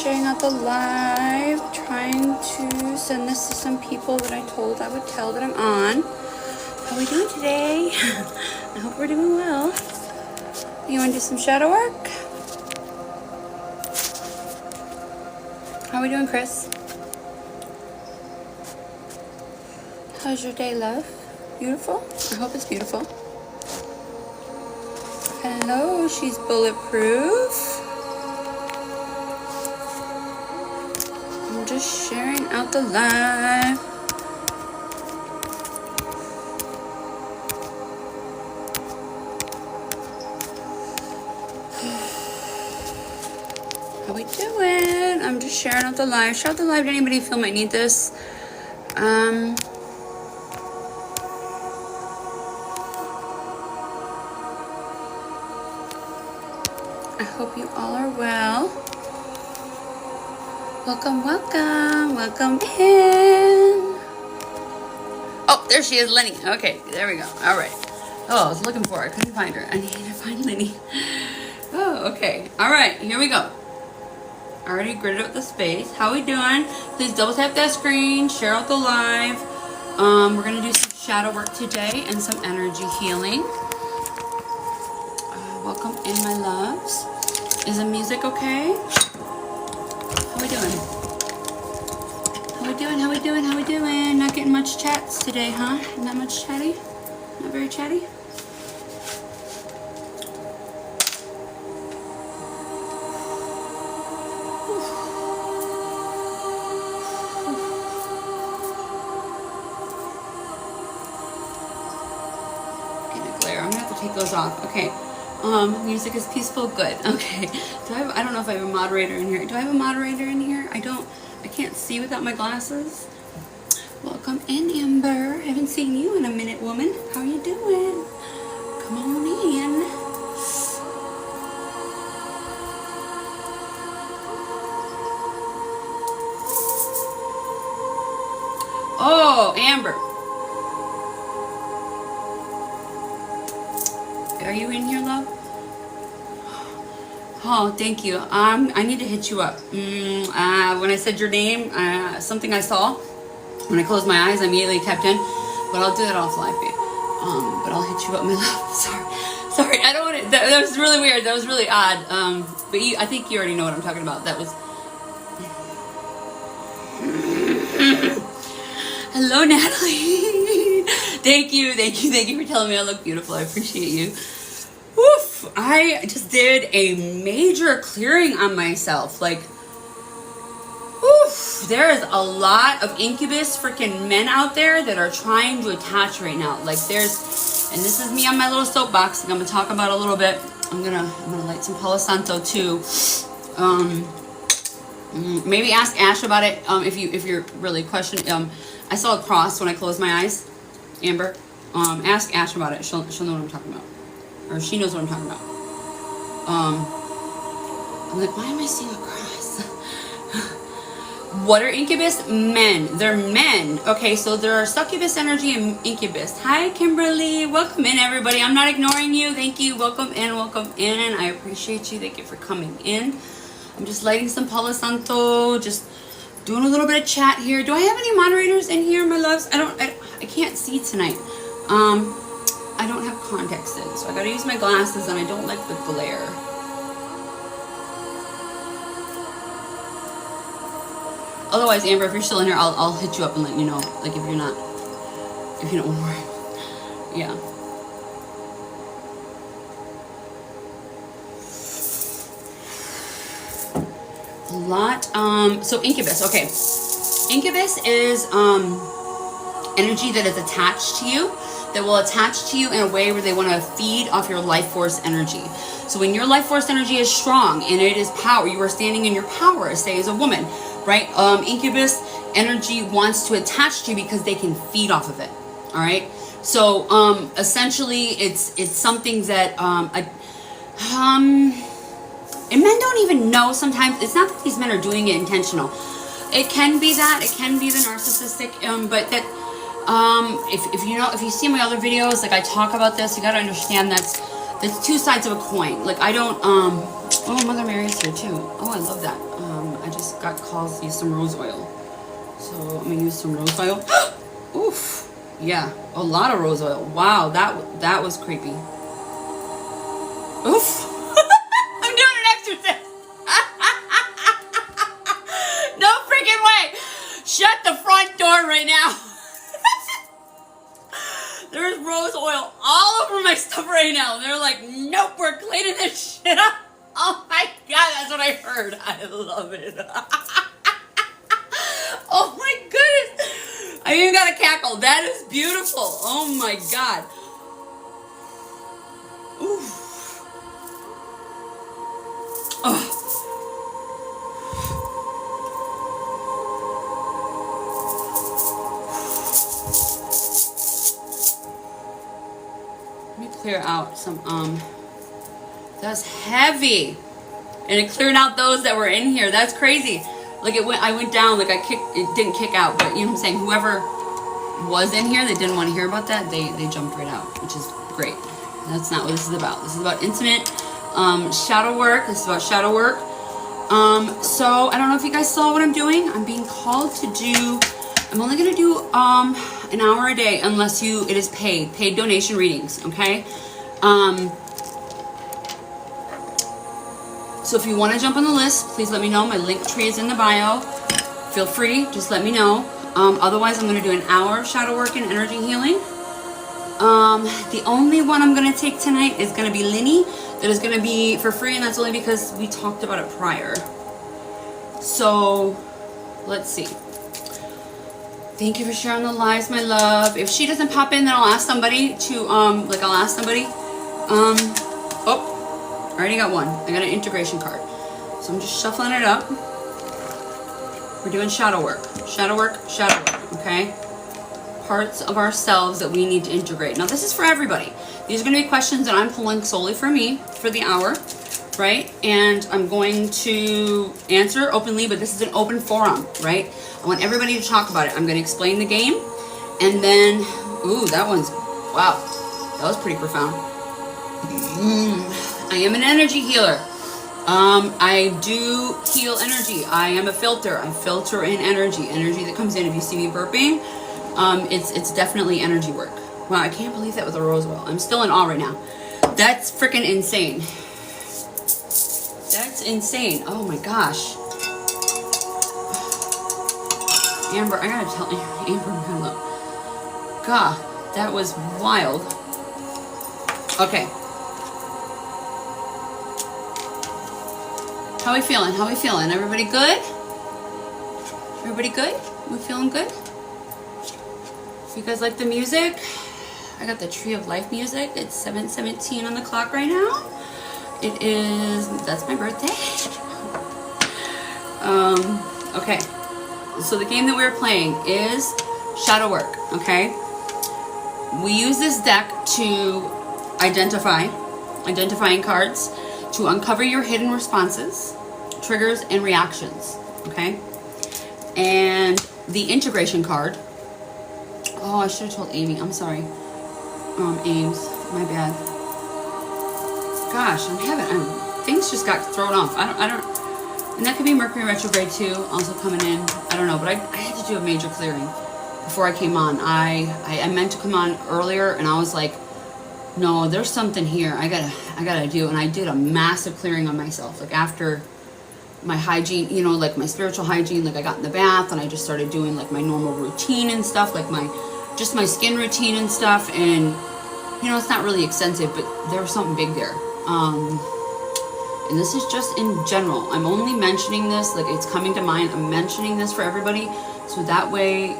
sharing out the live, trying to send this to some people that I told I would tell that I'm on. How are we doing today? I hope we're doing well. You want to do some shadow work? How are we doing, Chris? How's your day, love? Beautiful? I hope it's beautiful. Hello, she's bulletproof. I'm just sharing out the live. How we doing? I'm just sharing out the live. Share out the live to anybody you feel might need this. I hope you all are well. Welcome, welcome, welcome in. Oh, there she is, Lenny. Okay, there we go. All right. Oh, I was looking for her. I couldn't find her. I need to find Lenny. Oh, okay. All right, here we go. I already gridded up the space. How we doing? Please double tap that screen, share out the live. We're gonna do some shadow work today and some energy healing. Welcome in, my loves. Is the music okay? How we doing? How we doing? How we doing? How we doing? Not getting much chats today, huh? Not much chatty? Not very chatty? Getting a glare. I'm gonna have to take those off. Okay. Music is peaceful. Good. Okay. I don't know if I have a moderator in here. Do I have a moderator in here? I can't see without my glasses. Welcome in, Amber. Haven't seen you in a minute, woman. How are you doing? Come on in. Oh, Amber. Are you in here, love? Oh, thank you. I need to hit you up. When I said your name, something I saw, when I closed my eyes, I immediately tapped in. But I'll do that offline, babe. But I'll hit you up, my love. Sorry. I don't want to. That was really weird. That was really odd. But I think you already know what I'm talking about. That was. Hello, Natalie. Thank you for telling me I look beautiful. I appreciate you. Woof! I just did a major clearing on myself. Like, woof! There is a lot of incubus freaking men out there that are trying to attach right now. Like, and this is me on my little soapbox. I'm gonna talk about a little bit. I'm gonna light some Palo Santo too. Maybe ask Ash about it. If you're really questioning. I saw a cross when I closed my eyes. Amber, ask Ash about it. She'll know what I'm talking about. Or she knows what I'm talking about. I'm like, why am I seeing a cross? What are incubus? Men. They're men. Okay, so there are succubus energy and incubus. Hi, Kimberly. Welcome in, everybody. I'm not ignoring you. Thank you. Welcome in. I appreciate you. Thank you for coming in. I'm just lighting some Palo Santo. Just doing a little bit of chat here. Do I have any moderators in here, my loves? I can't see tonight. I don't have contacts in, so I gotta use my glasses, and I don't like the glare. Otherwise, Amber, if you're still in here, I'll hit you up and let you know. Like, if you don't worry. Yeah. A lot. So incubus. Okay. Incubus is energy that is attached to you, that will attach to you in a way where they want to feed off your life force energy. So when your life force energy is strong and it is power, you are standing in your power, say as a woman, right? Incubus energy wants to attach to you because they can feed off of it. All right. So essentially, it's something that and men don't even know sometimes. It's not that these men are doing it intentional. It can be that. It can be the narcissistic. But that if you see my other videos, like I talk about this, you got to understand that's two sides of a coin. Like I don't. Oh, Mother Mary's here too. Oh, I love that. I just This got calls use some rose oil. So I'm gonna use some rose oil. Oof. Yeah, a lot of rose oil. Wow, that was creepy. Oof. I'm doing an exorcist. No freaking way. Shut the front door right now. There's rose oil all over my stuff right now. They're like, nope, we're cleaning this shit up. Oh my God, that's what I heard. I love it. Oh my goodness. I even got a cackle. That is beautiful. Oh my God. Oof. Oh. Let me clear out some, that's heavy. And it cleared out those that were in here. That's crazy. Like I went down, like it didn't kick out, but you know what I'm saying? Whoever was in here that didn't want to hear about that, they jumped right out, which is great. That's not what this is about. This is about intimate shadow work. This is about shadow work. So I don't know if you guys saw what I'm doing. I'm being called to do, I'm only going to do an hour a day unless it is paid donation readings, okay? So if you want to jump on the list, please let me know. My link tree is in the bio. Feel free, just let me know. Otherwise, I'm going to do an hour of shadow work and energy healing. The only one I'm going to take tonight is going to be Linny. That is going to be for free, and that's only because we talked about it prior. So, let's see. Thank you for sharing the lives, my love. If she doesn't pop in, then I'll ask somebody to, I already got one. I got an integration card. So I'm just shuffling it up. We're doing shadow work. Shadow work, okay? Parts of ourselves that we need to integrate. Now, this is for everybody. These are going to be questions that I'm pulling solely for me for the hour, right? And I'm going to answer openly, but this is an open forum, right? I want everybody to talk about it. I'm going to explain the game. And then, ooh, wow. That was pretty profound. I am an energy healer. I do heal energy. I am a filter. I filter in energy that comes in. If you see me burping, it's definitely energy work. Wow, I can't believe that with a rose oil. I'm still in awe right now. That's freaking insane. That's insane. Oh my gosh. Amber, I gotta tell you, Amber, hello. God, that was wild. Okay. How we feeling? Everybody good? Everybody good? We feeling good? You guys like the music? I got the Tree of Life music. It's 7:17 on the clock right now. That's my birthday. Okay. So the game that we're playing is shadow work, okay? We use this deck to identifying cards, to uncover your hidden responses, triggers, and reactions, okay? And the integration card. Oh, I should have told Amy. I'm sorry. Ames, my bad. Gosh, things just got thrown off. I don't, and that could be Mercury retrograde too, also coming in. I don't know, but I had to do a major clearing before I came on. I meant to come on earlier, and I was like, no, there's something here. I gotta do, and I did a massive clearing on myself. Like after my hygiene, you know, like my spiritual hygiene, like I got in the bath and I just started doing like my normal routine and stuff, like my skin routine and stuff. And you know, it's not really extensive, but there was something big there. And this is just in general. I'm only mentioning this, like it's coming to mind. I'm mentioning this for everybody, so that way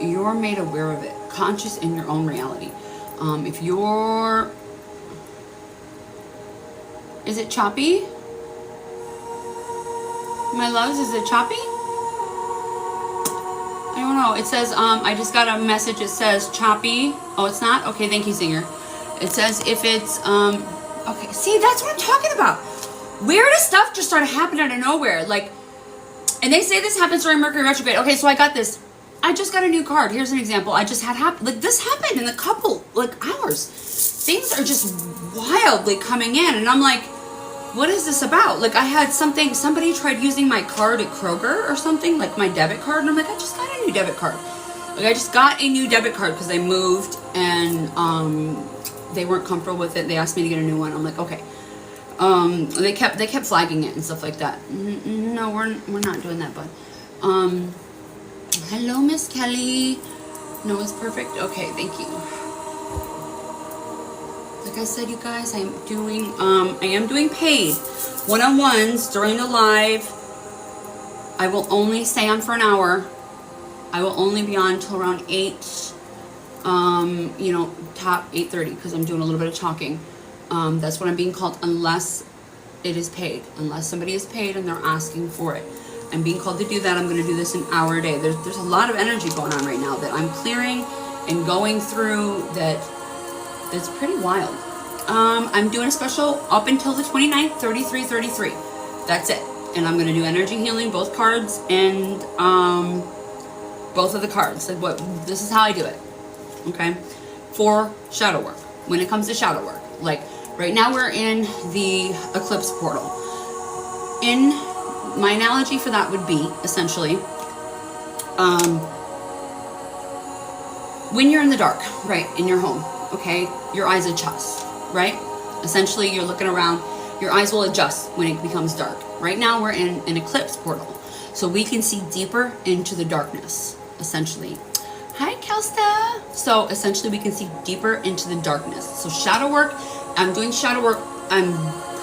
you're made aware of it, conscious in your own reality. If you're, is it choppy? My loves, is it choppy? I don't know. It says, I just got a message. It says choppy. Oh, it's not? Okay, thank you, Singer. It says if it's, okay. See, that's what I'm talking about. Weirdest stuff just started happening out of nowhere. Like, and they say this happens during Mercury retrograde. Okay, so I got this. I just got a new card. Here's an example. I just had like this happened in a couple like hours. Things are just wildly coming in, and I'm like, what is this about? Like I had somebody tried using my card at Kroger or something, like my debit card. And I'm like, I just got a new debit card. Like I just got a new debit card because I moved and they weren't comfortable with it. They asked me to get a new one. I'm like, okay. They kept flagging it and stuff like that. No, we're not doing that, bud. Hello, Miss Kelly. No, it's perfect. Okay, thank you. Like I said, you guys, I am doing paid one-on-ones during the live. I will only stay on for an hour. I will only be on till around 8, top 8:30 because I'm doing a little bit of talking. That's what I'm being called unless it is paid. Unless somebody is paid and they're asking for it. I'm being called to do that. I'm going to do this an hour a day. There's a lot of energy going on right now that I'm clearing and going through that's pretty wild. I'm doing a special up until the 29th, 3333. That's it. And I'm going to do energy healing, both cards and both of the cards. Like this is how I do it. Okay? For shadow work. When it comes to shadow work. Like right now we're in the eclipse portal. My analogy for that would be essentially when you're in the dark, right, in your home, okay, your eyes adjust, right? Essentially you're looking around, your eyes will adjust when it becomes dark. Right now we're in an eclipse portal, so we can see deeper into the darkness, essentially. Hi, Kelsta. So essentially we can see deeper into the darkness. So shadow work, I'm doing shadow work. I'm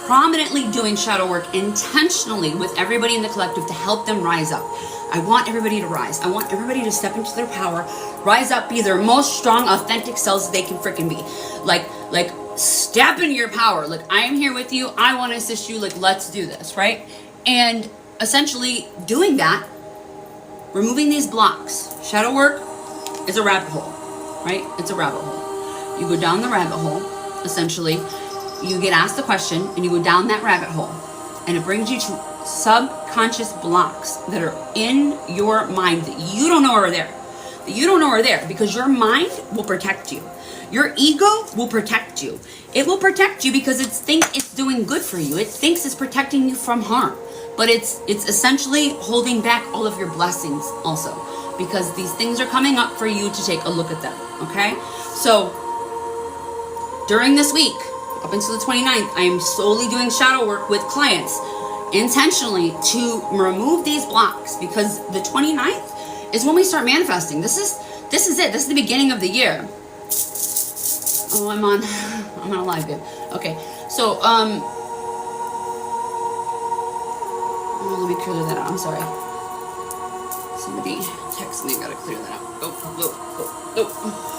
prominently doing shadow work intentionally with everybody in the collective to help them rise up. I want everybody to rise. I want everybody to step into their power, rise up, be their most strong, authentic selves they can freaking be. Like step into your power. Like I am here with you. I want to assist you. Like let's do this, right? And essentially doing that, removing these blocks. Shadow work is a rabbit hole, right? It's a rabbit hole. You go down the rabbit hole, essentially. You get asked the question and you go down that rabbit hole and it brings you to subconscious blocks that are in your mind that you don't know are there. That you don't know are there because your mind will protect you. Your ego will protect you. It will protect you because it thinks it's doing good for you. It thinks it's protecting you from harm. But it's essentially holding back all of your blessings also because these things are coming up for you to take a look at them, okay? So during this week, up until the 29th, I am solely doing shadow work with clients intentionally to remove these blocks because the 29th is when we start manifesting. This is it. This is the beginning of the year. Oh, I'm on a live vid. Okay. So, let me clear that out. I'm sorry. Somebody text me. I gotta clear that out. Oh.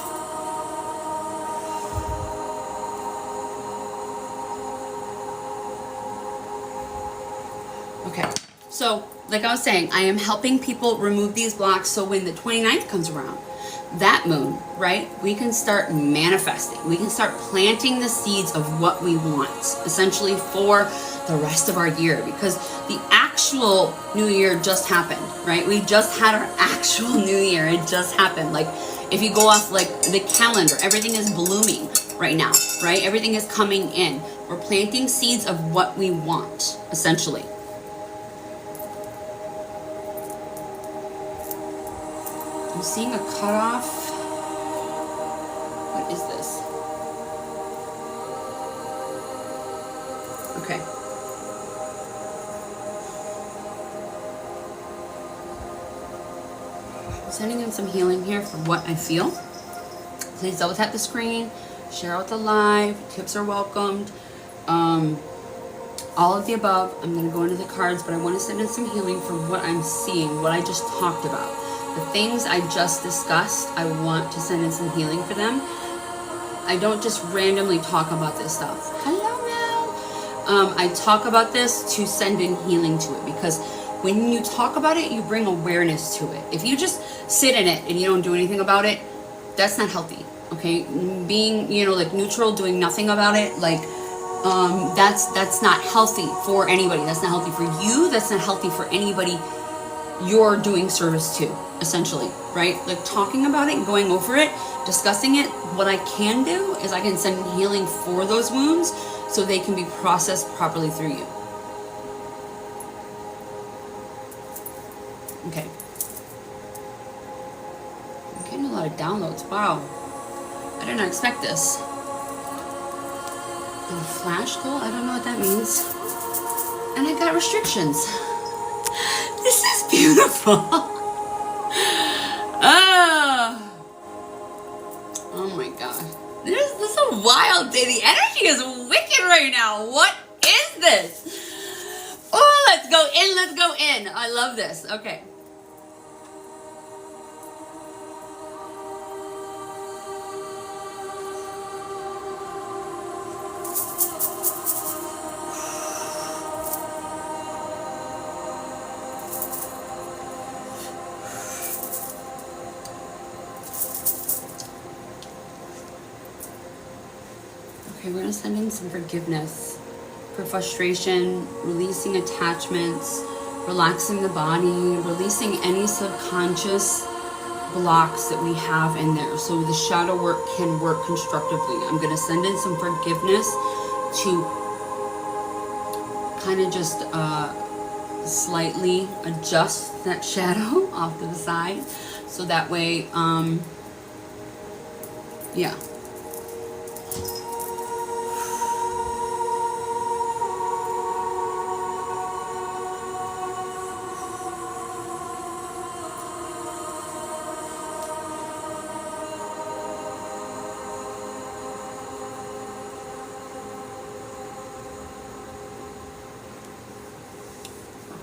Okay, so like I was saying, I am helping people remove these blocks so when the 29th comes around, that moon, right, we can start manifesting. We can start planting the seeds of what we want, essentially for the rest of our year because the actual new year just happened, right? We just had our actual new year. It just happened. Like if you go off like the calendar, everything is blooming right now, right? Everything is coming in. We're planting seeds of what we want, essentially. I'm seeing a cutoff. What is this? Okay. I'm sending in some healing here for what I feel. Please double tap the screen, share out the live, tips are welcomed. All of the above. I'm going to go into the cards, but I want to send in some healing for what I'm seeing, what I just talked about. The things I just discussed, I want to send in some healing for them. I don't just randomly talk about this stuff. Hello, Mel. I talk about this to send in healing to it because when you talk about it, you bring awareness to it. If you just sit in it and you don't do anything about it, that's not healthy, okay? Being, like neutral, doing nothing about it, like, that's not healthy for anybody. That's not healthy for you. That's not healthy for anybody you're doing service to, essentially, right? Like talking about it, going over it, discussing it. What I can do is I can send healing for those wounds so they can be processed properly through you. Okay. I'm getting a lot of downloads. Wow. I did not expect this. And flash goal? I don't know what that means. And I got restrictions. This is beautiful. Oh my god. This is a wild day. The energy is wicked right now. What is this? Oh, let's go in. Let's go in. I love this. Okay. Okay, we're going to send in some forgiveness for frustration, releasing attachments, relaxing the body, releasing any subconscious blocks that we have in there so the shadow work can work constructively. I'm going to send in some forgiveness to kind of just slightly adjust that shadow off to the side so that way, yeah.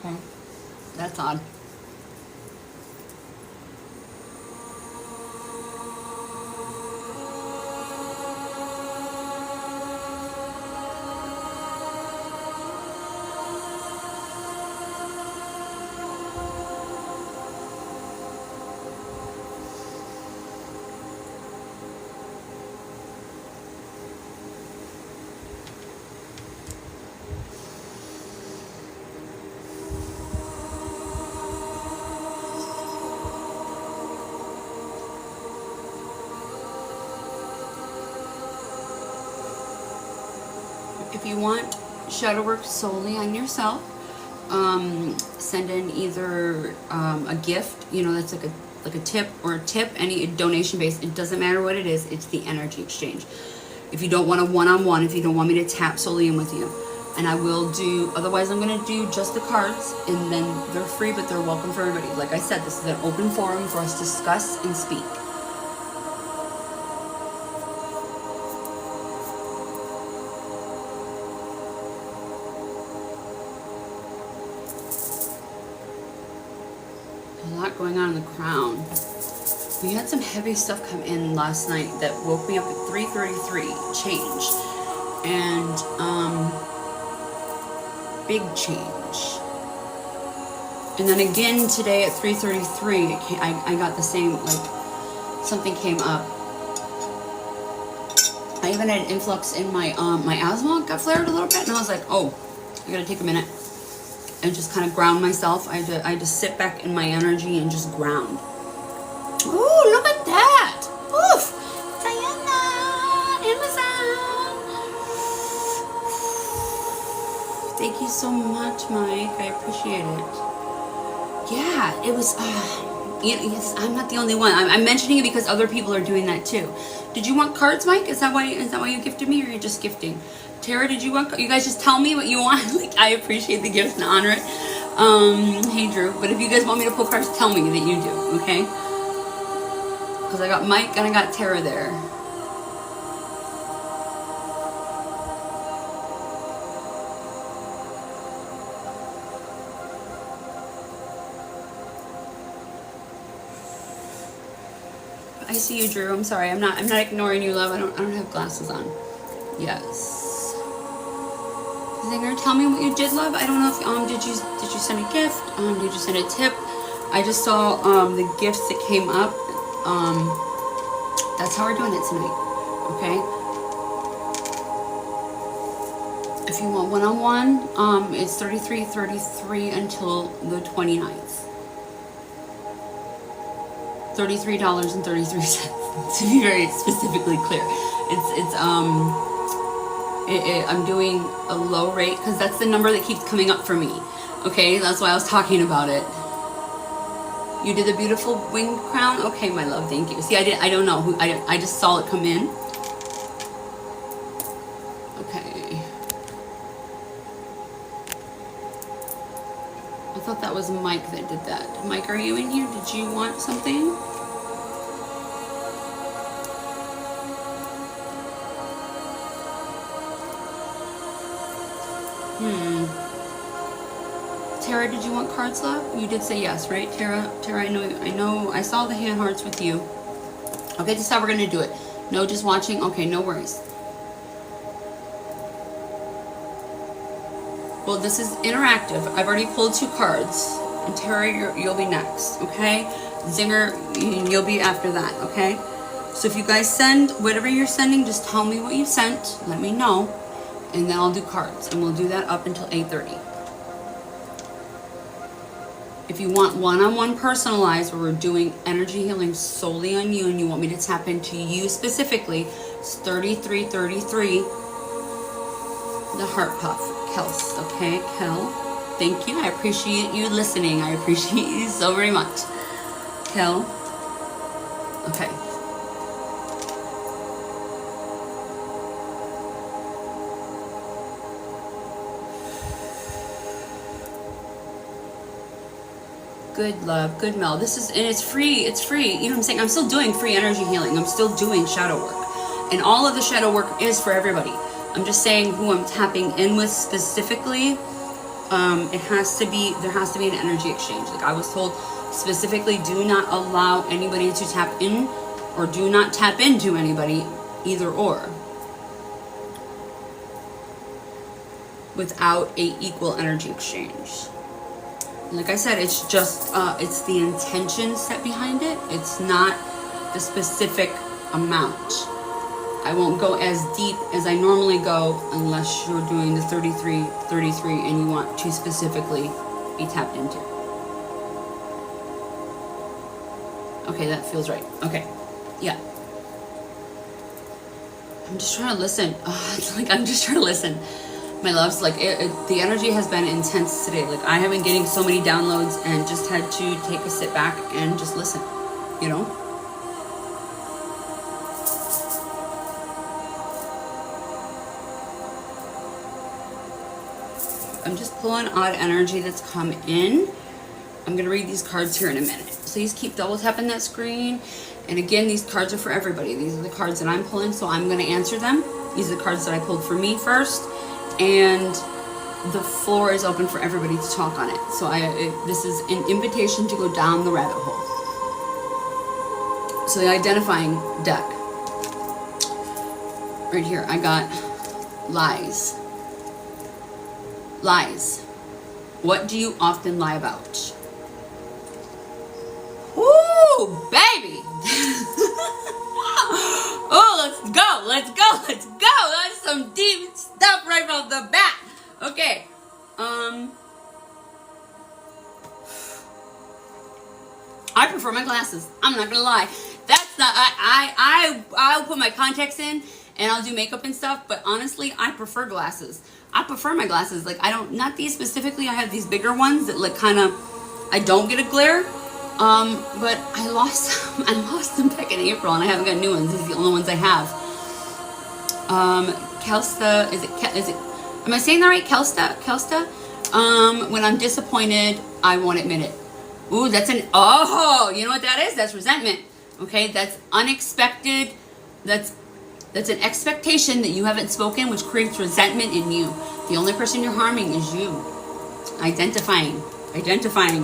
Okay, that's odd. If you want shadow work solely on yourself, send in either a gift, you know, that's like a tip or a tip, any donation based. It doesn't matter what it is. It's the energy exchange. If you don't want a one-on-one, if you don't want me to tap solely in with you, and I will do. Otherwise, I'm gonna do just the cards, and then they're free, but they're welcome for everybody. Like I said, this is an open forum for us to discuss and speak. A lot going on in the crown. We had some heavy stuff come in last night that woke me up at 3:33, change, and big change. And then again today at 3:33, I got the same, like something came up. I even had an influx in my my asthma got flared a little bit, and I was like, oh, I gotta take a minute and just kind of ground myself. I had to sit back in my energy and just ground. Ooh, look at that! Oof! Diana! Amazon! Thank you so much, Mike. I appreciate it. Yeah, it was, yes, I'm not the only one. I'm mentioning it because other people are doing that too. Did you want cards, Mike? Is that why you gifted me, or you're just gifting? Tara, did you want, you guys just tell me what you want. Like, I appreciate the gifts and honor it. Hey Drew, but if you guys want me to pull cards, tell me that you do, okay? Because I got Mike and I got Tara there. I see you, Drew. I'm sorry. I'm not ignoring you, love. I don't have glasses on. Yes. Zinger, tell me what you did, love. I don't know if did you send a gift? Did you send a tip? I just saw the gifts that came up. That's how we're doing it tonight. Okay. If you want one-on-one, it's 33 until the 29th. $33.33 to be very specifically clear. I'm doing a low rate because that's the number that keeps coming up for me. Okay, that's why I was talking about it. You did a beautiful wing crown. Okay, my love, thank you. See, I don't know who. I just saw it come in. Okay. I thought that was Mike that did that. Mike, are you in here? Did you want something? Tara, did you want cards, love? You did say yes, right? Tara, I know, I saw the hand hearts with you. Okay, this is how we're gonna do it. No, just watching. Okay, no worries. Well, this is interactive. I've already pulled 2 cards. And Tara, you'll be next, okay? Zinger, you'll be after that, okay? So if you guys send whatever you're sending, just tell me what you sent. Let me know. And then I'll do cards. And we'll do that up until 8:30. If you want one-on-one personalized, where we're doing energy healing solely on you and you want me to tap into you specifically, it's 3333, the heart puff. Kels, okay, Kel, thank you. I appreciate you listening. I appreciate you so very much. Kel, okay. Good love, good Mel. This is, and it's free, it's free. You know what I'm saying? I'm still doing free energy healing. I'm still doing shadow work. And all of the shadow work is for everybody. I'm just saying who I'm tapping in with specifically. There has to be an energy exchange. Like I was told specifically, do not allow anybody to tap in or do not tap into anybody, either or, without a equal energy exchange. Like I said, it's just, it's the intention set behind it. It's not the specific amount. I won't go as deep as I normally go unless you're doing the 33 and you want to specifically be tapped into. Okay, that feels right. Okay, yeah. I'm just trying to listen. I'm just trying to listen. My loves, the energy has been intense today. Like I have been getting so many downloads and just had to take a sit back and just listen, you know? I'm just pulling odd energy that's come in. I'm gonna read these cards here in a minute. Please keep double tapping that screen. And again, these cards are for everybody. These are the cards that I'm pulling, so I'm gonna answer them. These are the cards that I pulled for me first. And the floor is open for everybody to talk on it. So this is an invitation to go down the rabbit hole. So the identifying deck. Right here, I got lies. Lies. What do you often lie about? Woo, baby! Oh, let's go, let's go, let's go. That's some deep stuff right off the bat. Okay. I prefer my glasses. I'm not gonna lie. That's not, I'll put my contacts in and I'll do makeup and stuff, but honestly, I prefer glasses. I prefer my glasses. Like, I don't, not these specifically. I have these bigger ones that like kind of, I don't get a glare. But I lost them back in April and I haven't got new ones. These are the only ones I have. Kelsta, is it, am I saying that right? Kelsta? When I'm disappointed, I won't admit it. Ooh, you know what that is? That's resentment. Okay, that's unexpected. That's an expectation that you haven't spoken, which creates resentment in you. The only person you're harming is you. Identifying,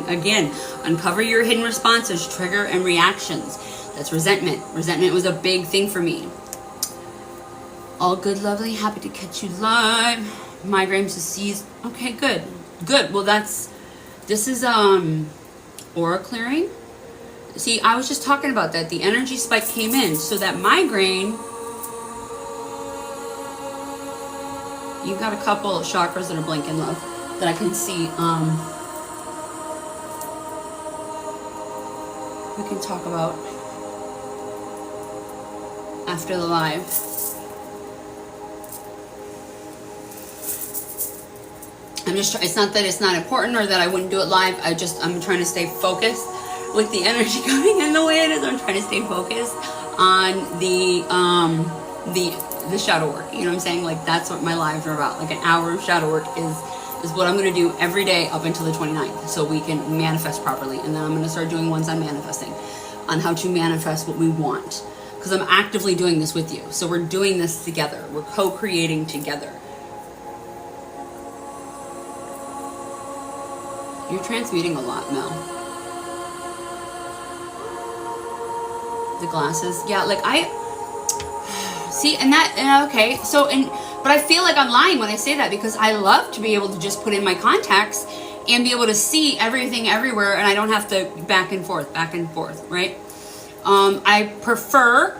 again, uncover your hidden responses, trigger and reactions. That's resentment. Resentment was a big thing for me. All good, lovely, happy to catch you live. Migraines, disease. Okay, good. Well, this is aura clearing. See, I was just talking about that. The energy spike came in, so that migraine, you've got a couple of chakras that are blinking, love, that I can see. we can talk about after the live. It's not that it's not important or that I wouldn't do it live. I'm trying to stay focused with the energy coming in the way it is. I'm trying to stay focused on the shadow work. You know what I'm saying? Like, that's what my lives are about. Like, an hour of shadow work is what I'm going to do every day up until the 29th, so we can manifest properly. And then I'm going to start doing ones on manifesting, on how to manifest what we want, because I'm actively doing this with you. So we're doing this together. We're co-creating together. You're transmuting a lot, Mel. The glasses. Yeah, like see, okay, so, but I feel like I'm lying when I say that, because I love to be able to just put in my contacts and be able to see everything everywhere, and I don't have to back and forth, right? I prefer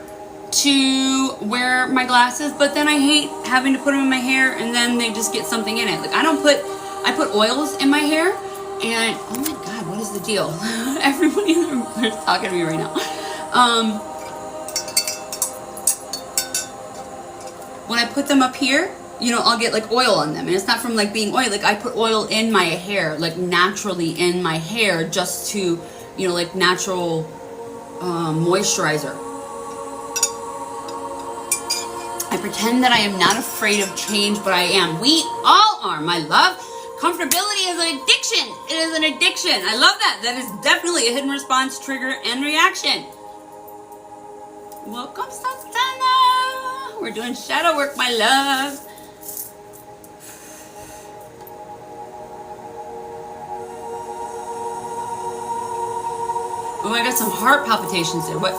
to wear my glasses, but then I hate having to put them in my hair and then they just get something in it. Like, I put oils in my hair, and oh my God, what is the deal? Everybody is talking to me right now. When I put them up here, you know, I'll get like oil on them, and it's not from like being oily. Like, I put oil in my hair, like naturally in my hair, just to, you know, like natural moisturizer. I pretend that I am not afraid of change, but I am. We all are, my love. Comfortability is an addiction. It is an addiction. I love that. That is definitely a hidden response, trigger, and reaction. Welcome, Santana. We're doing shadow work, my love. Oh, I got some heart palpitations there. What?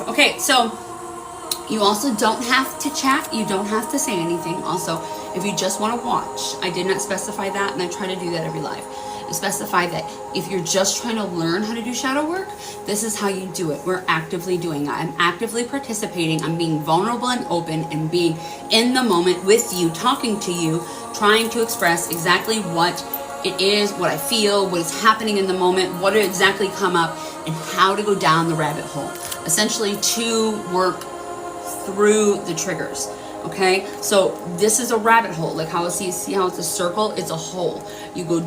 Okay, so you also don't have to chat. You don't have to say anything. Also, if you just want to watch, I did not specify that, and I try to do that every live. I specify that if you're just trying to learn how to do shadow work, this is how you do it. We're actively doing it. I'm actively participating. I'm being vulnerable and open and being in the moment with you, talking to you, trying to express exactly what it is, what I feel, what is happening in the moment, what to exactly come up, and how to go down the rabbit hole. Essentially, to work through the triggers. Okay, so this is a rabbit hole. Like, how see how it's a circle? It's a hole. You go,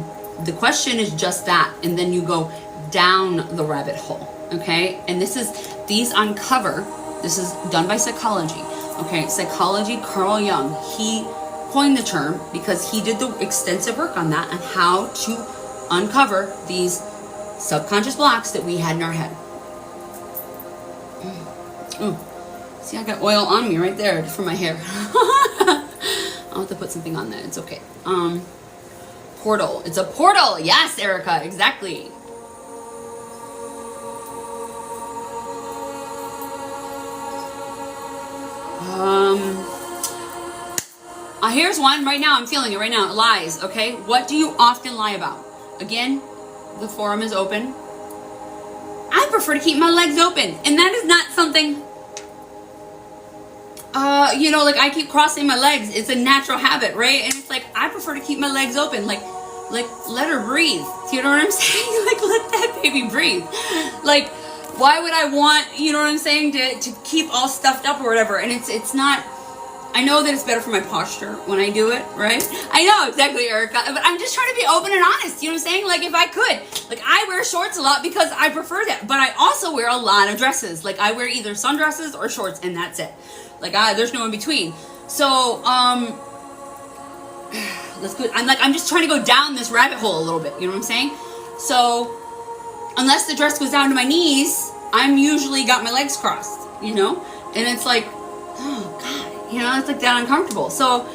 the question is just that, and then you go down the rabbit hole. Okay, and these uncover. This is done by psychology. Okay, psychology. Carl Jung, he coined the term because he did the extensive work on that and how to uncover these subconscious blocks that we had in our head. See, I got oil on me right there for my hair. I'll have to put something on that. It's okay. Portal. It's a portal. Yes, Erica. Exactly. Here's one right now. I'm feeling it right now. Lies. Okay. What do you often lie about? Again, the forum is open. I prefer to keep my legs open, and that is not something. You know, like, I keep crossing my legs. It's a natural habit, right? And it's like, I prefer to keep my legs open. Like let her breathe. You know what I'm saying? Like, let that baby breathe. Like, why would I want, you know what I'm saying, to keep all stuffed up or whatever? And it's not. I know that it's better for my posture when I do it, right? I know, exactly, Erica. But I'm just trying to be open and honest. You know what I'm saying? Like, if I could. Like, I wear shorts a lot because I prefer that. But I also wear a lot of dresses. Like, I wear either sundresses or shorts, and that's it. Like, there's no in between. So, that's good. I'm just trying to go down this rabbit hole a little bit. You know what I'm saying? So, unless the dress goes down to my knees, I'm usually got my legs crossed, you know? And it's like, oh, God. You know, it's like that uncomfortable. So,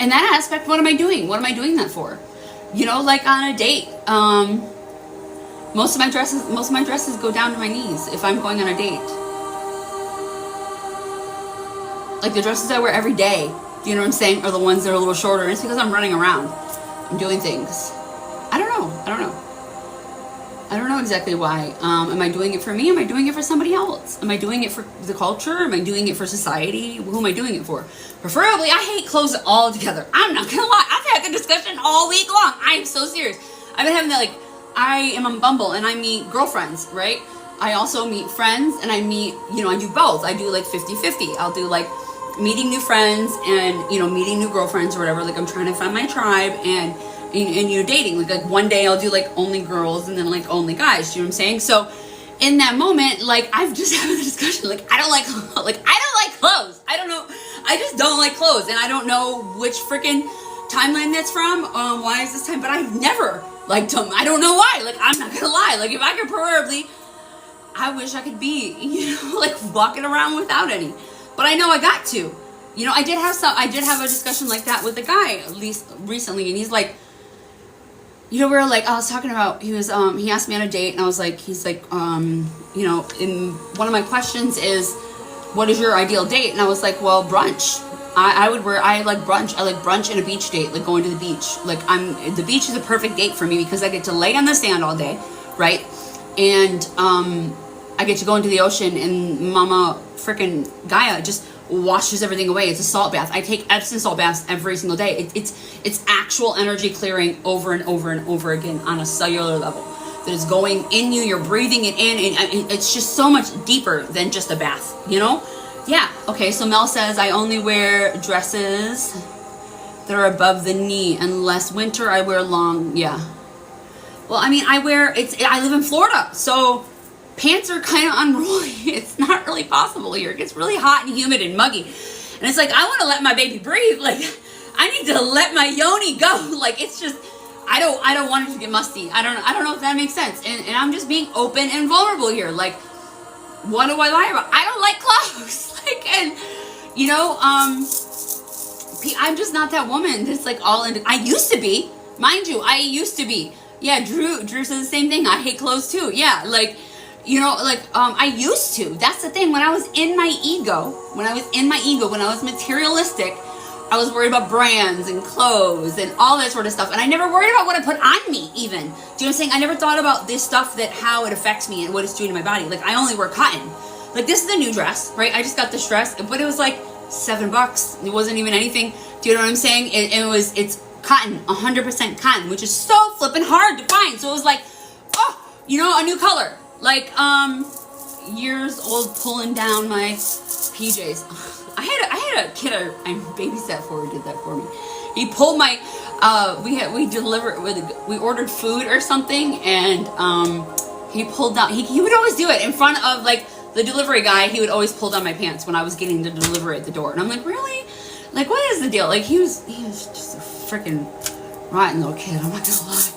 in that aspect, what am I doing? What am I doing that for? You know, like on a date. Most of my dresses go down to my knees if I'm going on a date. Like, the dresses I wear every day, you know what I'm saying, are the ones that are a little shorter. And it's because I'm running around. I'm doing things. I don't know. I don't know exactly why. Am I doing it for me? Am I doing it for somebody else? Am I doing it for the culture? Am I doing it for society? Who am I doing it for? Preferably, I hate clothes altogether. I'm not gonna lie. I've had a discussion all week long. I am so serious. I've been having that, like, I am on Bumble and I meet girlfriends, right? I also meet friends and I meet, you know, I do both. I do like 50-50. I'll do like meeting new friends and, you know, meeting new girlfriends or whatever. Like I'm trying to find my tribe and you know, dating. Like one day I'll do like only girls and then like only guys. Do you know what I'm saying? So in that moment, like I've just having a discussion. Like I don't like clothes. I don't know. I just don't like clothes, and I don't know which freaking timeline that's from. Why is this time? But I've never liked them. I don't know why. Like I'm not gonna lie. Like if I could preferably, I wish I could be, you know, like walking around without any. But I know I got to. You know, I did have a discussion like that with a guy at least recently, and he's like, you know, we were like, I was talking about, he asked me on a date, and I was like, he's like, you know, in one of my questions is, what is your ideal date? And I was like, well, brunch. I like brunch. I like brunch and a beach date, like going to the beach. Like the beach is a perfect date for me because I get to lay on the sand all day, right? And I get to go into the ocean, and Mama freaking Gaia just washes everything away. It's a salt bath. I take Epsom salt baths every single day. It's actual energy clearing over and over and over again on a cellular level. That is going in you. You're breathing it in, and it's just so much deeper than just a bath. You know? Yeah. Okay. So Mel says I only wear dresses that are above the knee unless winter. I wear long. Yeah. Well, I mean, I live in Florida, so pants are kind of unruly. It's not really possible here. It gets really hot and humid and muggy. And it's like, I want to let my baby breathe. Like, I need to let my yoni go. Like, it's just, I don't want it to get musty. I don't know if that makes sense. And I'm just being open and vulnerable here. Like, what do I lie about? I don't like clothes. Like, and, you know, I'm just not that woman that's like all into, I used to be, mind you, I used to be. Yeah, Drew says the same thing. I hate clothes too. Yeah, like, you know, like, I used to. That's the thing. When I was in my ego, when I was materialistic, I was worried about brands and clothes and all that sort of stuff. And I never worried about what I put on me, even. Do you know what I'm saying? I never thought about this stuff, that how it affects me and what it's doing to my body. Like, I only wear cotton. Like, this is a new dress, right? I just got this dress, but it was like $7. It wasn't even anything. Do you know what I'm saying? It's cotton, 100% cotton, which is so flippin' hard to find. So it was like, oh, you know, a new color. Like, years old pulling down my PJs. I had a kid I babysat for who did that for me. He pulled my, we ordered food or something, and he pulled down, he would always do it in front of like the delivery guy. He would always pull down my pants when I was getting the delivery at the door. And I'm like, really? Like, what is the deal? Like, he was just a freaking rotten little kid. I'm not gonna lie.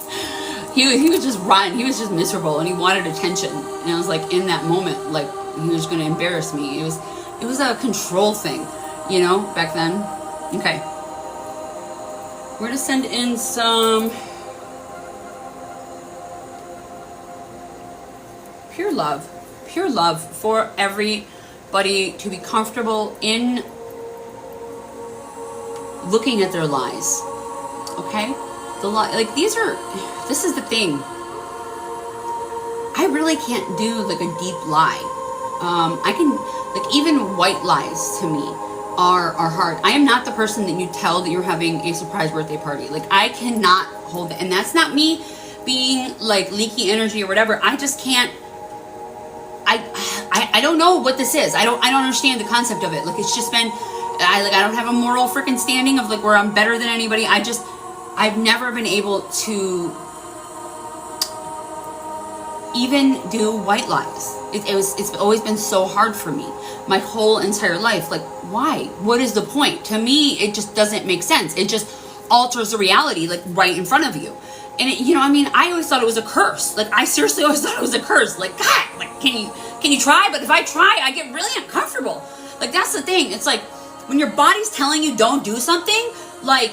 He was just rotten. He was just miserable, and he wanted attention. And I was like, in that moment, like, he was gonna embarrass me. It was a control thing, you know, back then. Okay. We're gonna send in some pure love for everybody to be comfortable in looking at their lies. Okay? This is the thing. I really can't do like a deep lie. I can, like, even white lies to me are hard. I am not the person that you tell that you're having a surprise birthday party. Like, I cannot hold it. And that's not me being like leaky energy or whatever. I just can't. I don't know what this is. I don't understand the concept of it. Like, it's just been, I don't have a moral freaking standing of like where I'm better than anybody. I've never been able to even do white lies. It's always been so hard for me my whole entire life. Like, why? What is the point? To me, it just doesn't make sense. It just alters the reality, like, right in front of you. And you know, I mean, I always thought it was a curse. Like, I seriously always thought it was a curse. Like, God, like, can you try? But if I try, I get really uncomfortable. Like, that's the thing. It's like when your body's telling you don't do something, like,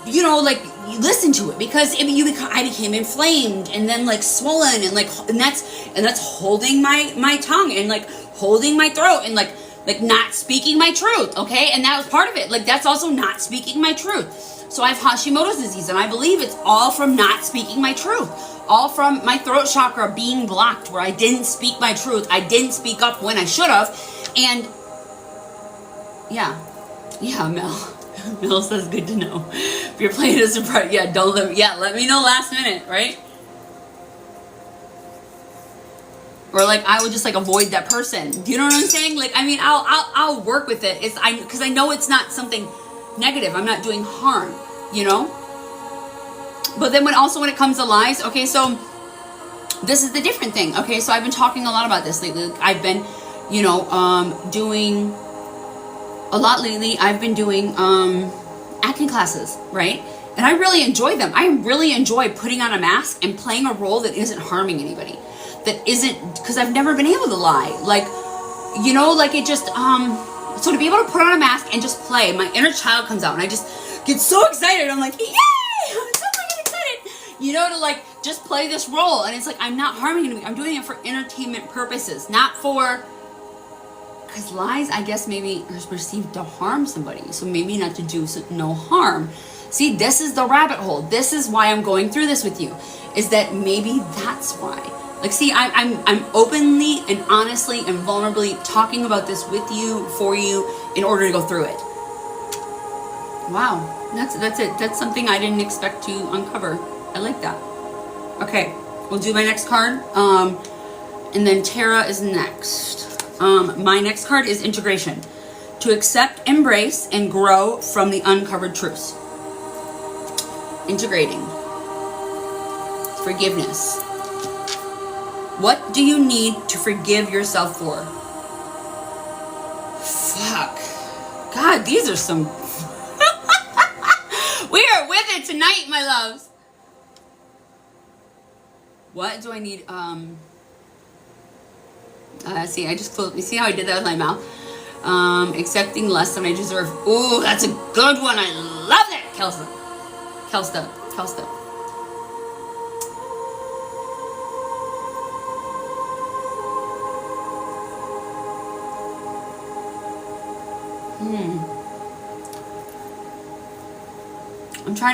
you know, like, you listen to it, because I became inflamed and then like swollen, and like, and that's holding my tongue and like holding my throat and like not speaking my truth. Okay. And that was part of it. Like, that's also not speaking my truth. So I have Hashimoto's disease, and I believe it's all from not speaking my truth, all from my throat chakra being blocked, where I didn't speak my truth. I didn't speak up when I should have. And yeah, Mel says good to know. If you're playing a surprise, yeah, don't let me know last minute, right? Or like I would just like avoid that person. Do you know what I'm saying? Like, I mean, I'll work with it. Because I know it's not something negative. I'm not doing harm, you know? But then when it comes to lies, okay, so this is the different thing. Okay, so I've been talking a lot about this lately. I've been, doing a lot lately. I've been doing acting classes, right? And I really enjoy them. I really enjoy putting on a mask and playing a role that isn't harming anybody. That isn't, because I've never been able to lie. Like, like it just, so to be able to put on a mask and just play, my inner child comes out and I just get so excited. I'm like, yay! I'm so fucking excited. To like just play this role. And it's like, I'm not harming anybody. I'm doing it for entertainment purposes, not for, because lies, I guess, maybe are perceived to harm somebody. So maybe not to do no harm. See, this is the rabbit hole. This is why I'm going through this with you, is that maybe that's why. Like, see, I'm openly and honestly and vulnerably talking about this with you, for you, in order to go through it. Wow, that's it. That's something I didn't expect to uncover. I like that. Okay, we'll do my next card. And then Tara is next. My next card is integration. To accept, embrace, and grow from the uncovered truths. Integrating. Forgiveness. What do you need to forgive yourself for? Fuck. God, these are some... We are with it tonight, my loves. What do I need? See, I just closed... You see how I did that with my mouth? Accepting less than I deserve. Ooh, that's a good one. I love that. Kelsta.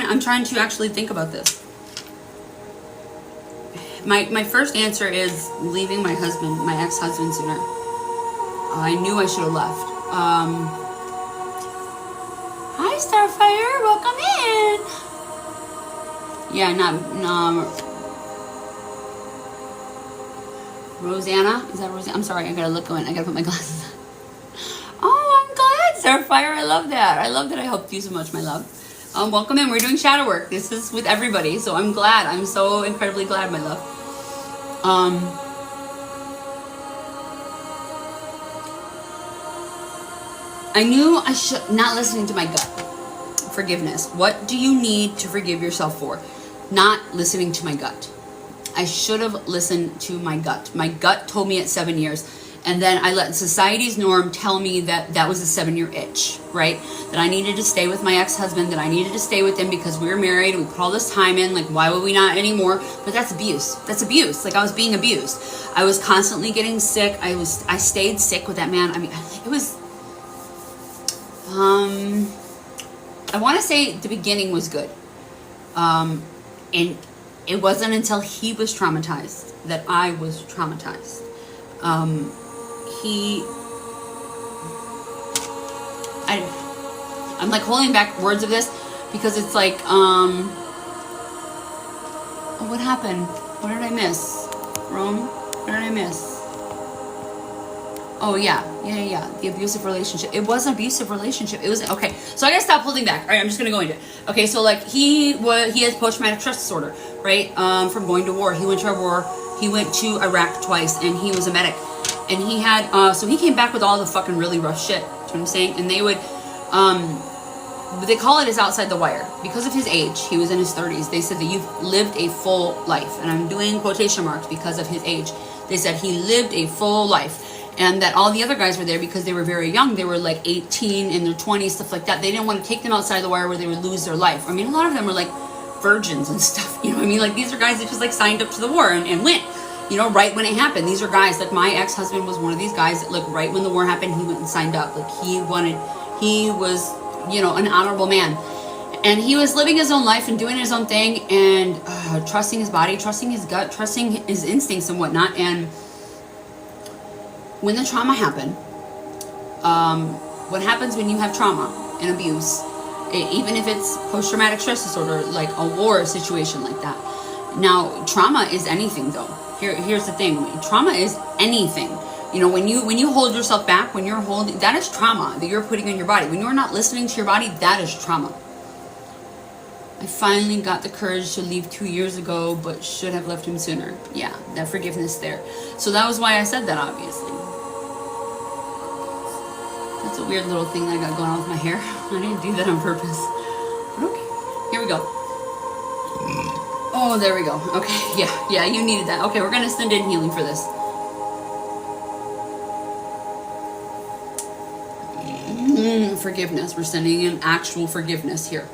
I'm trying to actually think about this. My first answer is leaving my husband, my ex-husband, sooner. I knew I should have left. Hi, Starfire, welcome in. Yeah, Rosanna, is that Rosanna? I'm sorry, I gotta look going. I gotta put my glasses on. Oh, I'm glad, Starfire. I love that. I helped you so much, my love. Welcome in. We're doing shadow work. This is with everybody, so I'm glad. I'm so incredibly glad, my love. I knew I should not listening to my gut. Forgiveness. What do you need to forgive yourself for? Not listening to my gut. I should have listened to my gut. My gut told me at 7 years. And then I let society's norm tell me that that was a 7-year itch, right? That I needed to stay with my ex-husband, that I needed to stay with him because we were married, we put all this time in, like, why would we not anymore? But that's abuse. That's abuse. Like, I was being abused. I was constantly getting sick. I stayed sick with that man. I mean, it was, I want to say the beginning was good. And it wasn't until he was traumatized that I was traumatized. I'm like holding back words of this because it's like, oh, what happened? What did I miss? Rome? What did I miss? Oh, yeah. The abusive relationship. It was an abusive relationship. It was, okay. So I gotta stop holding back. All right, I'm just gonna go into it. Okay, so like he has post-traumatic stress disorder, right? From going to war. He went to a war. He went to Iraq twice, and he was a medic. And he had, so he came back with all the fucking really rough shit. You know what I'm saying? And they would, they call it his outside the wire. Because of his age, he was in his 30s. They said that you've lived a full life. And I'm doing quotation marks because of his age. They said he lived a full life. And that all the other guys were there because they were very young. They were like 18 in their 20s, stuff like that. They didn't want to take them outside the wire where they would lose their life. I mean, a lot of them were like virgins and stuff. You know what I mean? Like, these are guys that just like signed up to the war and went. You know, right when it happened. These are guys, like my ex-husband was one of these guys that, like, right when the war happened, he went and signed up. Like, he was, you know, an honorable man. And he was living his own life and doing his own thing and trusting his body, trusting his gut, trusting his instincts and whatnot. And when the trauma happened, what happens when you have trauma and abuse Even if it's post-traumatic stress disorder, like a war situation like that. Now, trauma is anything though. Here's the thing. Trauma is anything. You know, when you hold yourself back, when you're holding, that is trauma that you're putting in your body. When you're not listening to your body, that is trauma. I finally got the courage to leave 2 years ago, but should have left him sooner. Yeah, that forgiveness there. So that was why I said that, obviously. That's a weird little thing that I got going on with my hair. I didn't do that on purpose. But okay, here we go. Oh, there we go. Okay, yeah, you needed that. Okay, we're going to send in healing for this. Forgiveness. We're sending in actual forgiveness here.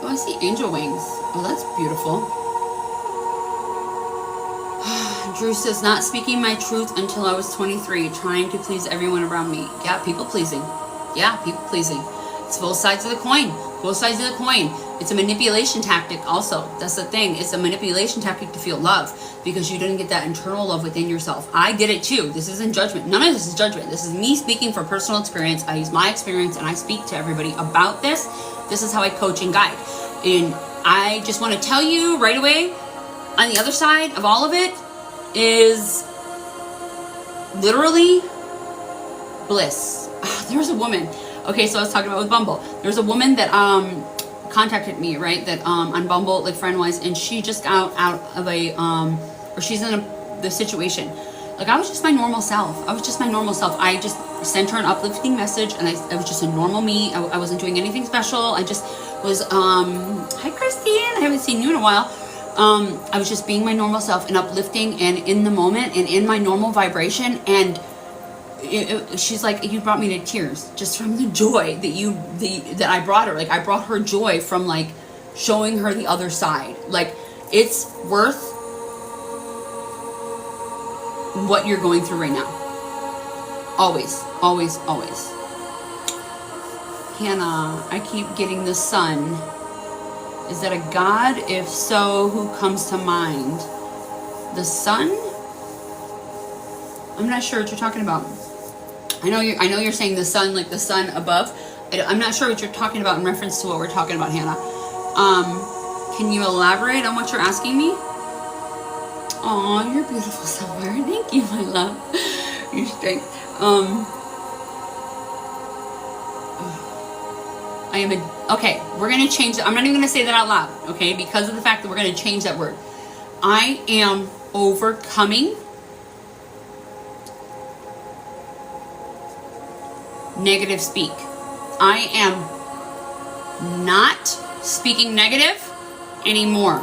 Oh, I see angel wings. Oh, that's beautiful. Drew says, not speaking my truth until I was 23, trying to please everyone around me. Yeah, people pleasing. Yeah, people pleasing. It's both sides of the coin. Both sides of the coin. It's a manipulation tactic also. That's the thing. It's a manipulation tactic to feel love because you didn't get that internal love within yourself. I did it too. This isn't judgment. None of this is judgment. This is me speaking from personal experience. I use my experience and I speak to everybody about this. This is how I coach and guide. And I just want to tell you right away, on the other side of all of it is literally bliss. There was a woman. Okay, so I was talking about with Bumble. There's a woman that contacted me, right? That on Bumble, like friend-wise, and she just got out of a or she's in the situation. Like I was just my normal self. I just sent her an uplifting message, and I was just a normal me. I wasn't doing anything special. I just was hi Christine. I haven't seen you in a while. I was just being my normal self and uplifting and in the moment and in my normal vibration. And she's like, you brought me to tears just from the joy that I brought her. Like I brought her joy from like showing her the other side. Like it's worth what you're going through right now. Always, always, always. Hannah, I keep getting the sun. Is that a god? If so, who comes to mind? The sun? I'm not sure what you're talking about. I know you're saying the sun, like the sun above. I'm not sure what you're talking about in reference to what we're talking about, Hannah. Can you elaborate on what you're asking me? Oh, you're beautiful somewhere. Thank you, my love. You stink. Okay, we're going to change it. I'm not even going to say that out loud, okay? Because of the fact that we're going to change that word. I am overcoming negative speak. I am not speaking negative anymore.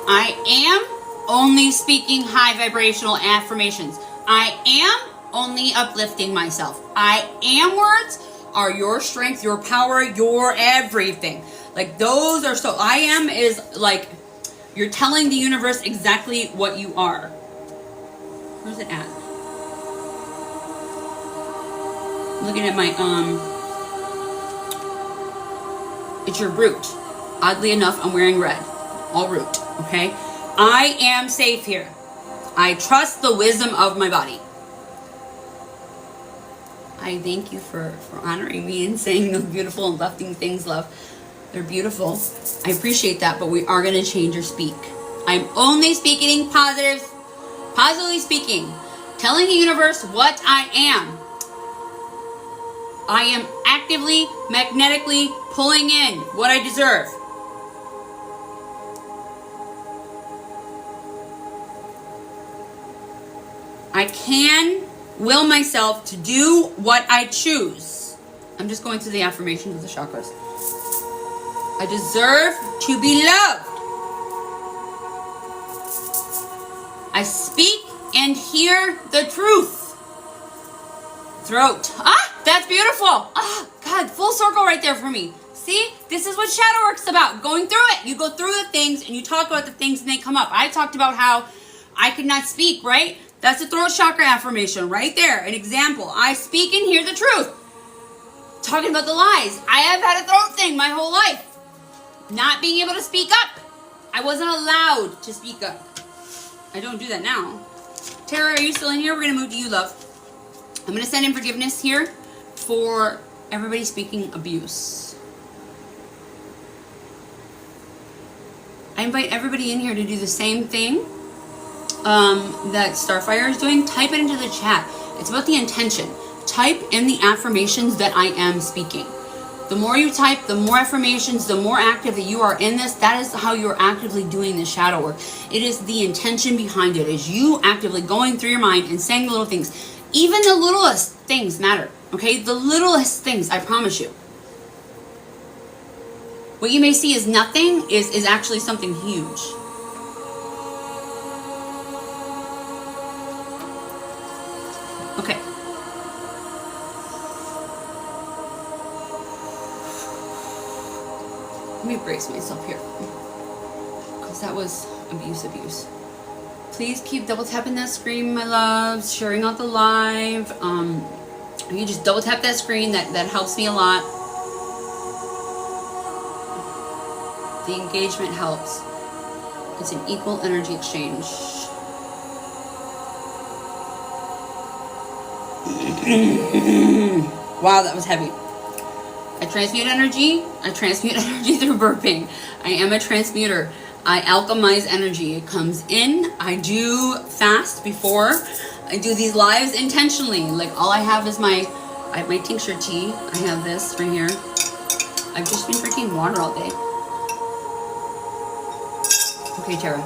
I am only speaking high vibrational affirmations. I am only uplifting myself. I am words are your strength, your power, your everything. Like those are so, I am is like, you're telling the universe exactly what you are. Where's it at? Looking at my, it's your root. Oddly enough, I'm wearing red. All root, okay? I am safe here. I trust the wisdom of my body. I thank you for honoring me and saying those beautiful and uplifting things, love. They're beautiful. I appreciate that, but we are going to change your speak. I'm only speaking positively speaking, telling the universe what I am. I am actively, magnetically pulling in what I deserve. I can will myself to do what I choose. I'm just going through the affirmations of the chakras. I deserve to be loved. I speak and hear the truth. Throat. That's beautiful. God, full circle right there for me. See, this is what shadow work's about. Going through it. You go through the things and you talk about the things and they come up. I talked about how I could not speak, right? That's the throat chakra affirmation right there. An example. I speak and hear the truth. Talking about the lies. I have had a throat thing my whole life. Not being able to speak up. I wasn't allowed to speak up. I don't do that now. Tara, are you still in here? We're going to move to you, love. I'm going to send in forgiveness here for everybody speaking abuse. I invite everybody in here to do the same thing that Starfire is doing. Type it into the chat. It's about the intention. Type in the affirmations that I am speaking. The more you type, the more affirmations, the more active that you are in this. That is how you're actively doing the shadow work. It is the intention behind it. Is you actively going through your mind and saying the little things. Even the littlest things matter. Okay? The littlest things, I promise you. What you may see as nothing is actually something huge. Okay. Let me brace myself here, because that was abuse. Please keep double tapping that screen, my loves, sharing out the live. You just double tap that screen, that helps me a lot. The engagement helps. It's an equal energy exchange. Wow, that was heavy. I transmute energy. I transmute energy through burping. I am a transmuter. I alchemize energy. It comes in. I do fast before I do these lives intentionally. Like, all I have is I have my tincture tea. I have this right here. I've just been drinking water all day. Okay, Tara.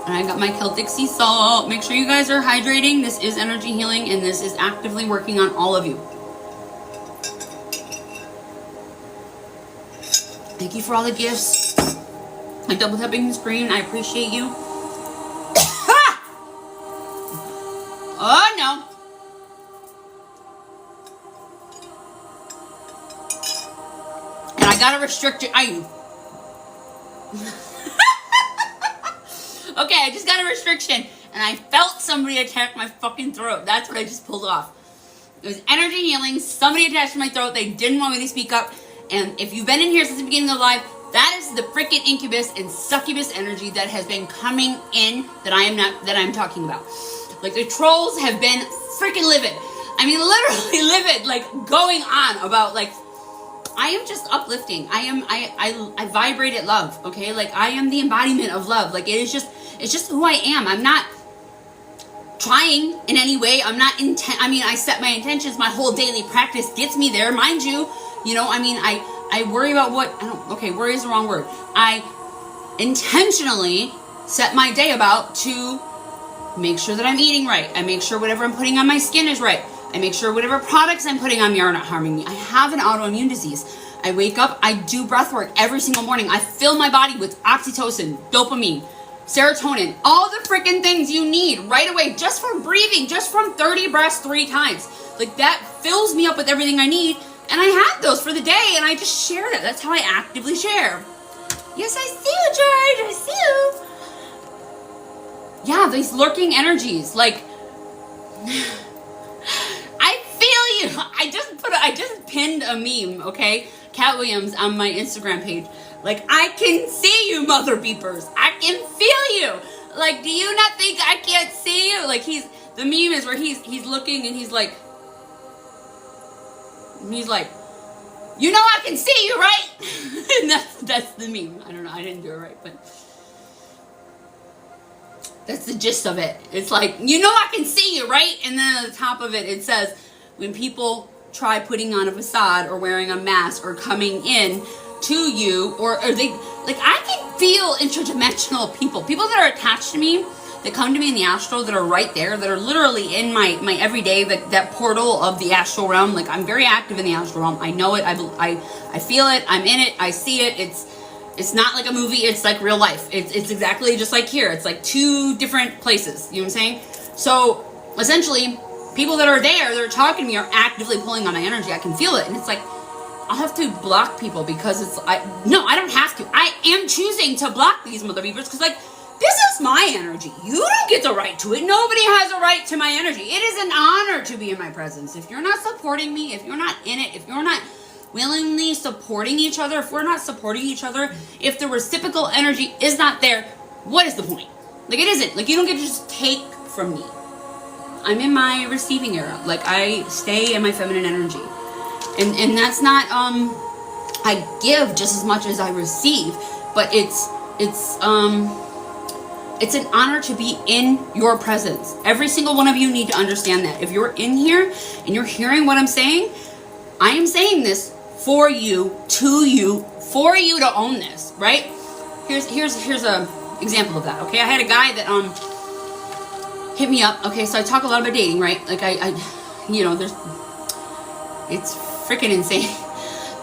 And I got my Celtic sea salt. Make sure you guys are hydrating. This is energy healing, and this is actively working on all of you. Thank you for all the gifts. I'm double tapping the screen. I appreciate you. Oh no. And I gotta restrict it. Okay, I just got a restriction, and I felt somebody attack my fucking throat. That's what I just pulled off. It was energy healing. Somebody attached to my throat. They didn't want me to speak up. And if you've been in here since the beginning of the live, that is the freaking incubus and succubus energy that has been coming in that I'm talking about. Like, the trolls have been freaking livid. I mean, literally livid, like, going on about, like, I am just uplifting. I vibrate at love, okay? Like, I am the embodiment of love. Like, it's just who I am. I'm not trying in any way. I'm not I set my intentions. My whole daily practice gets me there, mind you. You know, I mean, I worry about worry is the wrong word. I intentionally set my day about to make sure that I'm eating right. I make sure whatever I'm putting on my skin is right. I make sure whatever products I'm putting on me are not harming me. I have an autoimmune disease. I wake up, I do breath work every single morning. I fill my body with oxytocin, dopamine, serotonin, all the freaking things you need right away, just from breathing, just from 30 breaths 3 times. Like, that fills me up with everything I need. And I had those for the day, and I just share that. That's how I actively share. Yes, I see you, George. I see you. Yeah, these lurking energies. Like, I feel you. I just pinned a meme, okay? Cat Williams on my Instagram page. Like, I can see you, mother beepers. I can feel you. Like, do you not think I can't see you? Like, the meme is where he's looking and he's like, you know I can see you, right? And that's the meme. I don't know. I didn't do it right, but that's the gist of it. It's like, you know I can see you, right? And then at the top of it, it says, when people try putting on a facade or wearing a mask or coming in to you, or they, like, I can feel interdimensional people that are attached to me, that come to me in the astral, that are right there, that are literally in my everyday, that portal of the astral realm. Like, I'm very active in the astral realm. I know it. I feel it. I'm in it. I see it. It's not like a movie. It's like real life. It's exactly just like here. It's like 2 different places. You know what I'm saying? So essentially, people that are there, that are talking to me, are actively pulling on my energy. I can feel it, and it's like, I'll have to block people because I don't have to. I am choosing to block these mother beavers because, like, this is my energy. You don't get the right to it. Nobody has a right to my energy. It is an honor to be in my presence. If you're not supporting me, if you're not in it, if you're not willingly supporting each other, if we're not supporting each other, if the reciprocal energy is not there, what is the point? Like, it isn't. Like, you don't get to just take from me. I'm in my receiving era. Like, I stay in my feminine energy. And that's not, I give just as much as I receive, but it's an honor to be in your presence. Every single one of you need to understand that. If you're in here and you're hearing what I'm saying, I am saying this for you, to you, for you to own this, right? Here's a example of that, okay? I had a guy that hit me up. Okay, so I talk a lot about dating, right? Like I it's freaking insane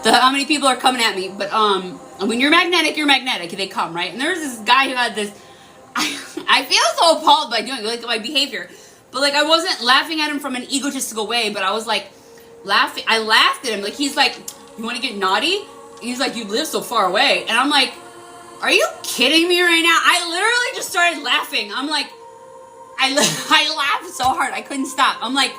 how many people are coming at me. But when you're magnetic, they come, right? And there's this guy who had this, I feel so appalled by doing like my behavior, but like I wasn't laughing at him from an egotistical way, but I was like laughing. I laughed at him, like he's like, you want to get naughty? He's like, you live so far away, and I'm like, are you kidding me right now? I literally just started laughing. I'm like, I laughed so hard I couldn't stop. I'm like,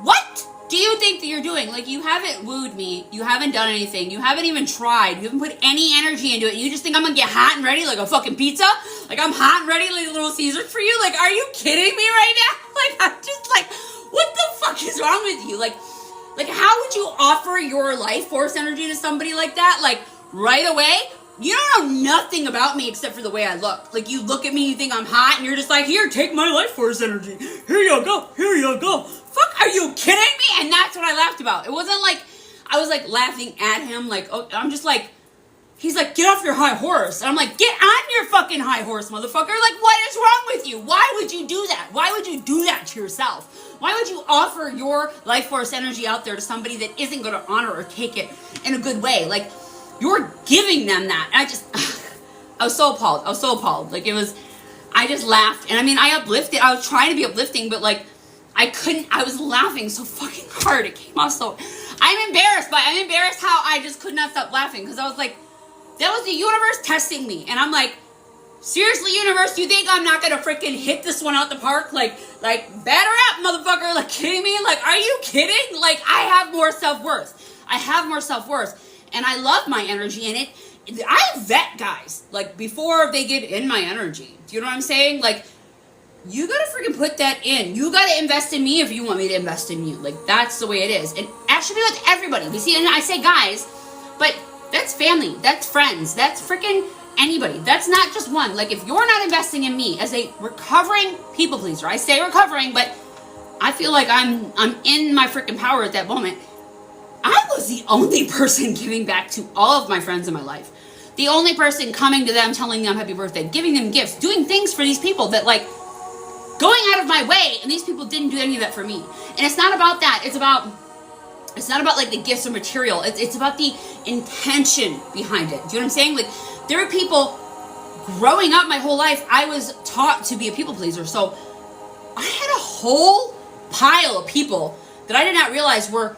what do you think that you're doing? Like, you haven't wooed me. You haven't done anything. You haven't even tried. You haven't put any energy into it. You just think I'm gonna get hot and ready like a fucking pizza? Like, I'm hot and ready like Little Caesars for you? Like, are you kidding me right now? Like, I'm just like, what the fuck is wrong with you? Like how would you offer your life force energy to somebody like that? Like, right away? You don't know nothing about me except for the way I look. Like, you look at me, you think I'm hot, and you're just like, here, take my life force energy. Here you go. Here you go. Fuck, are you kidding me? And that's what I laughed about. It wasn't like I was like laughing at him. Like, oh, I'm just like, he's like, get off your high horse. And I'm like, get on your fucking high horse, motherfucker. Like, what is wrong with you? Why would you do that? Why would you do that to yourself? Why would you offer your life force energy out there to somebody that isn't going to honor or take it in a good way? Like, you're giving them that. And I was so appalled. Like, it was, I just laughed. And I mean, I uplifted. I was trying to be uplifting, but like, I was laughing so fucking hard. It came out so, I'm embarrassed how I just could not stop laughing. Because I was like, that was the universe testing me. And I'm like, seriously, universe, you think I'm not going to freaking hit this one out the park? Like, batter up, motherfucker. Like, kidding me? Like, are you kidding? Like, I have more self-worth. And I love my energy in it. I vet guys, like, before they get in my energy. Do you know what I'm saying? Like, you gotta freaking put that in. You gotta invest in me if you want me to invest in you. Like, that's the way it is. And actually with everybody. You see, and I say guys, but that's family. That's friends. That's freaking anybody. That's not just one. Like, if you're not investing in me as a recovering people pleaser, I say recovering, but I feel like I'm in my freaking power at that moment. I was the only person giving back to all of my friends in my life. The only person coming to them, telling them happy birthday, giving them gifts, doing things for these people that, like, going out of my way, and these people didn't do any of that for me. And it's not about that. It's not about like the gifts or material. It's about the intention behind it. Do you know what I'm saying? Like, there are people, growing up my whole life, I was taught to be a people pleaser. So I had a whole pile of people that I did not realize were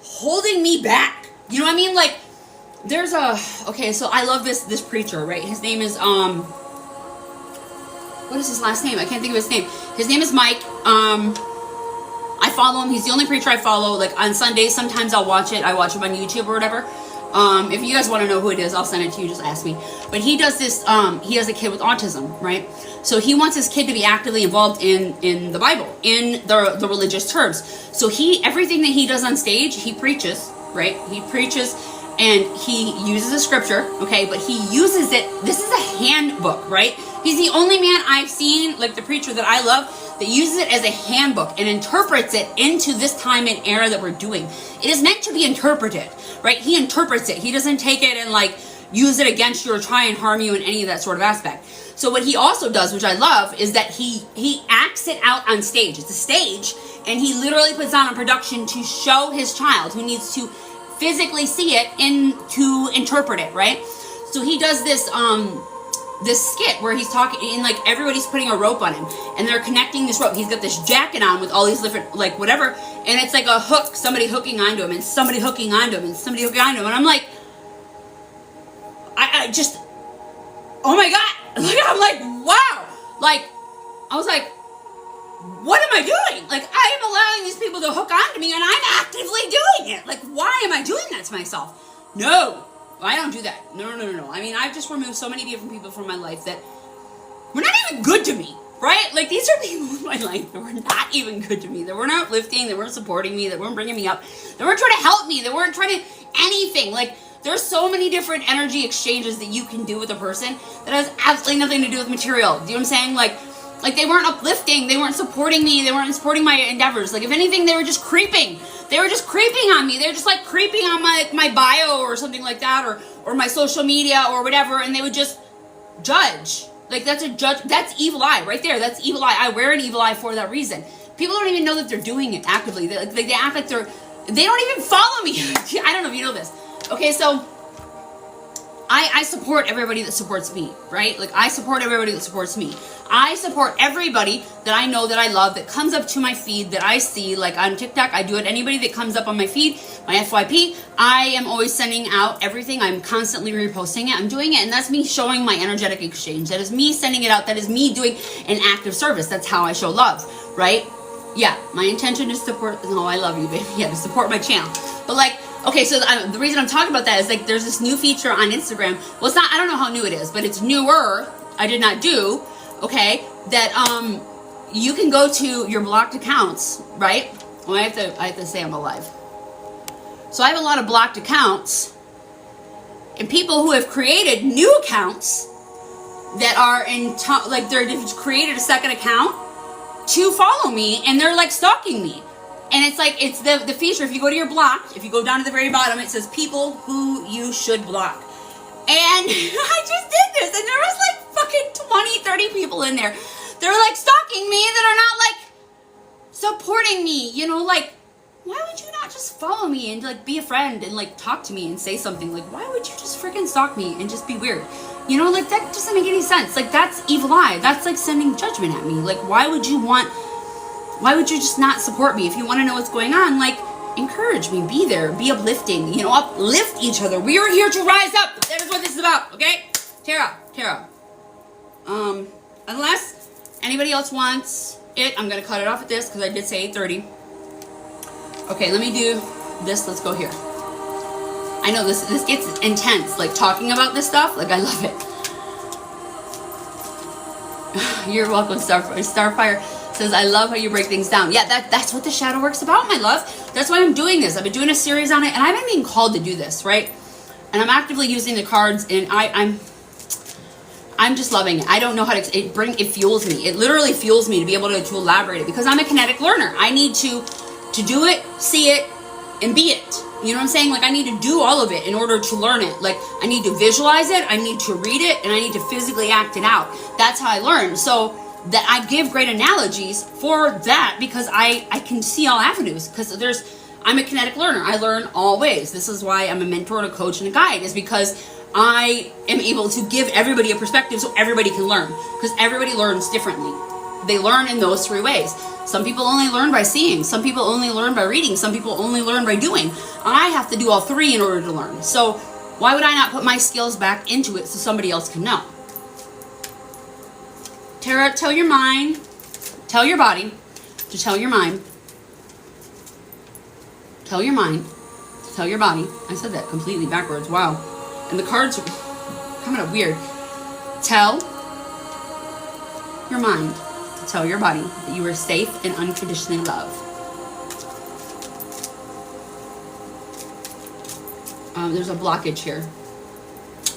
holding me back. You know what I mean? Like, there's okay, so I love this preacher, right? His name is, what is his last name? I can't think of his name. His name is Mike. I follow him. He's the only preacher I follow. Like, on Sundays, sometimes I'll watch it. I watch him on YouTube or whatever. If you guys want to know who it is, I'll send it to you. Just ask me. But he does this, he has a kid with autism, right? So he wants his kid to be actively involved in the Bible, in the religious terms. So everything that he does on stage, he preaches, right? He preaches and he uses a scripture, okay? But he uses it, this is a handbook, right? He's the only man I've seen, like the preacher that I love, that uses it as a handbook and interprets it into this time and era that we're doing. It is meant to be interpreted, right? He interprets it. He doesn't take it and like use it against you or try and harm you in any of that sort of aspect. So what he also does, which I love, is that he acts it out on stage. It's a stage, and he literally puts on a production to show his child who needs to physically see it and to interpret it, right? So he does this skit where he's talking, and like everybody's putting a rope on him, and they're connecting this rope. He's got this jacket on with all these different, like, whatever, and it's like a hook, somebody hooking onto him, and somebody hooking onto him, and somebody hooking onto him, and I'm like, I just, oh my God, like, I'm like, wow, like, I was like, what am I doing? Like, I am allowing these people to hook onto me, and I'm actively doing it. Like, why am I doing that to myself? No, I don't do that. No. I mean, I've just removed so many different people from my life that were not even good to me. right? Like, these are people in my life that were not even good to me. They weren't uplifting. They weren't supporting me. They weren't bringing me up. They weren't trying to help me. They weren't trying to anything. Like, there's so many different energy exchanges that you can do with a person that has absolutely nothing to do with material. Do you know what I'm saying? Like they weren't uplifting. They weren't supporting me. They weren't supporting my endeavors. Like, if anything, they were just creeping. They were just creeping on me. They were just like creeping on my bio or something like that, or my social media or whatever, and they would just judge. Like, that's evil eye right there. That's evil eye. I wear an evil eye for that reason. People don't even know that they're doing it actively. They act like they don't even follow me. I don't know if you know this. Okay, so I support everybody that supports me, right? Like, I support everybody that supports me. I support everybody that I know, that I love, that comes up to my feed, that I see. Like, on TikTok, I do it. Anybody that comes up on my feed, my FYP, I am always sending out everything. I'm constantly reposting it. I'm doing it, and that's me showing my energetic exchange. That is me sending it out. That is me doing an act of service. That's how I show love, right? Yeah, my intention is to support. No, I love you, baby. Yeah, to support my channel. But, like, okay, so the reason I'm talking about that is, like, there's this new feature on Instagram. Well, it's not, I don't know how new it is, but it's newer. I did not do, okay, that you can go to your blocked accounts, right? Well, I have to say I'm alive. So I have a lot of blocked accounts, and people who have created new accounts that are they've created a second account to follow me, and they're like stalking me. And it's like, it's the feature. If you go to your block, if you go down to the very bottom, it says people who you should block. And I just did this, and there was like fucking 20, 30 people in there. They're like stalking me that are not like supporting me, you know, like, why would you not just follow me and like be a friend and like talk to me and say something? Like, why would you just freaking stalk me and just be weird? You know, like, that doesn't make any sense. Like, that's evil eye. That's like sending judgment at me. Like, why would you just not support me? If you want to know what's going on, like, encourage me, be there, be uplifting, you know, uplift each other. We are here to rise up. That is what this is about, okay? Tara. Unless anybody else wants it, I'm going to cut it off at this because I did say 8:30. Okay, let me do this. Let's go here. I know this gets intense, like, talking about this stuff. Like, I love it. You're welcome, Starfire says, I love how you break things down. Yeah, that's what the shadow work's about, my love. That's why I'm doing this. I've been doing a series on it, and I've been being called to do this, right? And I'm actively using the cards, and I'm just loving it. I don't know how to, it fuels me. It literally fuels me to be able to elaborate it, because I'm a kinetic learner. I need to do it, see it, and be it. You know what I'm saying? Like, I need to do all of it in order to learn it. Like, I need to visualize it, I need to read it, and I need to physically act it out. That's how I learn. So that I give great analogies for that, because I can see all avenues, because I'm a kinetic learner. I learn all ways. This is why I'm a mentor and a coach and a guide, is because I am able to give everybody a perspective so everybody can learn, because everybody learns differently. They learn in those three ways. Some people only learn by seeing. Some people only learn by reading. Some people only learn by doing. I have to do all three in order to learn. So why would I not put my skills back into it so somebody else can know? Tara, tell your mind, tell your body to tell your mind. Tell your mind to tell your body. I said that completely backwards. Wow. And the cards are kind of weird. Tell your mind to tell your body that you are safe and unconditionally loved. There's a blockage here.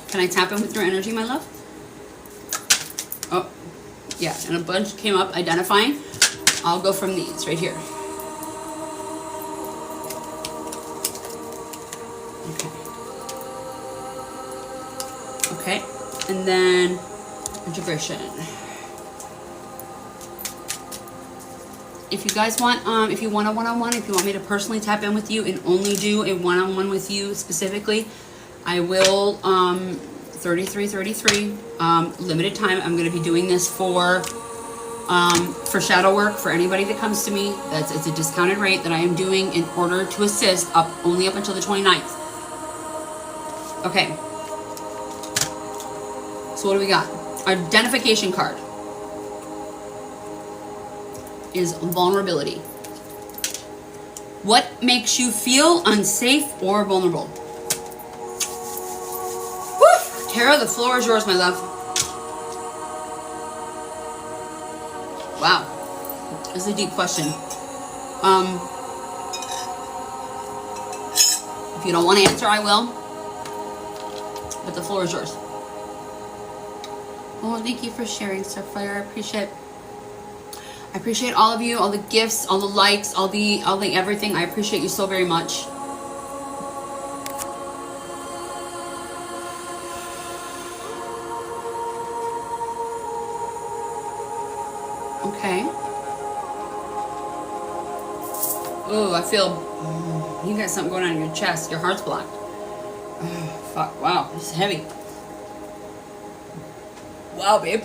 Can I tap in with your energy, my love? Oh, yeah, and a bunch came up identifying. I'll go from these right here. Okay, and then integration. If you guys want, if you want a one-on-one, if you want me to personally tap in with you and only do a one-on-one with you specifically, I will, 3333, limited time. I'm going to be doing this for shadow work for anybody that comes to me. It's a discounted rate that I am doing in order to assist only up until the 29th. Okay. So what do we got? Our identification card is vulnerability. What makes you feel unsafe or vulnerable? Woo! Tara, the floor is yours, my love. Wow. This is a deep question. If you don't want to answer, I will. But the floor is yours. Oh, thank you for sharing, Starfire. I appreciate all of you, all the gifts, all the likes, all the everything. I appreciate you so very much. Okay. Oh, I feel you got something going on in your chest. Your heart's blocked. Oh, fuck. Wow, this is heavy. Wow, babe.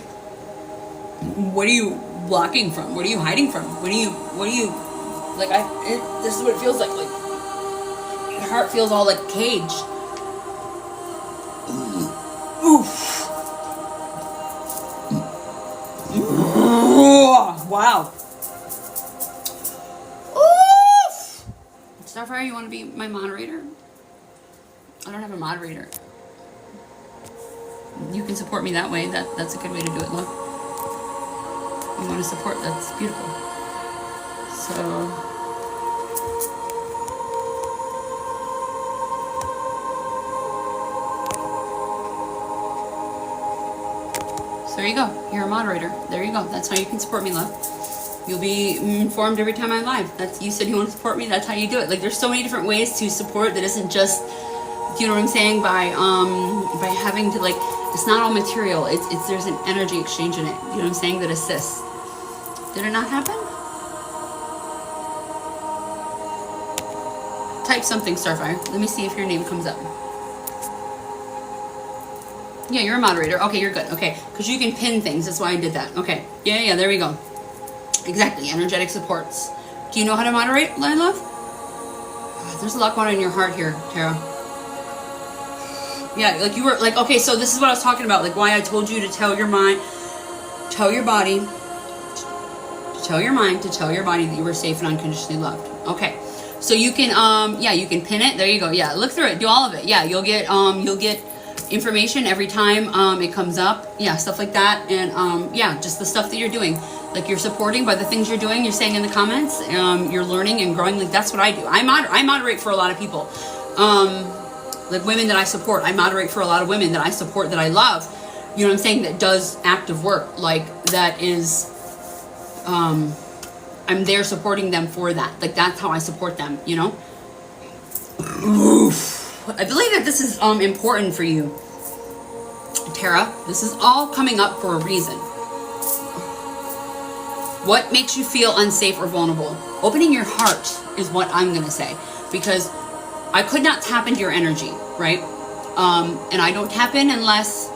What are you blocking from? What are you hiding from? What are you like? This is what it feels like. Like your heart feels all like caged. Oof. Wow. Oof. Starfire, you want to be my moderator? I don't have a moderator. You can support me that way. That's a good way to do it, love. You want to support, that's beautiful. So there you go. You're a moderator. There you go. That's how you can support me, love. You'll be informed every time I'm live. That's, you said you want to support me. That's how you do it. Like, there's so many different ways to support that isn't just, you know what I'm saying, by having to, like, it's not all material. It's there's an energy exchange in it. You know what I'm saying, that assists. Did it not happen? Type something, Starfire. Let me see if your name comes up. Yeah, you're a moderator. Okay, you're good. Okay, because you can pin things. That's why I did that. Okay. Yeah, there we go. Exactly. Energetic supports. Do you know how to moderate, my love? There's a lot going on in your heart here, Tara. Yeah, like you were like, okay, so this is what I was talking about, like why I told you to tell your mind, tell your body, to tell your mind, to tell your body that you were safe and unconditionally loved. Okay. So you can yeah, you can pin it. There you go. Yeah, look through it. Do all of it. Yeah, you'll get information every time it comes up. Yeah, stuff like that. And yeah, just the stuff that you're doing. Like you're supporting by the things you're doing, you're saying in the comments, you're learning and growing. Like that's what I do. I moderate for a lot of people. Like women that I support, I moderate for a lot of women that I support, that I love, you know what I'm saying, that does active work, like that is, I'm there supporting them for that, like that's how I support them, you know. Oof. I believe that this is important for you, Tara. This is all coming up for a reason. What makes you feel unsafe or vulnerable? Opening your heart is what I'm gonna say, because I could not tap into your energy, right? And I don't tap in unless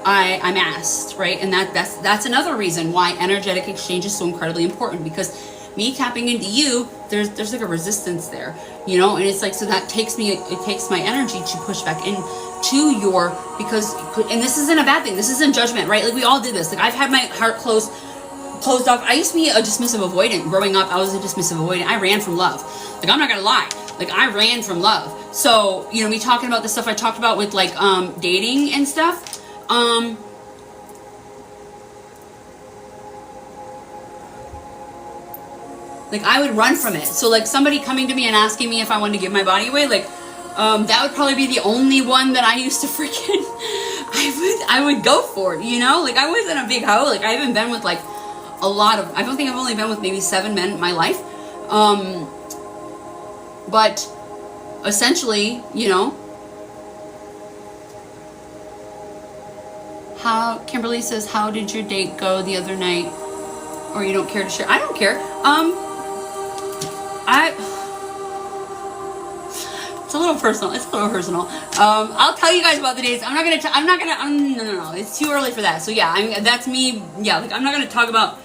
I'm asked, right? And that's another reason why energetic exchange is so incredibly important, because me tapping into you, there's like a resistance there, you know? And it's like, so that takes my energy to push back in to your, because, and this isn't a bad thing. This isn't judgment, right? Like we all did this. Like I've had my heart closed off. I used to be a dismissive avoidant. Growing up, I was a dismissive avoidant. I ran from love. Like I'm not gonna lie. Like I ran from love. So, you know, me talking about the stuff I talked about with like dating and stuff. Like I would run from it. So like somebody coming to me and asking me if I wanted to give my body away, like that would probably be the only one that I used to freaking I would go for it, you know? Like I wasn't a big hoe. Like I haven't been with like a lot of, I don't think I've only been with maybe 7 men in my life. But essentially, you know, how Kimberly says, how did your date go the other night? Or you don't care to share? I don't care. It's a little personal. I'll tell you guys about the dates. No. It's too early for that. So yeah, that's me. Yeah, like I'm not gonna talk about.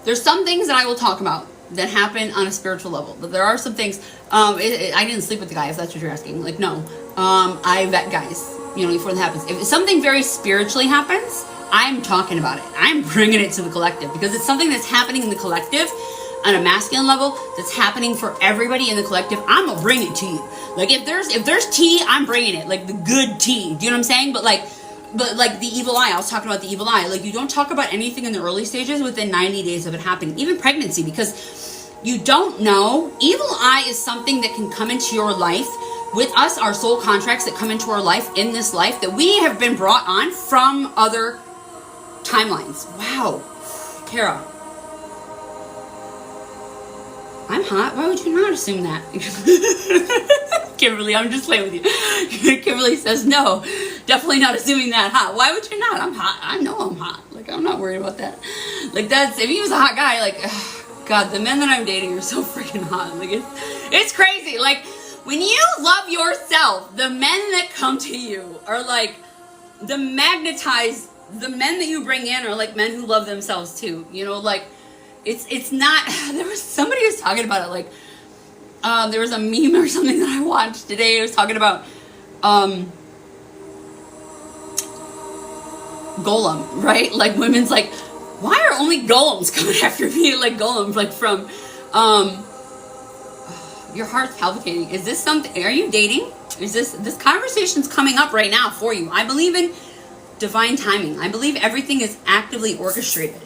There's some things that I will talk about that happen on a spiritual level. But there are some things. I didn't sleep with the guy, if that's what you're asking. Like no, I vet guys. You know, before that happens. If something very spiritually happens, I'm talking about it. I'm bringing it to the collective, because it's something that's happening in the collective on a masculine level, that's happening for everybody in the collective. I'm gonna bring it to you. Like if there's tea, I'm bringing it, like the good tea. Do you know what I'm saying? But like but like the evil eye, I was talking about the evil eye. Like, you don't talk about anything in the early stages within 90 days of it happening, even pregnancy, because you don't know. Evil eye is something that can come into your life with us, our soul contracts that come into our life in this life that we have been brought on from other timelines. Wow. Kara, I'm hot. Why would you not assume that? Kimberly, I'm just playing with you. Kimberly says, no, definitely not assuming that. Hot. Why would you not? I'm hot. I know I'm hot. Like, I'm not worried about that. Like, that's, if he was a hot guy, like, God, the men that I'm dating are so freaking hot. Like, it's crazy. Like, when you love yourself, the men that come to you are like, the men that you bring in are like men who love themselves too. You know, like, it's not, there was somebody who was talking about it, like, there was a meme or something that I watched today. It was talking about, Golem, right? Like, women's like, why are only golems coming after me? Like, Golem, like from, your heart's palpitating. Is this something, are you dating? Is this conversation's coming up right now for you? I believe in divine timing. I believe everything is actively orchestrated.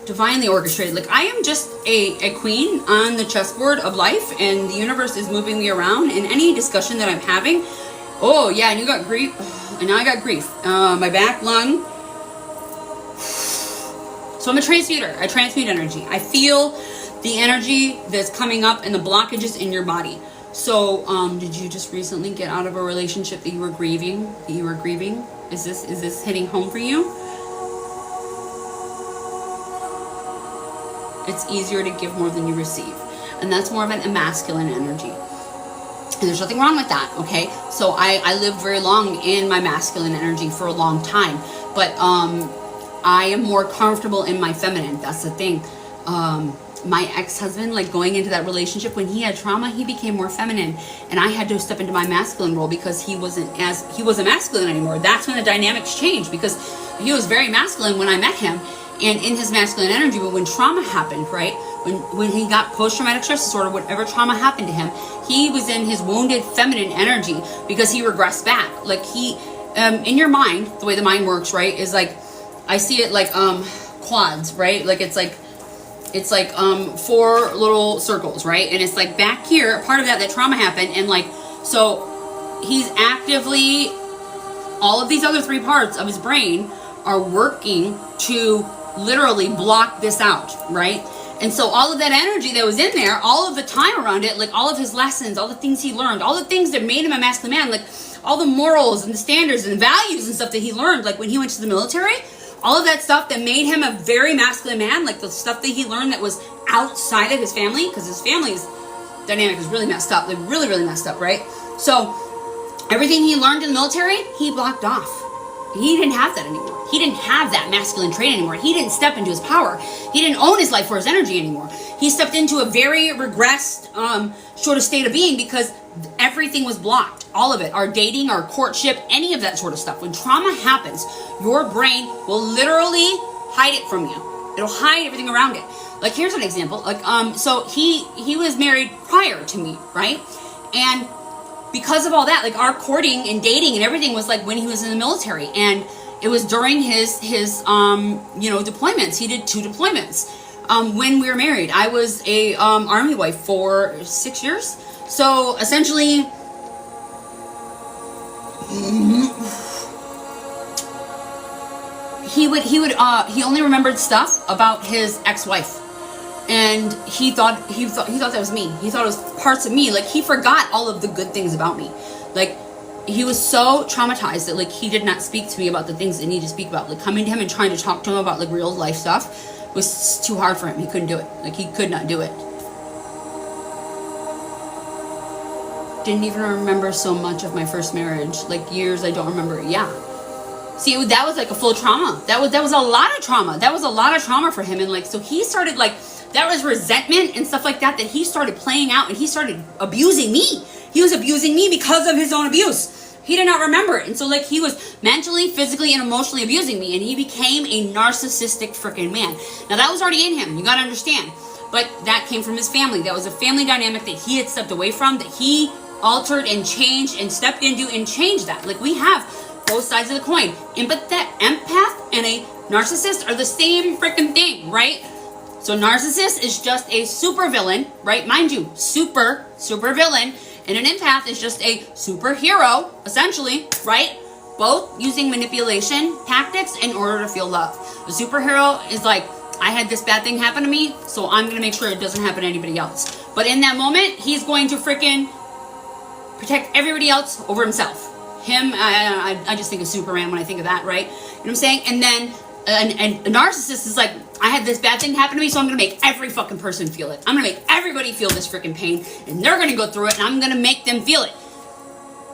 Divinely orchestrated. Like, I am just a queen on the chessboard of life, and the universe is moving me around in any discussion that I'm having. Oh yeah, and you got grief, and now I got grief. My back, lung. So I'm a transmuter. I transmute energy. I feel the energy that's coming up and the blockages in your body. So, did you just recently get out of a relationship that you were grieving? Is this hitting home for you? It's easier to give more than you receive. And that's more of an masculine energy. And there's nothing wrong with that, okay? So I lived very long in my masculine energy for a long time. But I am more comfortable in my feminine. That's the thing. My ex-husband, like, going into that relationship, when he had trauma, he became more feminine, and I had to step into my masculine role because he wasn't masculine anymore. That's when the dynamics changed, because he was very masculine when I met him and in his masculine energy. But when trauma happened, right, when he got post-traumatic stress disorder, whatever trauma happened to him, he was in his wounded feminine energy because he regressed back. Like, he in your mind, the way the mind works, right, is like, I see it like quads, right? Like, it's like 4 little circles, right? And it's like back here, part of that trauma happened, and like, so he's actively, all of these other 3 parts of his brain are working to literally block this out, right? And so all of that energy that was in there, all of the time around it, like all of his lessons, all the things he learned, all the things that made him a masculine man, like all the morals and the standards and the values and stuff that he learned, like when he went to the military, all of that stuff that made him a very masculine man, like the stuff that he learned that was outside of his family, because his family's dynamic is really messed up, like really, really messed up, right? So everything he learned in the military, he blocked off. He didn't have that anymore. He didn't have that masculine trait anymore. He didn't step into his power. He didn't own his life or his energy anymore. He stepped into a very regressed sort of state of being because everything was blocked. All of it. Our dating, our courtship, any of that sort of stuff. When trauma happens, your brain will literally hide it from you. It'll hide everything around it. Like, here's an example. Like, so he was married prior to me, right? And because of all that, like, our courting and dating and everything was like when he was in the military, and it was during his deployments. He did 2 deployments. When we were married, I was a army wife for 6 years. So essentially, he only remembered stuff about his ex-wife. And he thought that was me. He thought it was parts of me. Like, he forgot all of the good things about me. Like, he was so traumatized that, like, he did not speak to me about the things that he needed to speak about. Like, coming to him and trying to talk to him about, like, real life stuff was too hard for him. He couldn't do it. Like, he could not do it. Didn't even remember so much of my first marriage. Like, years I don't remember it. Yeah. See, that was like a full trauma. That was a lot of trauma. That was a lot of trauma for him. And, like, so he started, like, that was resentment and stuff like that he started playing out, and he started abusing me. He was abusing me because of his own abuse. He did not remember it. And so, like, he was mentally, physically, and emotionally abusing me, and he became a narcissistic freaking man. Now, that was already in him. You gotta understand. But that came from his family. That was a family dynamic that he had stepped away from, that he altered and changed and stepped into and changed that. Like, we have both sides of the coin. Empath and a narcissist are the same freaking thing, right? So narcissist is just a super villain, right? Mind you, super villain. And an empath is just a superhero, essentially, right? Both using manipulation tactics in order to feel love. A superhero is like, I had this bad thing happen to me, so I'm going to make sure it doesn't happen to anybody else. But in that moment, he's going to freaking protect everybody else over himself. I just think of Superman when I think of that, right? You know what I'm saying? And then a narcissist is like, I had this bad thing happen to me, so I'm going to make every fucking person feel it. I'm going to make everybody feel this freaking pain, and they're going to go through it, and I'm going to make them feel it.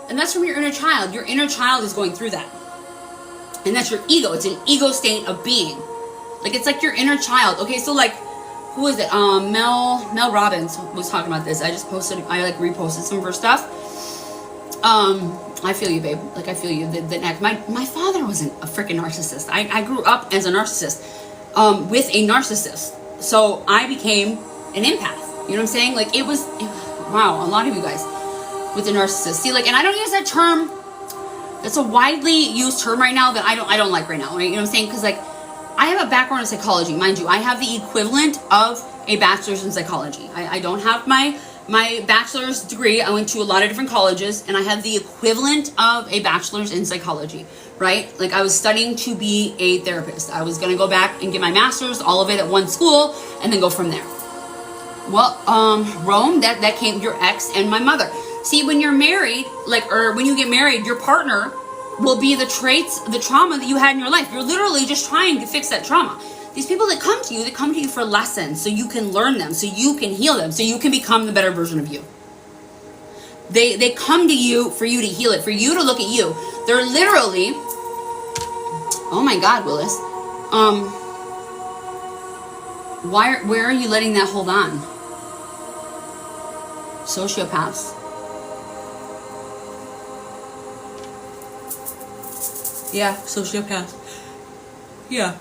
And that's from your inner child. Your inner child is going through that. And that's your ego. It's an ego state of being. Like, it's like your inner child. Okay, so like, who is it? Mel Robbins was talking about this. I reposted some of her stuff. I feel you, babe. Like, I feel you. My father wasn't a freaking narcissist. I grew up as a narcissist, with a narcissist. So I became an empath. You know what I'm saying? Like, wow, a lot of you guys with a narcissist. See, like, and I don't use that term. That's a widely used term right now that I don't like right now. Right? You know what I'm saying? Because, like, I have a background in psychology. Mind you, I have the equivalent of a bachelor's in psychology. I don't have my bachelor's degree. I went to a lot of different colleges, and I have the equivalent of a bachelor's in psychology, right? Like, I was studying to be a therapist. I was going to go back and get my master's, all of it at one school, and then go from there. Well, Rome, that came your ex and my mother. See, when you're married, or when you get married, your partner will be the traits, the trauma that you had in your life. You're literally just trying to fix that trauma. These people that come to you, they come to you for lessons, so you can learn them, so you can heal them, so you can become the better version of you. They come to you for you to heal it, for you to look at you. They're literally, oh my God, Willis, where are you letting that hold on? Sociopaths. Yeah, sociopath. Yeah.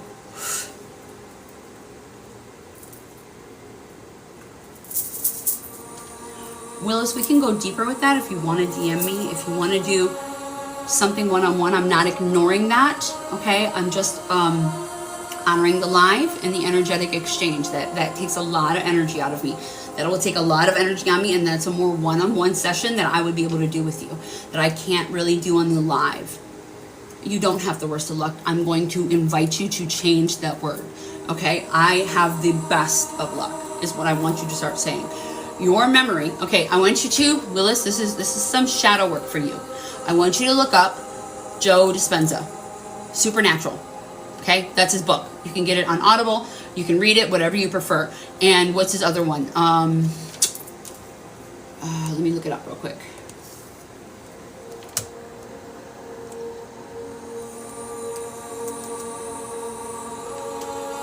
Willis, we can go deeper with that if you want to DM me, if you want to do something one-on-one. I'm not ignoring that, okay? I'm just honoring the live and the energetic exchange. That takes a lot of energy out of me. That will take a lot of energy on me, and that's a more one-on-one session that I would be able to do with you, that I can't really do on the live. You don't have the worst of luck. I'm going to invite you to change that word, okay? I have the best of luck, is what I want you to start saying. Your memory, okay, I want you to, Willis, this is some shadow work for you. I want you to look up Joe Dispenza, Supernatural, okay? That's his book. You can get it on Audible. You can read it, whatever you prefer. And what's his other one? Let me look it up real quick.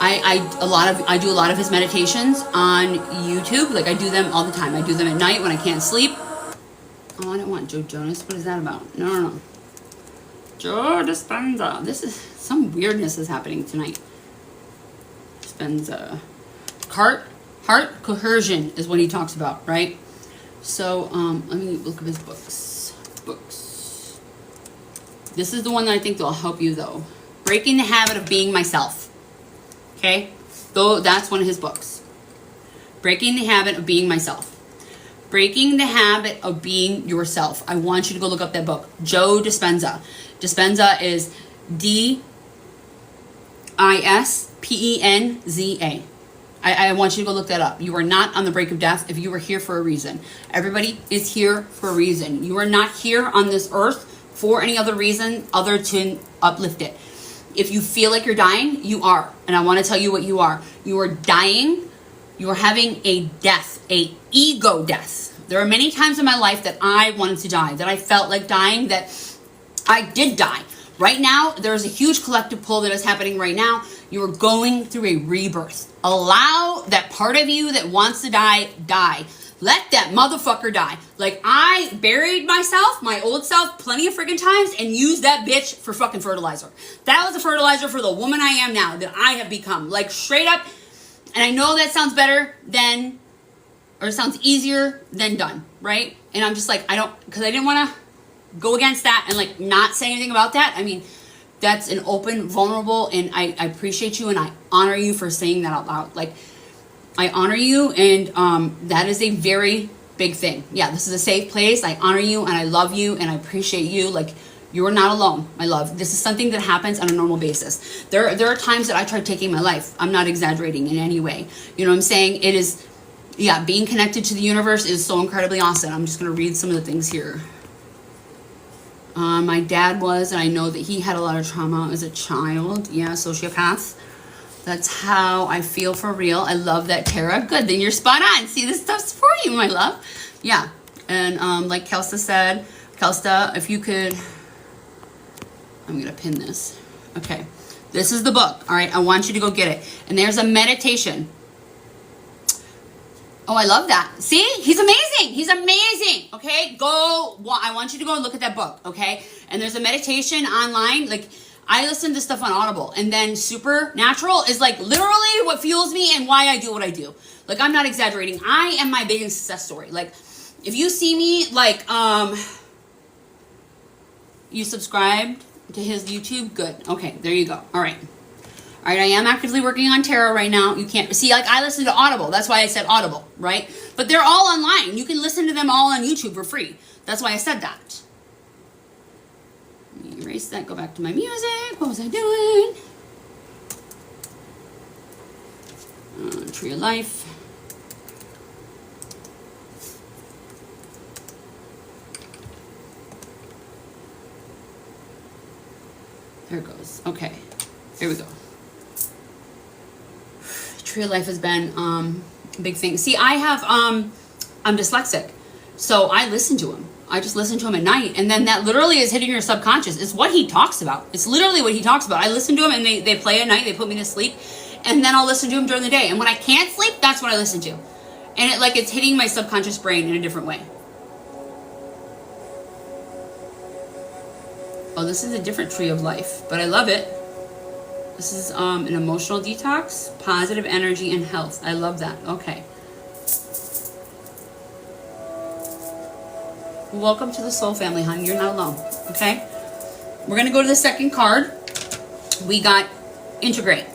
I do a lot of his meditations on YouTube. Like, I do them all the time. I do them at night when I can't sleep. Oh, I don't want Joe Jonas. What is that about? No. Joe Dispenza. This is, some weirdness is happening tonight. Dispenza. Heart cohesion is what he talks about, right? So, let me look at his books. This is the one that I think that will help you, though. Breaking the Habit of Being Myself. Okay, so that's one of his books. Breaking the Habit of Being Myself. Breaking the Habit of Being Yourself. I want you to go look up that book. Joe Dispenza. Dispenza is Dispenza. I want you to go look that up. You are not on the brink of death if you are here for a reason. Everybody is here for a reason. You are not here on this earth for any other reason other to uplift it. If you feel like you're dying, you are. And I want to tell you what you are. You are dying. You are having a death, a ego death. There are many times in my life that I wanted to die, that I felt like dying, that I did die. Right now, there's a huge collective pull that is happening right now. You are going through a rebirth. Allow that part of you that wants to die, die. Let that motherfucker die. Like, I buried myself, my old self, plenty of freaking times and used that bitch for fucking fertilizer. That was the fertilizer for the woman I am now, that I have become. Like, straight up. And I know that sounds better than, or it sounds easier than done, right? And I'm just like, because I didn't want to go against that and like not say anything about that. I mean, that's an open, vulnerable, and I appreciate you and I honor you for saying that out loud. Like, I honor you, and that is a very big thing. Yeah, this is a safe place. I honor you and I love you and I appreciate you. Like, you are not alone, my love. This is something that happens on a normal basis. There are times that I tried taking my life. I'm not exaggerating in any way. You know what I'm saying? It is, yeah, being connected to the universe is so incredibly awesome. I'm just going to read some of the things here. My dad was, and I know that he had a lot of trauma as a child. Yeah, sociopath. That's how I feel for real. I love that, Tara. Good, then you're spot on. See, this stuff's for you, my love. Yeah, and like Kelsta said, Kelsta, if you could, I'm going to pin this. Okay, this is the book, all right? I want you to go get it. And there's a meditation. Oh, I love that. See? He's amazing. He's amazing. Okay? I want you to go look at that book, okay? And there's a meditation online. Like, I listen to stuff on Audible. And then Supernatural is like literally what fuels me and why I do what I do. Like, I'm not exaggerating. I am my biggest success story. Like, if you see me, like, you subscribed to his YouTube? Good. Okay, there you go. All right. All right, I am actively working on tarot right now. You can't see, like, I listen to Audible. That's why I said Audible, right? But they're all online. You can listen to them all on YouTube for free. That's why I said that. Let me erase that, go back to my music. What was I doing? Tree of Life. There it goes. Okay, here we go. Tree of Life has been a big thing. See, I have, I'm dyslexic, so I listen to him. I just listen to him at night, and then that literally is hitting your subconscious. It's what he talks about. It's literally what he talks about. I listen to him, and they play at night. They put me to sleep, and then I'll listen to him during the day. And when I can't sleep, that's what I listen to. And it's hitting my subconscious brain in a different way. Oh, this is a different Tree of Life, but I love it. This is an emotional detox, positive energy, and health. I love that. Okay. Welcome to the soul family, hon. You're not alone. Okay? We're going to go to the second card. We got integrate.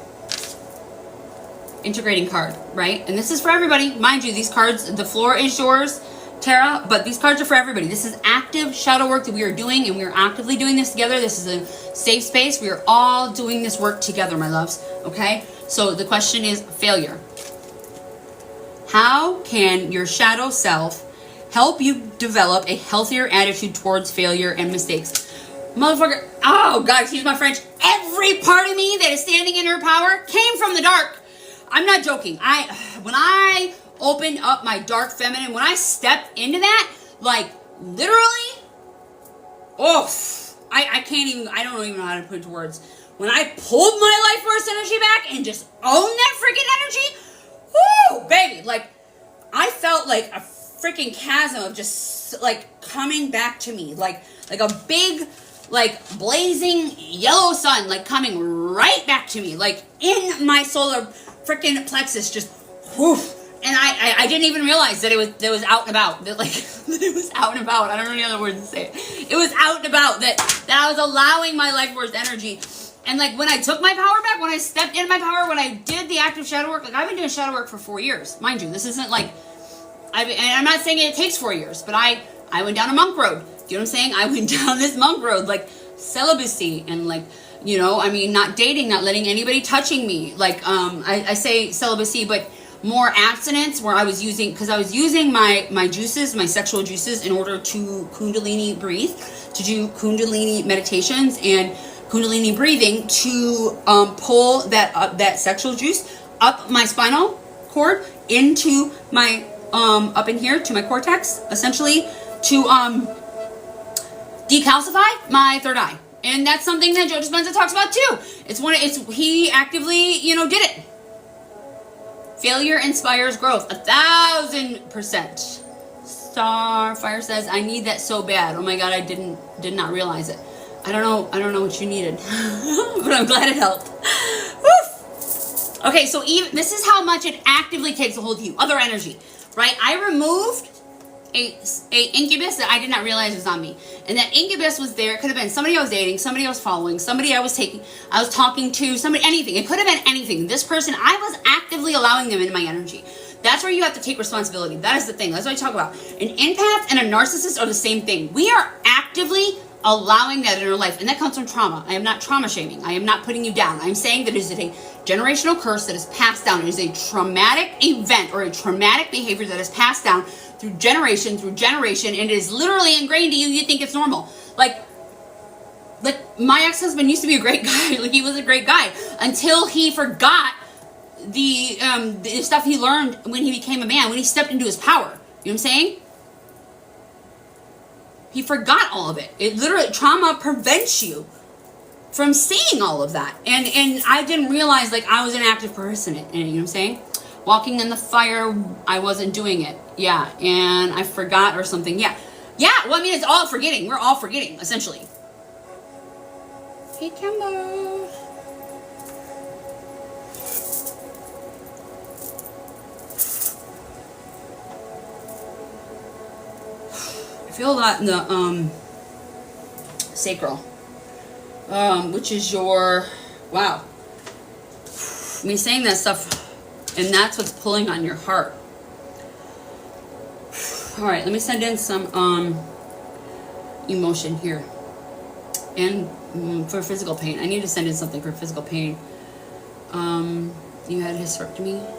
Integrating card, right? And this is for everybody. Mind you, these cards, the floor is yours, Tara, but these cards are for everybody. This is active shadow work that we are doing, and we are actively doing this together. This is a safe space. We are all doing this work together, my loves. Okay? So the question is failure. How can your shadow self help you develop a healthier attitude towards failure and mistakes? Motherfucker, oh God, excuse my French. Every part of me that is standing in her power came from the dark. I'm not joking. When I opened up my dark feminine, when I stepped into that, like literally, I can't even, I don't even know how to put it to words. When I pulled my life force energy back and just owned that freaking energy, whoo, baby, like I felt like a freaking chasm of just like coming back to me, like a big, like blazing yellow sun, like coming right back to me, like in my solar freaking plexus, just whoof. And I didn't even realize that it was out and about, that it was out and about. I don't know any other words to say it. It was out and about, that I was allowing my life force energy. And like when I took my power back, when I stepped in my power, when I did the active shadow work, like I've been doing shadow work for 4 years, mind you. This isn't like, and I'm not saying it takes 4 years, but I went down a monk road. Do you know what I'm saying? I went down this monk road, like celibacy and like, you know, I mean, not dating, not letting anybody touching me. Like, I say celibacy, but more abstinence, where I was using, because I was using my juices, my sexual juices, in order to Kundalini breathe, to do Kundalini meditations and Kundalini breathing to pull that sexual juice up my spinal cord into my up in here to my cortex, essentially to decalcify my third eye. And that's something that Joe Dispenza talks about too. He actively, you know, did it. Failure inspires growth, 1000%. Starfire says, I need that so bad. Oh my God, I did not realize it. I don't know what you needed, but I'm glad it helped. Woof. Okay, so this is how much it actively takes a hold of you. Other energy, right? I removed a incubus that I did not realize was on me. And that incubus was there. It could have been somebody I was dating, somebody I was following, somebody I was talking to, somebody, anything. It could have been anything. This person, I was actively allowing them into my energy. That's where you have to take responsibility. That is the thing. That's what I talk about. An empath and a narcissist are the same thing. We are actively allowing that in our life. And that comes from trauma. I am not trauma shaming. I am not putting you down. I'm saying that it is a generational curse that is passed down. It is a traumatic event or a traumatic behavior that is passed down through generation, and it is literally ingrained to you. You think it's normal. Like my ex-husband used to be a great guy. Like, he was a great guy until he forgot the stuff he learned when he became a man, when he stepped into his power. You know what I'm saying? He forgot all of it. It literally, trauma prevents you from seeing all of that. And I didn't realize, like, I was an active person in it. You know what I'm saying? Walking in the fire, I wasn't doing it. Yeah, and I forgot or something. Yeah. Well, I mean, it's all forgetting. We're all forgetting, essentially. Hey, Kimbo. I feel a lot in the sacral, which is your, wow. Me saying that stuff, and that's what's pulling on your heart. All right, let me send in some emotion here. And for physical pain. I need to send in something for physical pain. You had hysterectomy.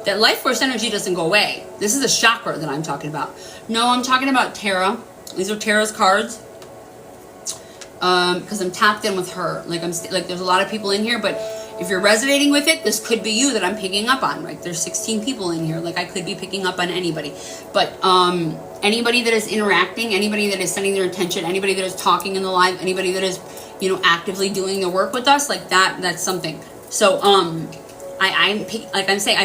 That life force energy doesn't go away. This is a chakra that I'm talking about. No, I'm talking about Tara. These are Tara's cards. Because I'm tapped in with her. Like, there's a lot of people in here, but if you're resonating with it, this could be you that I'm picking up on, right? There's 16 people in here. Like, I could be picking up on anybody. But anybody that is interacting, anybody that is sending their attention, anybody that is talking in the live, anybody that is, actively doing the work with us, like that's something. So, I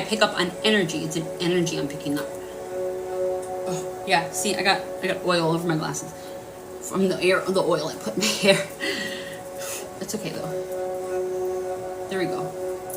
pick up on energy. It's an energy I'm picking up. Oh, yeah, see, I got oil all over my glasses from the oil I put in my hair. It's okay though. There we go.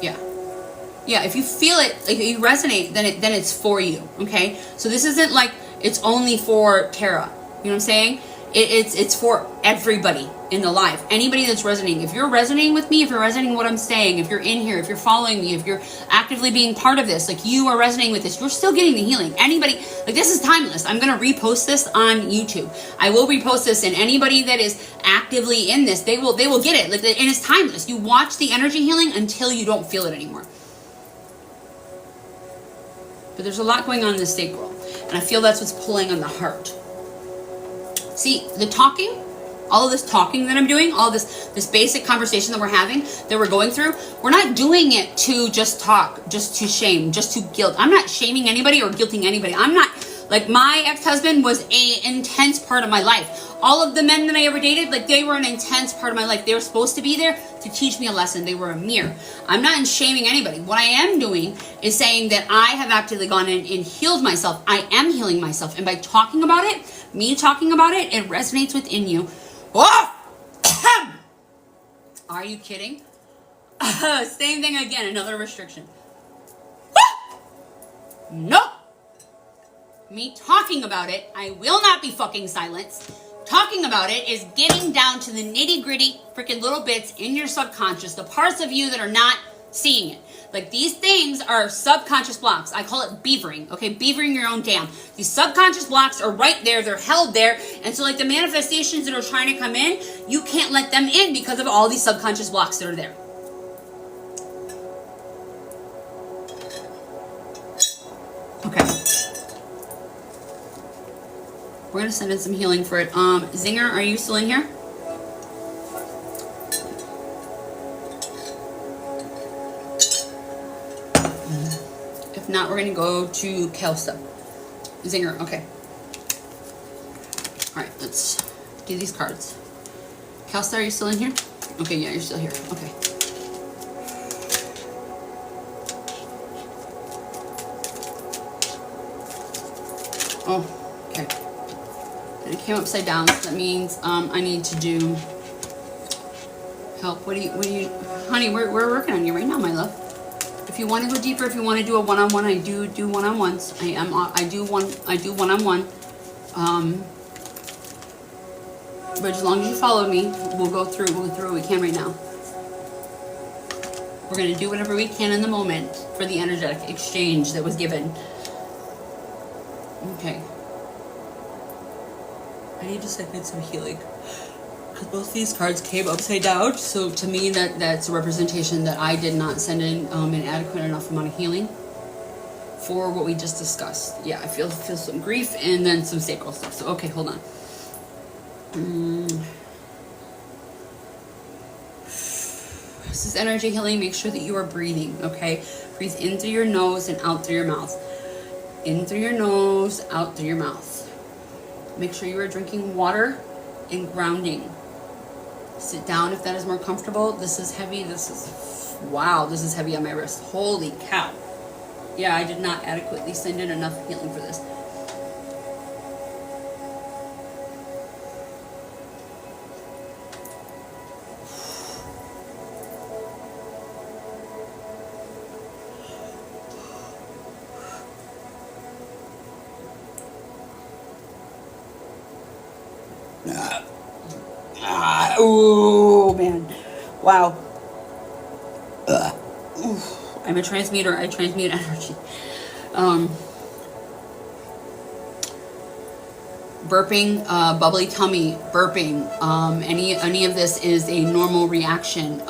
Yeah. If you feel it, like, if you resonate, then it's for you. Okay. So this isn't like it's only for Tara. You know what I'm saying? It's for everybody in the live. Anybody that's resonating. If you're resonating with me, if you're resonating with what I'm saying, if you're in here, if you're following me, if you're actively being part of this, like, you are resonating with this, you're still getting the healing. Anybody, like, this is timeless. I'm going to repost this on YouTube. I will repost this, and anybody that is actively in this, they will get it. Like, and it's timeless. You watch the energy healing until you don't feel it anymore. But there's a lot going on in the sacral, and I feel that's what's pulling on the heart. See, the talking, all of this talking that I'm doing, all this basic conversation that we're having, that we're going through, we're not doing it to just talk, just to shame, just to guilt. I'm not shaming anybody or guilting anybody. I'm not, like, my ex-husband was an intense part of my life. All of the men that I ever dated, like, they were an intense part of my life. They were supposed to be there to teach me a lesson. They were a mirror. I'm not shaming anybody. What I am doing is saying that I have actively gone in and healed myself. I am healing myself. And by talking about it, me talking about it, it resonates within you. Oh! Are you kidding? Same thing again, another restriction. Nope. Me talking about it, I will not be fucking silenced. Talking about it is getting down to the nitty gritty freaking little bits in your subconscious, the parts of you that are not seeing it. Like, these things are subconscious blocks. I call it beavering, okay? Beavering your own dam. These subconscious blocks are right there. They're held there. And so, like, the manifestations that are trying to come in, you can't let them in because of all these subconscious blocks that are there. Okay. We're going to send in some healing for it. Zinger, are you still in here? If not, we're going to go to Kelsa. Zinger, okay. All right, let's do these cards. Kelsa, are you still in here? Okay, yeah, you're still here. Okay. Oh, okay. And it came upside down, so that means I need to do help. What do you, honey, we're working on you right now, my love. If you want to go deeper, if you want to do a one-on-one, I do one-on-ones. I do one-on-one. But as long as you follow me, we'll go through what we can right now. We're going to do whatever we can in the moment for the energetic exchange that was given. Okay. I need to send in some healing. Because both these cards came upside down. So to me, that's a representation that I did not send in an adequate enough amount of healing for what we just discussed. Yeah, I feel some grief and then some sacral stuff. So, okay, hold on. This is energy healing. Make sure that you are breathing, okay? Breathe in through your nose and out through your mouth. In through your nose, out through your mouth. Make sure you are drinking water and grounding. Sit down if that is more comfortable. This is heavy. This is heavy on my wrist. Holy cow. Yeah, I did not adequately send in enough healing for this. Oh man, wow. I'm a transmuter. I transmute energy. Burping, bubbly tummy, burping, any of this is a normal reaction.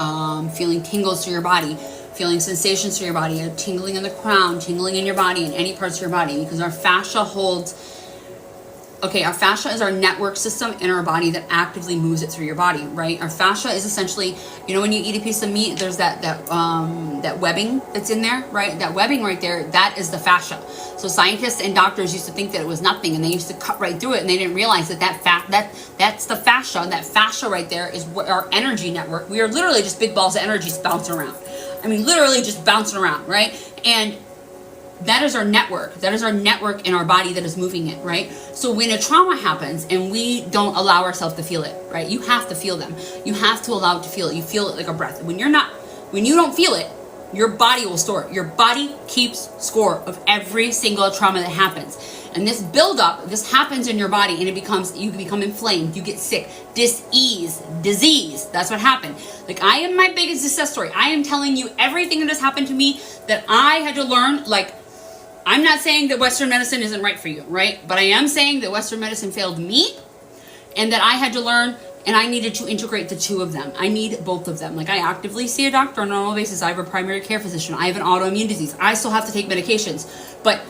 Feeling tingles to your body, feeling sensations to your body, a tingling in the crown, tingling in your body, in any parts of your body, because our fascia holds. Okay, our fascia is our network system in our body that actively moves it through your body, right? Our fascia is essentially, you know, when you eat a piece of meat, there's that webbing that's in there, right? That webbing right there, that is the fascia. So scientists and doctors used to think that it was nothing, and they used to cut right through it, and they didn't realize that that's the fascia. That fascia right there is what our energy network. We are literally just big balls of energy bouncing around. I mean, literally just bouncing around, right? And that is our network. That is our network in our body that is moving it, right? So when a trauma happens and we don't allow ourselves to feel it, right? You have to feel them. You have to allow it to feel it. You feel it like a breath. When you don't feel it, your body will store it. Your body keeps score of every single trauma that happens. And this buildup, this happens in your body, and you become inflamed, you get sick, disease. That's what happened. Like, I am my biggest success story. I am telling you everything that has happened to me that I had to learn. Like, I'm not saying that Western medicine isn't right for you, right? But I am saying that Western medicine failed me, and that I had to learn, and I needed to integrate the two of them. I need both of them. Like, I actively see a doctor on a normal basis. I have a primary care physician. I have an autoimmune disease. I still have to take medications. But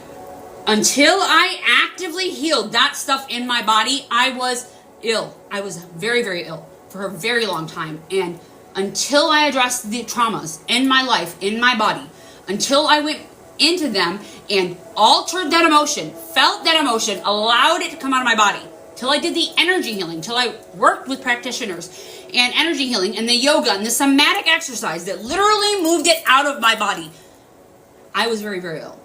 until I actively healed that stuff in my body, I was ill. I was very, very ill for a very long time. And until I addressed the traumas in my life, in my body, until I went into them and altered that emotion, felt that emotion, allowed it to come out of my body, till I did the energy healing, till I worked with practitioners and energy healing and the yoga and the somatic exercise that literally moved it out of my body, I was very, very ill.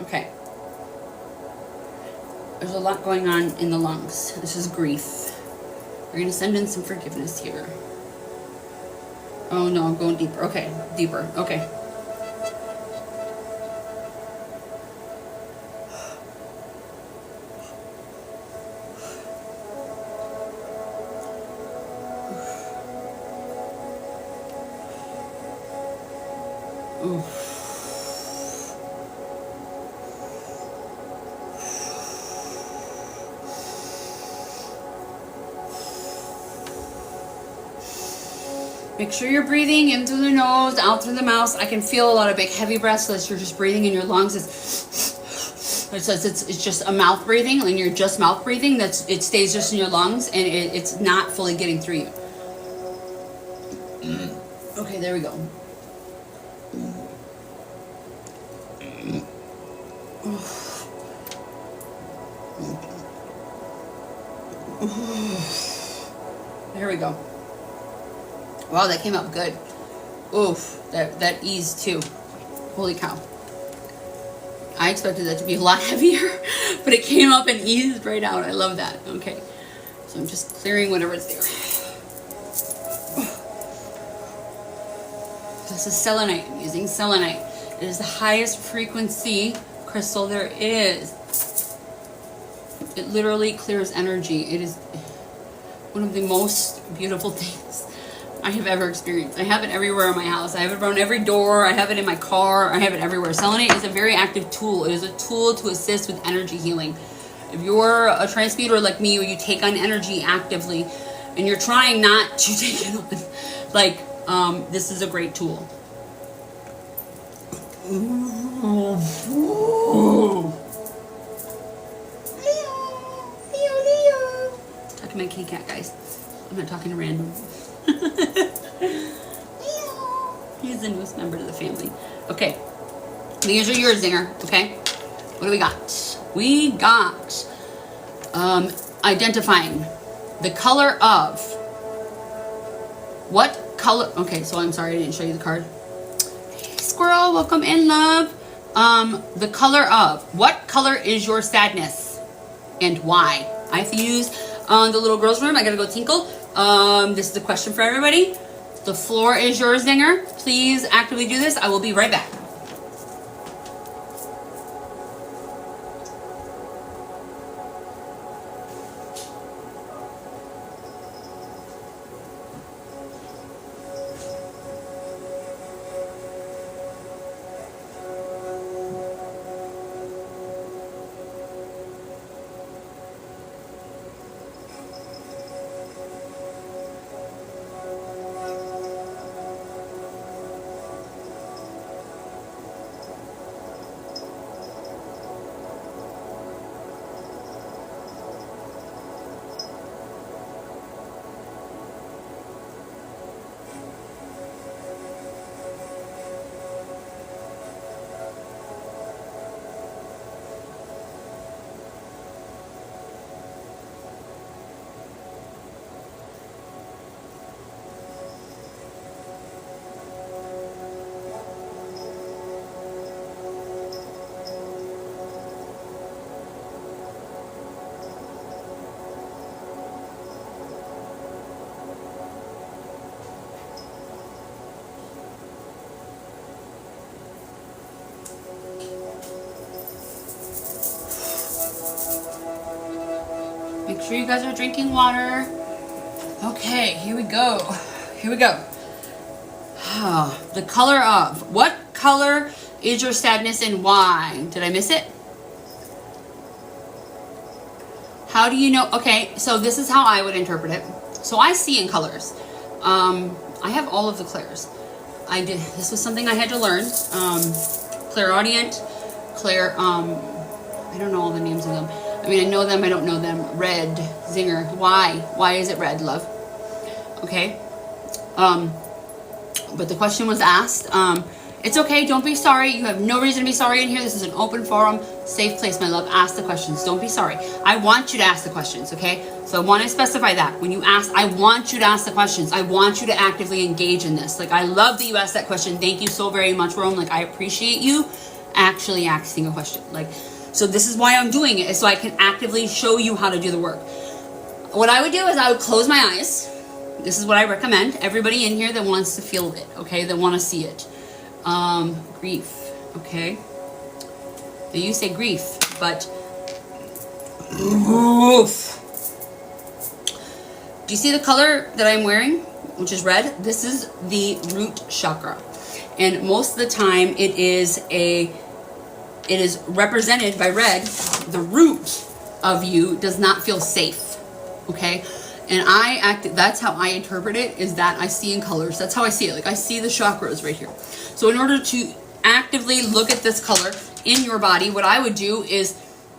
Okay. There's a lot going on in the lungs. This is grief. We're going to send in some forgiveness here. Oh no, I'm going deeper. Okay, deeper. Okay. Oof. Make sure you're breathing in through the nose, out through the mouth. I can feel a lot of big heavy breaths, so you're just breathing in your lungs. It's just a mouth breathing, and you're just mouth breathing. It stays just in your lungs, and it's not fully getting through you. Okay, there we go. There we go. Wow, that came up good. Oof, that eased too. Holy cow. I expected that to be a lot heavier, but it came up and eased right out. I love that. Okay, so I'm just clearing whatever's there. This is selenite. I'm using selenite. It is the highest frequency crystal there is. It literally clears energy. It is one of the most beautiful things I have ever experienced. I have it everywhere in my house. I have it around every door. I have it in my car. I have it everywhere. Selenite is a very active tool. It is a tool to assist with energy healing. If you're a transmuter like me, where you take on energy actively and you're trying not to take it on, like, this is a great tool. Leo, talking to my kitty cat, guys. I'm not talking to random. He's the newest member to the family. Okay, these are yours, Zinger. Okay, what do we got? We got identifying the color of what color. Okay, so I'm sorry I didn't show you the card. Hey, squirrel, welcome in, love. The color of what color is your sadness and why? I have to use the little girl's room. I gotta go tinkle. This is a question for everybody. The floor is yours, Zinger. Please actively do this. I will be right back. Make sure you guys are drinking water. Okay, here we go. Here we go. The color of. What color is your sadness and why? Did I miss it? How do you know? Okay, so this is how I would interpret it. So I see in colors. I have all of the clairs. This was something I had to learn. Clairaudient, I don't know all the names of them. I mean, I know them, I don't know them. Red, Zinger. Why? Why is it red, love? Okay. But the question was asked. It's okay, don't be sorry. You have no reason to be sorry in here. This is an open forum, safe place, my love. Ask the questions. Don't be sorry. I want you to ask the questions, okay? So I want to specify that. When you ask, I want you to ask the questions. I want you to actively engage in this. Like, I love that you asked that question. Thank you so very much, Rome. Like, I appreciate you actually asking a question. Like, so this is why I'm doing it, is so I can actively show you how to do the work. What I would do is I would close my eyes. This is what I recommend. Everybody in here that wants to feel it, okay? That want to see it. Grief, okay? Now you say grief, but oof. Do you see the color that I'm wearing, which is red? This is the root chakra. And most of the time it is represented by red. The root of you does not feel safe, okay? And that's how I interpret it, is that I see in colors. That's how I see it. Like, I see the chakras right here. So in order to actively look at this color in your body, what I would do is,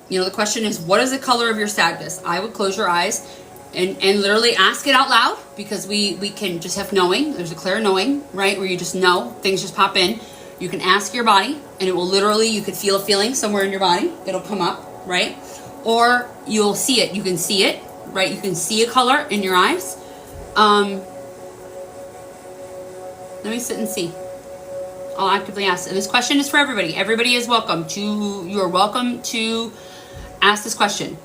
the question is, what is the color of your sadness? I would close your eyes and literally ask it out loud, because we can just have knowing. There's a clear knowing, right? Where you just know, things just pop in. You can ask your body, and it will literally, you could feel a feeling somewhere in your body. It'll come up, right? Or you'll see it. You can see it, right? You can see a color in your eyes. Let me sit and see. I'll actively ask. And this question is for everybody. Everybody is welcome to, you're welcome to ask this question.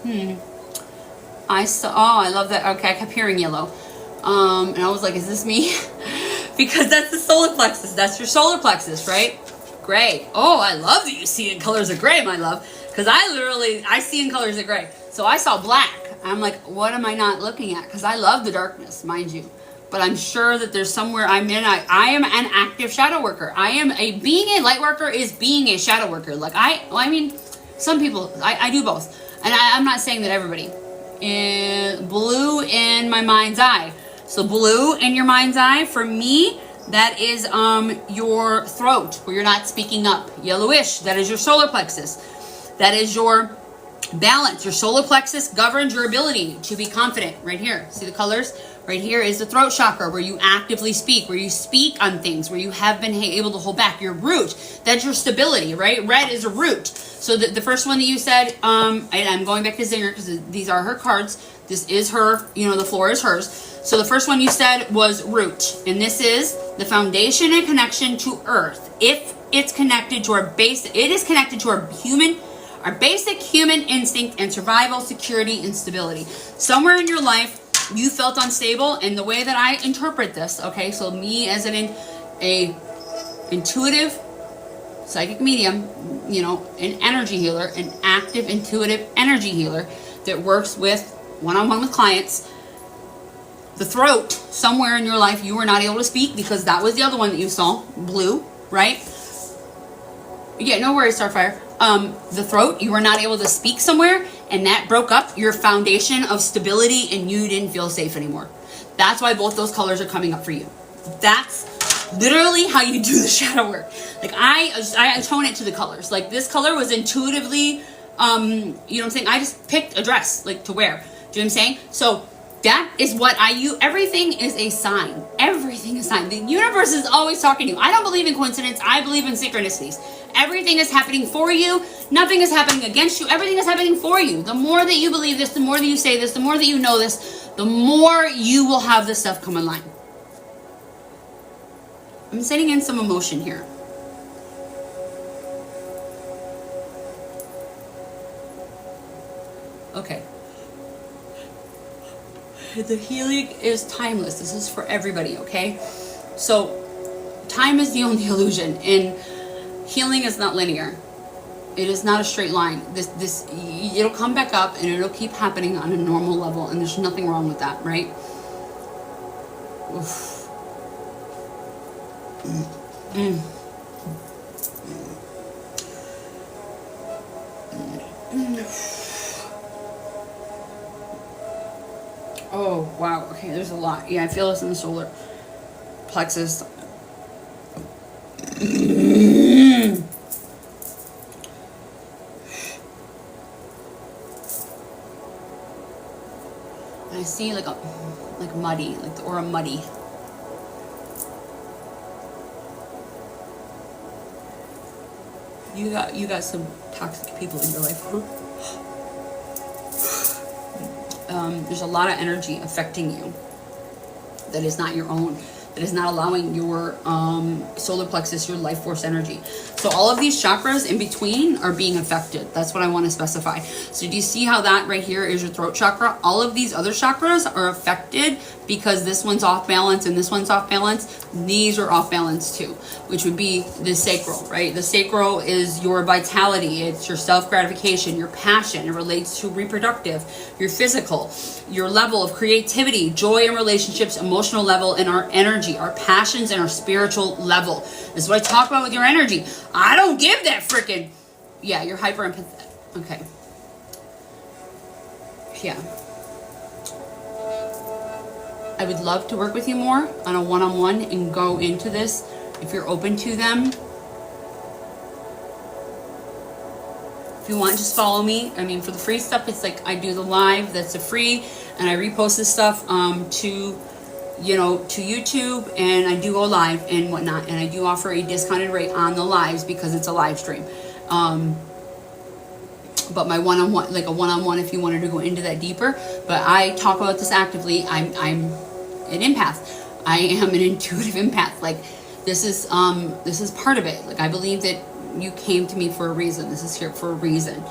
I saw, oh, I love that. Okay, I kept hearing yellow. And I was like, is this me? Because that's the solar plexus. That's your solar plexus, right? Gray. Oh, I love that you see in colors of gray, my love. Because I see in colors of gray. So I saw black. I'm like, what am I not looking at? Because I love the darkness, mind you. But I'm sure that there's somewhere I'm in. I am an active shadow worker. Being a light worker is being a shadow worker. Like I mean, some people, I do both. And I'm not saying that everybody. Blue in my mind's eye. So blue in your mind's eye, for me, that is your throat, where you're not speaking up. Yellowish, that is your solar plexus. That is your balance. Your solar plexus governs your ability to be confident. Right here, see the colors? Right here is the throat chakra, where you actively speak, where you speak on things, where you have been able to hold back. Your root, that's your stability, right? Red is a root. So the first one that you said, and I'm going back to Zinger because these are her cards. This is her, the floor is hers. So the first one you said was root. And this is the foundation and connection to earth. If it's connected to our base, it is connected to our basic human instinct and survival, security, and stability. Somewhere in your life, you felt unstable, and the way that I interpret this, okay, so me as a intuitive psychic medium, an energy healer, an active intuitive energy healer that works with one-on-one with clients, the throat, somewhere in your life you were not able to speak, because that was the other one that you saw, blue, right? Yeah, no worries, Starfire. The throat, you were not able to speak somewhere, and that broke up your foundation of stability, and you didn't feel safe anymore. That's why both those colors are coming up for you. That's literally how you do the shadow work. Like I tone it to the colors. Like this color was intuitively, you know what I'm saying? I just picked a dress like to wear. Do you know what I'm saying? So that is what I use. Everything is a sign. Everything is a sign. The universe is always talking to you. I don't believe in coincidence. I believe in synchronicities. Everything is happening for you. Nothing is happening against you. Everything is happening for you. The more that you believe this, the more that you say this, the more that you know this, the more you will have this stuff come online. I'm sending in some emotion here. Okay. The healing is timeless. This is for everybody, okay? So, time is the only illusion, and healing is not linear. It is not a straight line. It'll come back up, and it'll keep happening on a normal level, and there's nothing wrong with that, right? Oof. Oh, wow. Okay, there's a lot. Yeah, I feel this in the solar plexus. I see like muddy, like the aura muddy. You got some toxic people in your life, huh? There's a lot of energy affecting you that is not your own, that is not allowing your solar plexus, your life force energy. So all of these chakras in between are being affected. That's what I want to specify. So do you see how that right here is your throat chakra? All of these other chakras are affected because this one's off balance and this one's off balance. These are off balance too, which would be the sacral, right? The sacral is your vitality. It's your self-gratification, your passion. It relates to reproductive, your physical, your level of creativity, joy in relationships, emotional level, and our energy, our passions, and our spiritual level. This is what I talk about with your energy. I don't give that freaking... Yeah, you're hyper empathetic. Okay. Yeah. I would love to work with you more on a one-on-one and go into this if you're open to them. If you want, just follow me. I mean, for the free stuff, it's like I do the live, that's a free, and I repost this stuff to YouTube, and I do go live and whatnot, and I do offer a discounted rate on the lives because it's a live stream. But my one-on-one, like a one-on-one, if you wanted to go into that deeper, but I talk about this actively. I'm an empath. I am an intuitive empath. Like this is part of it. Like I believe that you came to me for a reason. This is here for a reason,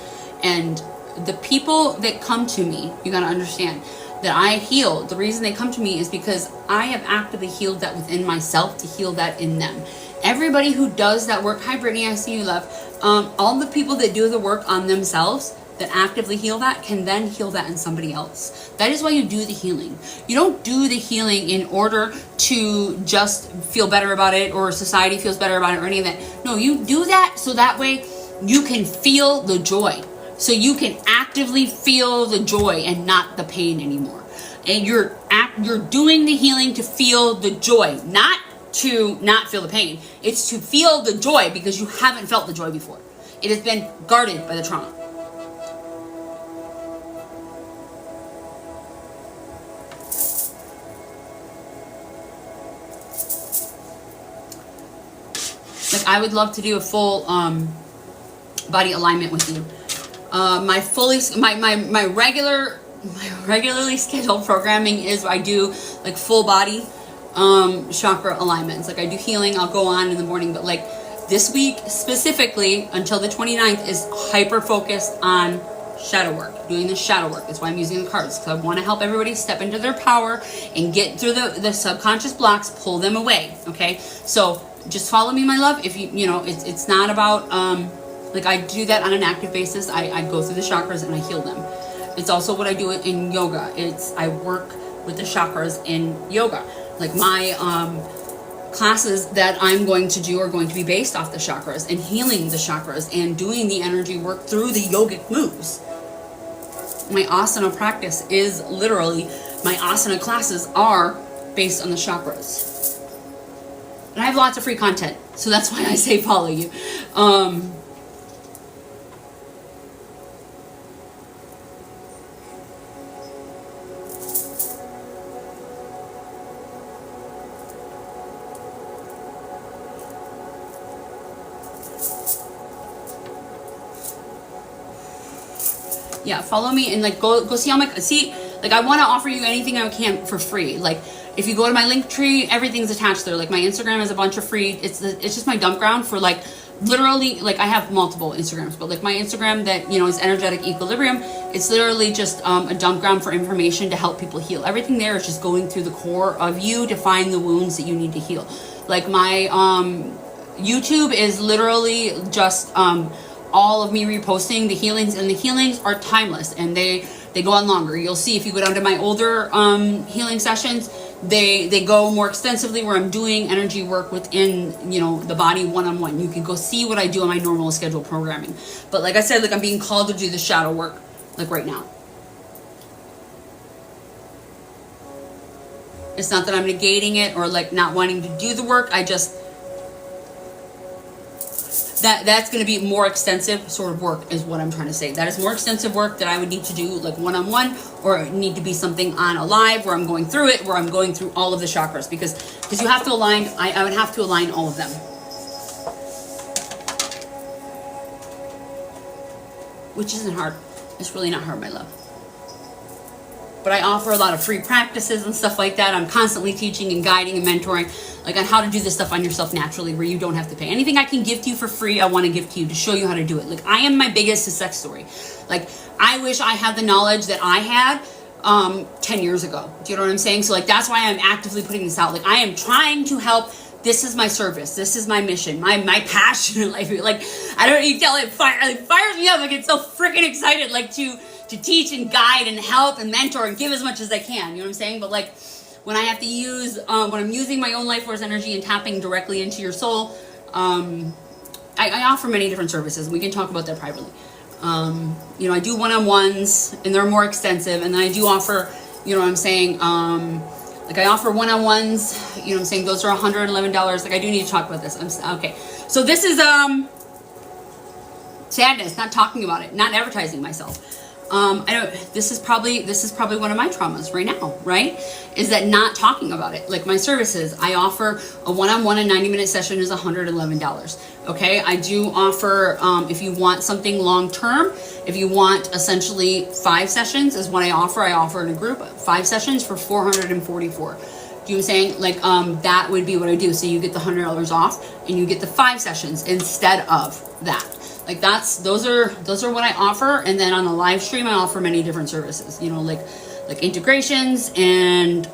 and the people that come to me, you got to understand that I heal. The reason they come to me is because I have actively healed that within myself to heal that in them. Everybody who does that work, hi Brittany, I see you, love. All the people that do the work on themselves, that actively heal that, can then heal that in somebody else. That is why you do the healing. You don't do the healing in order to just feel better about it, or society feels better about it, or any of that. No, you do that so that way you can feel the joy. So you can actively feel the joy and not the pain anymore. And you're doing the healing to feel the joy, not to not feel the pain. It's to feel the joy because you haven't felt the joy before. It has been guarded by the trauma. Like, I would love to do a full body alignment with you. My regularly scheduled programming is I do like full body chakra alignments. Like, I do healing, I'll go on in the morning, but like this week specifically until the 29th is hyper focused on shadow work, doing the shadow work. That's why I'm using the cards, because I want to help everybody step into their power and get through the subconscious blocks, pull them away. Okay, so just follow me, my love. If you know, it's not about like, I do that on an active basis. I go through the chakras and I heal them. It's also what I do in yoga. I work with the chakras in yoga. Like, my classes that I'm going to do are going to be based off the chakras and healing the chakras and doing the energy work through the yogic moves. My asana practice is literally, my asana classes are based on the chakras. And I have lots of free content, so that's why I say follow you. Yeah, follow me and like go see all my, like, I want to offer you anything I can for free. Like, if you go to my link tree, everything's attached there. Like, my Instagram has a bunch of free, it's just my dump ground for, like, literally, like, I have multiple Instagrams, but like my Instagram that, you know, is Energetic Equilibrium, it's literally just a dump ground for information to help people heal. Everything there is just going through the core of you to find the wounds that you need to heal. Like, my YouTube is literally just all of me reposting the healings, and the healings are timeless, and they go on longer. You'll see if you go down to my older healing sessions, they go more extensively, where I'm doing energy work within, you know, the body one-on-one. You can go see what I do on my normal schedule programming. But like I said, like, I'm being called to do the shadow work, like right now. It's not that I'm negating it or like not wanting to do the work. I just, that's going to be more extensive sort of work is what I'm trying to say. That is more extensive work that I would need to do like one-on-one, or it need to be something on a live where I'm going through it, where I'm going through all of the chakras, because you have to align, I would have to align all of them. Which isn't hard. It's really not hard, my love. But I offer a lot of free practices and stuff like that. I'm constantly teaching and guiding and mentoring, like, on how to do this stuff on yourself naturally, where you don't have to pay. Anything I can give to you for free, I want to give to you to show you how to do it. Like, I am my biggest success story. Like, I wish I had the knowledge that I had 10 years ago. Do you know what I'm saying? So, like, that's why I'm actively putting this out. Like, I am trying to help. This is my service. This is my mission, my passion in life. Like, I don't even tell it, fires me up. I get so freaking excited, like, to teach and guide and help and mentor and give as much as I can. You know what I'm saying? But like, when I have to use, when I'm using my own life force energy and tapping directly into your soul, I offer many different services. We can talk about that privately. You know, I do one-on-ones, and they're more extensive. And then I do offer, you know what I'm saying, like, I offer one-on-ones, you know what I'm saying, those are $111. Like, I do need to talk about this. Okay. So this is sadness, not talking about it, not advertising myself. This is probably one of my traumas right now, right? Is that not talking about it. Like, my services, I offer a one-on-one, a 90-minute session is $111. Okay. I do offer, if you want something long-term, if you want essentially 5 sessions is what I offer in a group, 5 sessions for $444. Do you know what I'm saying? Like, that would be what I do. So you get the $100 off and you get the 5 sessions instead of that. Like those are what I offer. And then on the live stream, I offer many different services, you know, like integrations and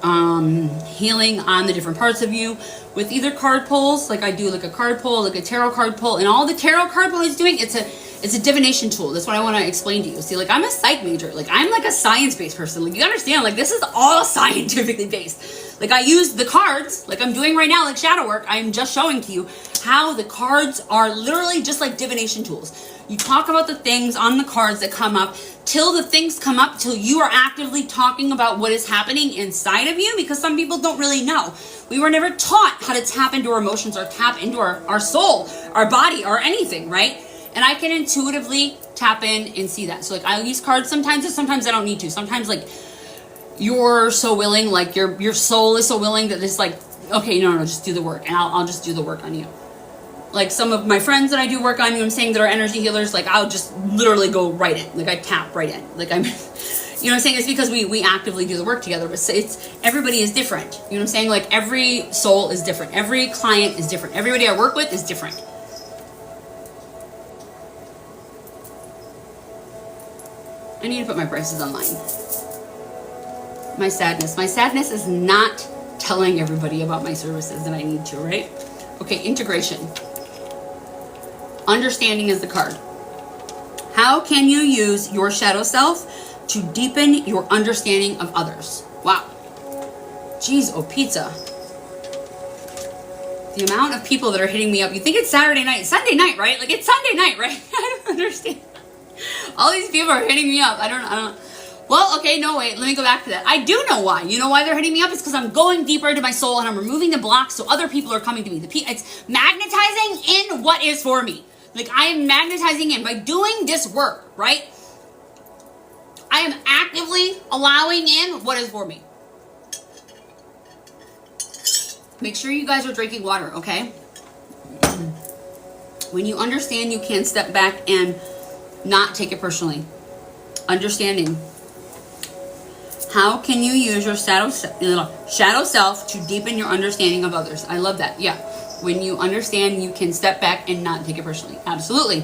healing on the different parts of you with either card pulls. Like I do like a card pull, like a tarot card pull, and all the tarot card pull is doing, it's a divination tool. That's what I want to explain to you. See, like I'm a psych major, like I'm like a science-based person. Like you understand, like this is all scientifically based. Like I use the cards, like I'm doing right now, like shadow work. I'm just showing to you how the cards are literally just like divination tools. You talk about the things on the cards that come up till the things come up, till you are actively talking about what is happening inside of you, because some people don't really know. We were never taught how to tap into our emotions or tap into our soul, our body, or anything, right? And I can intuitively tap in and see that. So like I'll use cards sometimes, and sometimes I don't need to. Sometimes like you're so willing, like your soul is so willing that it's like, okay, no, just do the work, and I'll just do the work on you. Like some of my friends that I do work on, you know what I'm saying, that are energy healers, like I'll just literally go right in. Like I tap right in. Like I'm, you know what I'm saying? It's because we actively do the work together. But it's everybody is different. You know what I'm saying? Like every soul is different. Every client is different. Everybody I work with is different. I need to put my prices online. My sadness is not telling everybody about my services that I need to, right? Okay, integration. Understanding is the card. How can you use your shadow self to deepen your understanding of others? Wow. Jeez, oh pizza. The amount of people that are hitting me up. You think it's Saturday night, Sunday night, right? Like it's Sunday night, right? I don't understand. All these people are hitting me up. I don't. Well, okay, no, wait, let me go back to that. I do know why. You know why they're hitting me up? It's because I'm going deeper into my soul and I'm removing the blocks so other people are coming to me. It's magnetizing in what is for me. Like I am magnetizing in by doing this work, right? I am actively allowing in what is for me. Make sure you guys are drinking water, okay? When you understand, you can step back and not take it personally. Understanding. How can you use your shadow self to deepen your understanding of others? I love that. Yeah. When you understand, you can step back and not take it personally. Absolutely.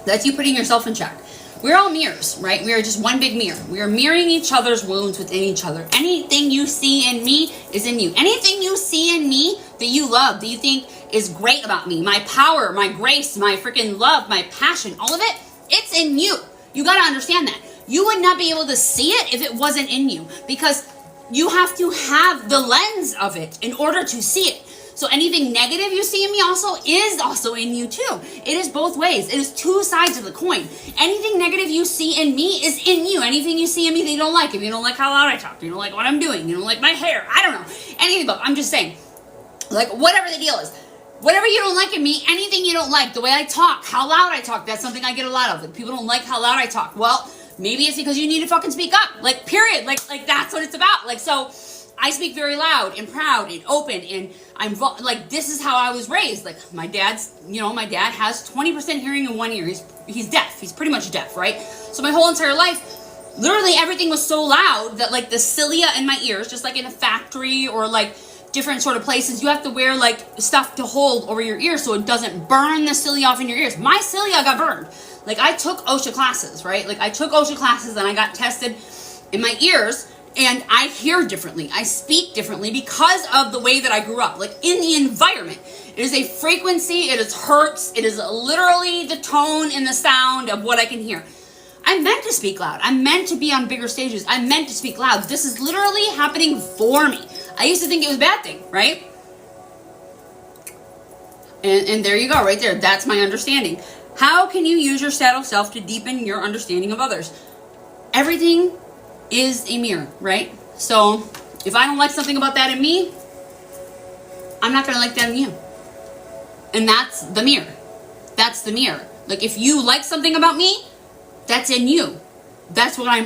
That's you putting yourself in check. We're all mirrors, right? We are just one big mirror. We are mirroring each other's wounds within each other. Anything you see in me is in you. Anything you see in me that you love, that you think is great about me, my power, my grace, my freaking love, my passion, all of it, it's in you. You got to understand that. You would not be able to see it if it wasn't in you, because you have to have the lens of it in order to see it. So anything negative you see in me is also in you too. It is both ways. It is two sides of the coin. Anything negative you see in me is in you. Anything you see in me that you don't like, if you don't like how loud I talk, you don't like what I'm doing, you don't like my hair, I don't know, anything, but I'm just saying, like whatever the deal is, whatever you don't like in me, anything you don't like, the way I talk, how loud I talk, that's something I get a lot of. Like people don't like how loud I talk. Well, maybe it's because you need to fucking speak up. Like, period. Like that's what it's about. Like, so I speak very loud and proud and open, and I'm like, this is how I was raised. Like my dad has 20% hearing in one ear. He's deaf. He's pretty much deaf, right? So my whole entire life, literally everything was so loud that like the cilia in my ears, just like in a factory or like different sort of places, you have to wear like stuff to hold over your ears so it doesn't burn the cilia off in your ears. My cilia got burned. Like I took OSHA classes, right? Like I took OSHA classes and I got tested in my ears, and I hear differently. I speak differently because of the way that I grew up, like in the environment. It is a frequency, it is hertz, it is literally the tone and the sound of what I can hear. I'm meant to speak loud. I'm meant to be on bigger stages. I'm meant to speak loud. This is literally happening for me. I used to think it was a bad thing, right? And there you go, right there. That's my understanding. How can you use your shadow self to deepen your understanding of others? Everything is a mirror, right? So if I don't like something about that in me, I'm not going to like that in you. And that's the mirror. That's the mirror. Like if you like something about me, that's in you. That's what I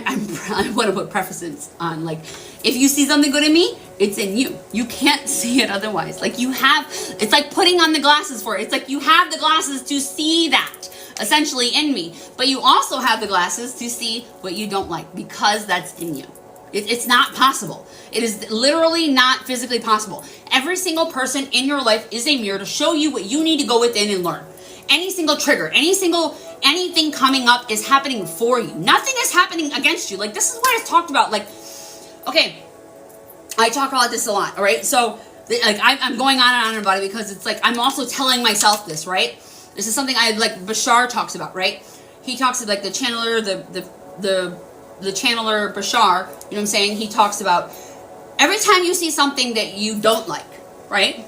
want to put prefaces on. Like if you see something good in me, it's in you. You can't see it otherwise. Like it's like putting on the glasses for it. It's like you have the glasses to see that essentially in me, but you also have the glasses to see what you don't like because that's in you. It's not possible. It is literally not physically possible. Every single person in your life is a mirror to show you what you need to go within and learn. any single trigger, anything coming up is happening for you. Nothing is happening against you. Like, this is what I talked about. Like, okay, I talk about this a lot, all right? So, like, I'm going on and on about it because it's like, I'm also telling myself this, right? This is something Bashar talks about, right? He talks about, like, the channeler, the channeler Bashar, you know what I'm saying? He talks about every time you see something that you don't like, right?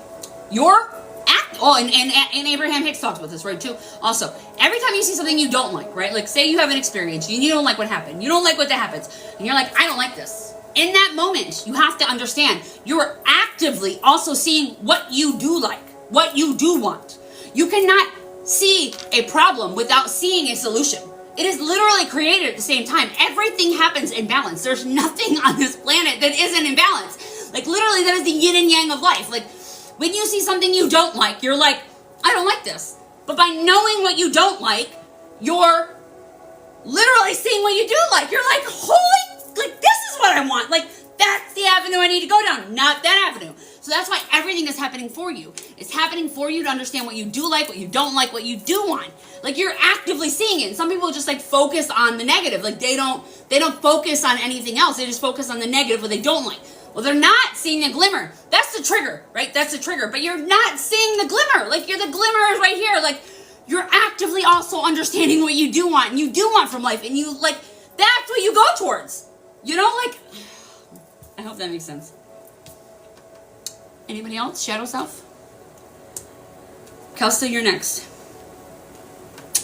And Abraham Hicks talks about this, right, too? Also, every time you see something you don't like, right? Like, say you have an experience, and you don't like what happened. You don't like what that happens. And you're like, I don't like this. In that moment, you have to understand, you're actively also seeing what you do like, what you do want. You cannot see a problem without seeing a solution. It is literally created at the same time. Everything happens in balance. There's nothing on this planet that isn't in balance. Like, literally, that is the yin and yang of life. Like, when you see something you don't like, you're like, I don't like this. But by knowing what you don't like, you're literally seeing what you do like. You're like, holy, like, this is what I want. Like, that's the avenue I need to go down, not that avenue. So that's why everything is happening for you. It's happening for you to understand what you do like, what you don't like, what you do want. Like, you're actively seeing it. And some people just, like, focus on the negative. Like, they don't focus on anything else. They just focus on the negative, what they don't like. Well, they're not seeing the glimmer. That's the trigger, right? That's the trigger. But you're not seeing the glimmer. Like, the glimmer is right here. Like, you're actively also understanding what you do want and you do want from life. And you, like, that's what you go towards. You know, like, I hope that makes sense. Anybody else? Shadow self? Kelsa, you're next.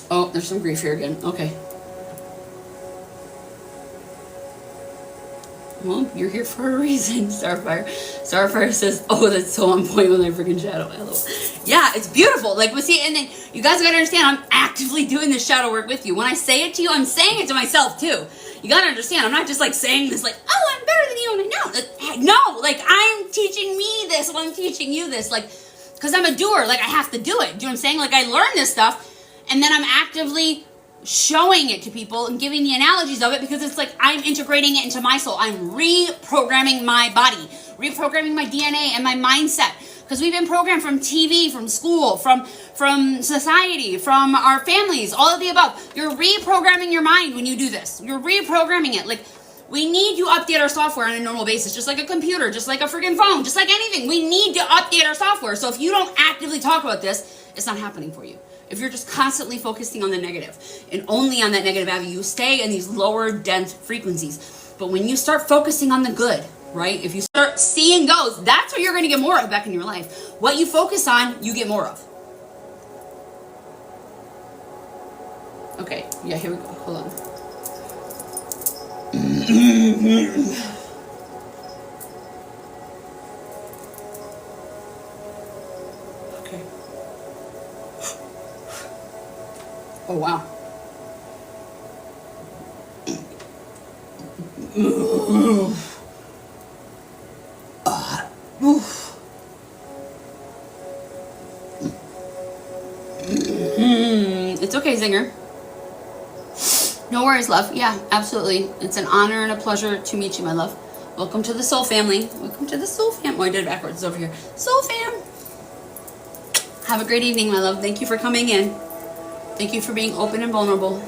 Oh, there's some grief here again. Okay. Well, you're here for a reason, Starfire. Starfire says, oh, that's so on point with my freaking shadow. Hello. Yeah, it's beautiful. Like, see, and then you guys gotta understand, I'm actively doing this shadow work with you. When I say it to you, I'm saying it to myself, too. You gotta understand, I'm not just, like, saying this, like, oh, I'm better than you. No, like, I'm teaching me this while I'm teaching you this. Like, because I'm a doer. Like, I have to do it. Do you know what I'm saying? Like, I learn this stuff, and then I'm actively showing it to people and giving the analogies of it because it's like I'm integrating it into my soul. I'm reprogramming my body, reprogramming my DNA and my mindset, because we've been programmed from TV, from school, from society, from our families, all of the above. You're reprogramming your mind when you do this. You're reprogramming it. Like, we need to update our software on a normal basis, just like a computer, just like a freaking phone, just like anything. We need to update our software. So if you don't actively talk about this, it's not happening for you. If you're just constantly focusing on the negative and only on that negative avenue, you stay in these lower dense frequencies. But when you start focusing on the good, right? If you start seeing those, that's what you're going to get more of back in your life. What you focus on, you get more of. Okay, yeah, here we go. Hold on. Okay. Oh, wow. It's okay, Zinger. No worries, love. Yeah, absolutely. It's an honor and a pleasure to meet you, my love. Welcome to the Soul Family. Welcome to the Soul Fam. Oh, I did it backwards. It's over here. Soul Fam. Have a great evening, my love. Thank you for coming in. Thank you for being open and vulnerable.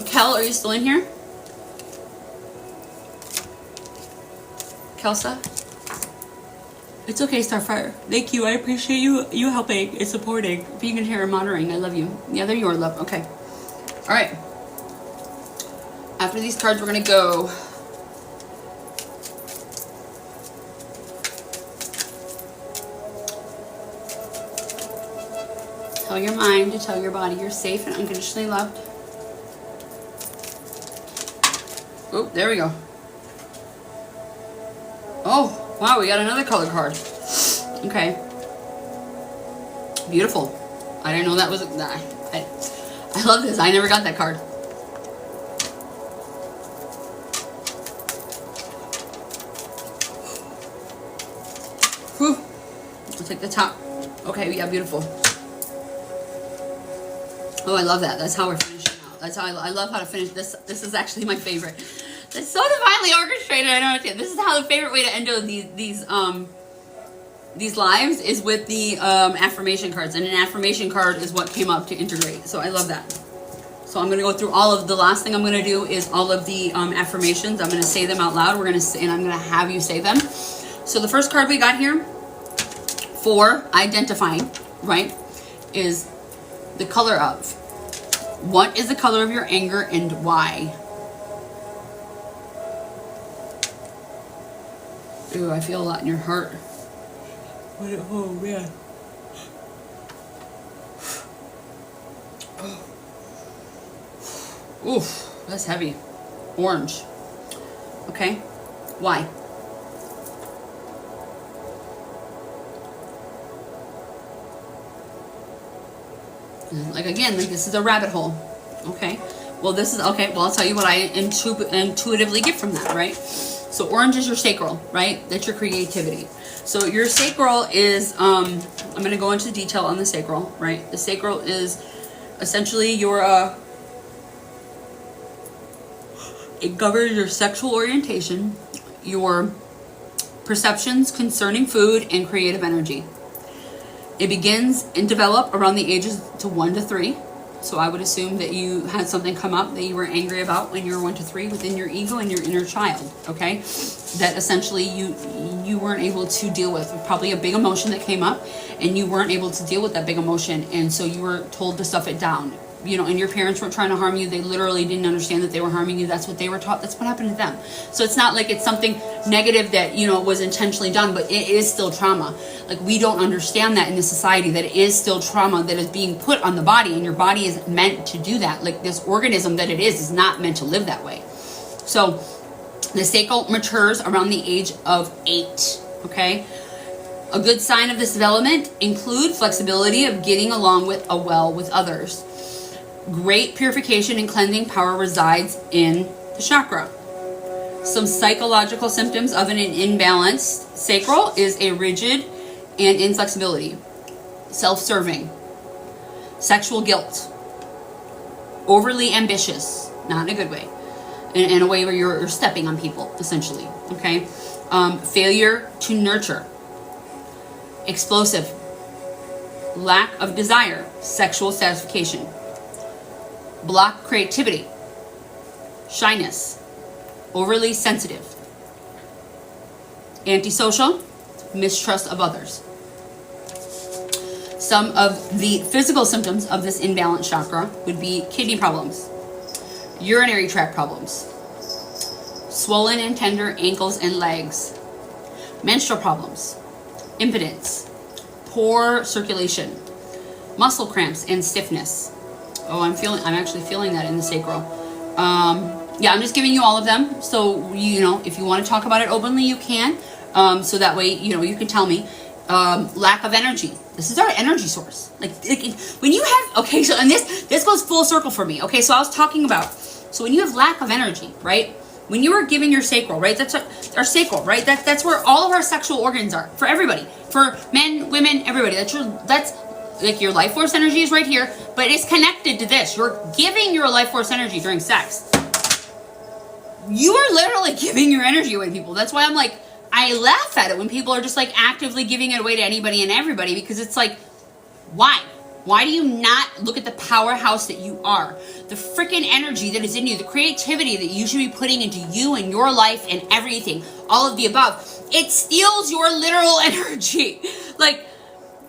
Kel, are you still in here? Kelsa? It's okay, Starfire. Thank you. I appreciate you helping and supporting, being in here and monitoring. I love you. Yeah, they're your love. Okay. All right. After these cards, we're going to go. Tell your mind to tell your body you're safe and unconditionally loved. Oh, there we go. Oh, wow, we got another color card. Okay. Beautiful. I didn't know that was... I love this. I never got that card. Whew. I'll take the top. Okay, yeah, beautiful. Oh, I love that. That's how we're finishing out. That's how I love how to finish this. This is actually my favorite. It's so divinely orchestrated. I don't know. This is how the favorite way to end these these lives is with the affirmation cards, and an affirmation card is what came up to integrate. So I love that. So I'm going to go through all of the last thing I'm going to do is all of the affirmations. I'm going to say them out loud. We're going to say, and I'm going to have you say them. So the first card we got here for identifying, right, is the color of. What is the color of your anger and why? Ooh, I feel a lot in your heart. Oh, man. Oof, that's heavy. Orange. Okay. Why? Like, again, like this is a rabbit hole. Okay. Well, this is, okay, well, I'll tell you what I intuitively get from that, right? So orange is your sacral, right? That's your creativity. So your sacral is, I'm going to go into detail on the sacral, right? The sacral is essentially your, it governs your sexual orientation, your perceptions concerning food, and creative energy. It begins and develop around the ages to 1 to 3. So I would assume that you had something come up that you were angry about when you were 1 to 3 within your ego and your inner child, okay? That essentially you weren't able to deal with. Probably a big emotion that came up and you weren't able to deal with that big emotion, and so you were told to stuff it down. You know, and your parents weren't trying to harm you. They literally didn't understand that they were harming you. That's what they were taught. That's what happened to them. So it's not like it's something negative that, you know, was intentionally done, but it is still trauma. Like, we don't understand that in this society, that it is still trauma that is being put on the body, and your body is meant to do that. Like, this organism that it is not meant to live that way. So the sacral matures around the age of 8, okay? A good sign of this development include flexibility of getting along with others. Great purification and cleansing power resides in the chakra. Some psychological symptoms of an imbalanced sacral is a rigid and inflexibility, self-serving, sexual guilt, overly ambitious, not in a good way, in a way where you're stepping on people, essentially, okay? Failure to nurture, explosive, lack of desire, sexual satisfaction, block creativity, shyness, overly sensitive, antisocial, mistrust of others. Some of the physical symptoms of this imbalanced chakra would be kidney problems, urinary tract problems, swollen and tender ankles and legs, menstrual problems, impotence, poor circulation, muscle cramps and stiffness. Oh, I'm actually feeling that in the sacral. Yeah, I'm just giving you all of them. So, you know, if you want to talk about it openly, you can. So that way, you know, you can tell me. Lack of energy. This is our energy source. Like when you have, okay, so, and this goes full circle for me. Okay, so I was talking about, so when you have lack of energy, right? When you are giving your sacral, right? That's our sacral, right? That's where all of our sexual organs are, for everybody. For men, women, everybody. That's like your life force energy is right here, but it's connected to this. You're giving your life force energy during sex. You are literally giving your energy away to people. That's why I'm like, I laugh at it when people are just like actively giving it away to anybody and everybody, because it's like, why? Why do you not look at the powerhouse that you are? The freaking energy that is in you, the creativity that you should be putting into you and your life and everything, all of the above. It steals your literal energy. Like,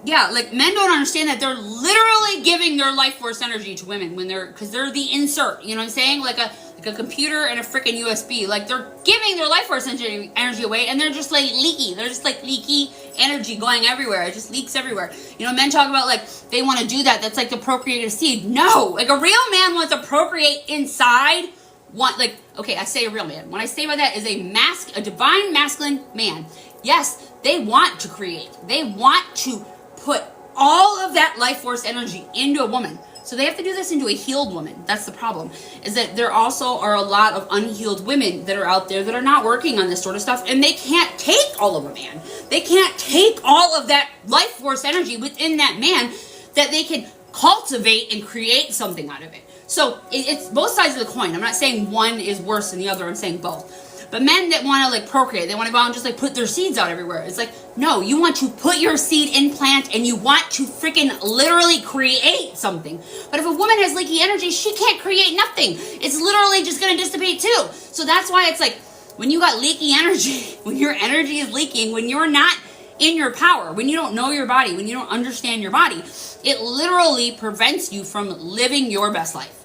yeah, like men don't understand that they're literally giving their life force energy to women when because they're the insert, you know what I'm saying? Like a computer and a freaking USB. Like, they're giving their life force energy away, and they're just like leaky. They're just like leaky energy going everywhere. It just leaks everywhere. You know, men talk about like they want to do that. That's like the procreative seed. No, like a real man wants to procreate inside. Like, okay, I say a real man. When I say by that is a divine masculine man. Yes, they want to create. They want to put all of that life force energy into a woman. So they have to do this into a healed woman. That's the problem, is that there also are a lot of unhealed women that are out there that are not working on this sort of stuff, and they can't take all of a man. They can't take all of that life force energy within that man that they can cultivate and create something out of it. So it's both sides of the coin. I'm not saying one is worse than the other. I'm saying both. But men that want to like procreate, they want to go out and just like put their seeds out everywhere. It's like, no, you want to put your seed in plant and you want to freaking literally create something. But if a woman has leaky energy, she can't create nothing. It's literally just going to dissipate too. So that's why it's like, when you got leaky energy, when your energy is leaking, when you're not in your power, when you don't know your body, when you don't understand your body, it literally prevents you from living your best life,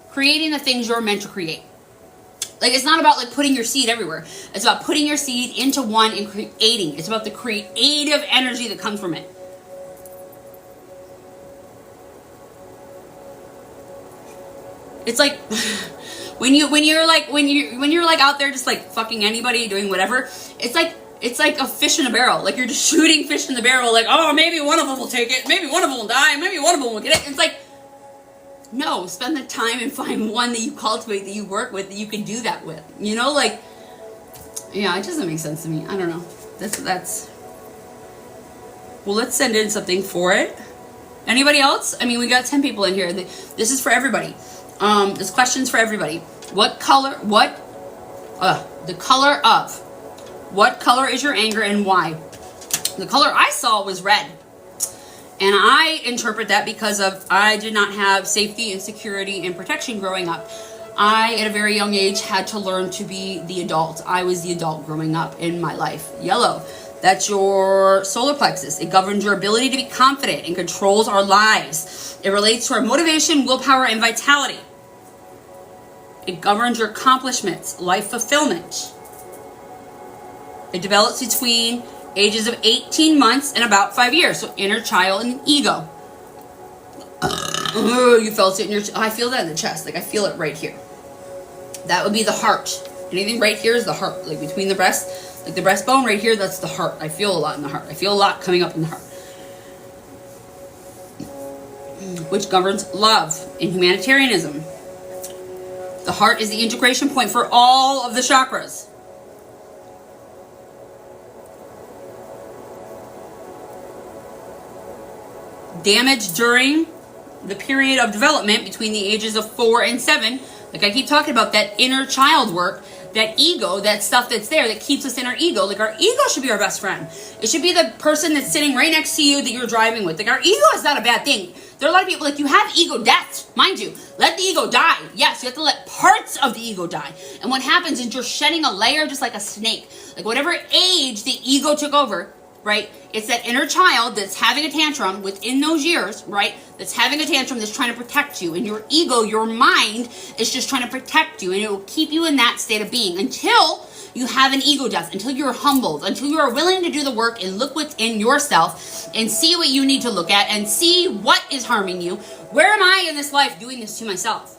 creating the things you're meant to create. Like, it's not about like putting your seed everywhere. It's about putting your seed into one and creating. It's about the creative energy that comes from it. It's like when you're like out there just like fucking anybody, doing whatever. It's like a fish in a barrel. Like, you're just shooting fish in the barrel. Like, oh, maybe one of them will take it. Maybe one of them will die. Maybe one of them will get it. It's like, no, spend the time and find one that you cultivate, that you work with, that you can do that with. You know, like, yeah, it doesn't make sense to me. I don't know. That's. Well, let's send in something for it. Anybody else? I mean, we got 10 people in here. This is for everybody. This question's for everybody. The color of. What color is your anger and why? The color I saw was red. And I interpret that because I did not have safety and security and protection growing up. I, at a very young age, had to learn to be the adult. I was the adult growing up in my life. Yellow, that's your solar plexus. It governs your ability to be confident and controls our lives. It relates to our motivation, willpower, and vitality. It governs your accomplishments, life fulfillment. It develops between ages of 18 months and about 5 years. So inner child and ego. You felt it in your I feel that in the chest. Like, I feel it right here. That would be the heart. Anything right here is the heart. Like, between the breast, like the breastbone right here, that's the heart. I feel a lot in the heart. I feel a lot coming up in the heart. Which governs love and humanitarianism. The heart is the integration point for all of the chakras. Damage during the period of development between the ages of 4 and 7. Like I keep talking about, that inner child work, that ego, that stuff that's there that keeps us in our ego. Like, our ego should be our best friend. It should be the person that's sitting right next to you that you're driving with. Like, our ego is not a bad thing. There are a lot of people, like, you have ego deaths. Mind you, let the ego die. Yes, you have to let parts of the ego die. And what happens is you're shedding a layer just like a snake. Like, whatever age the ego took over, right? It's that inner child that's having a tantrum within those years, right? That's having a tantrum, that's trying to protect you. And your ego, your mind, is just trying to protect you. And it will keep you in that state of being until you have an ego death, until you're humbled, until you are willing to do the work and look within yourself and see what you need to look at and see what is harming you. Where am I in this life doing this to myself?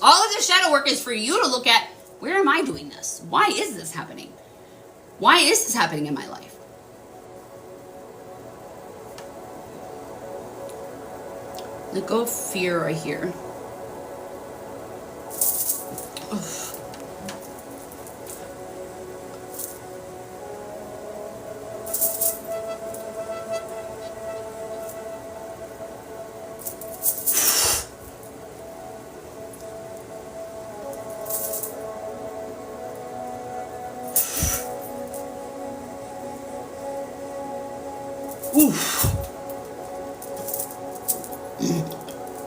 All of the shadow work is for you to look at, where am I doing this? Why is this happening? Why is this happening in my life? Let go of fear right here. Ugh.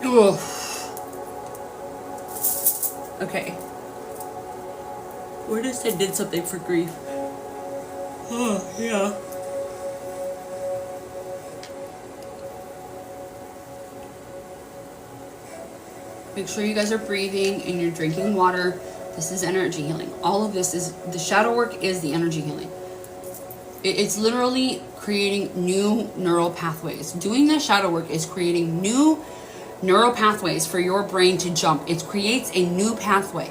Oof. Okay. Where does it did something for grief? Oh, yeah. Make sure you guys are breathing and you're drinking water. This is energy healing. All of this is, the shadow work is the energy healing. It's literally creating new neural pathways. Doing the shadow work is creating new neural pathways for your brain to jump. It creates a new pathway.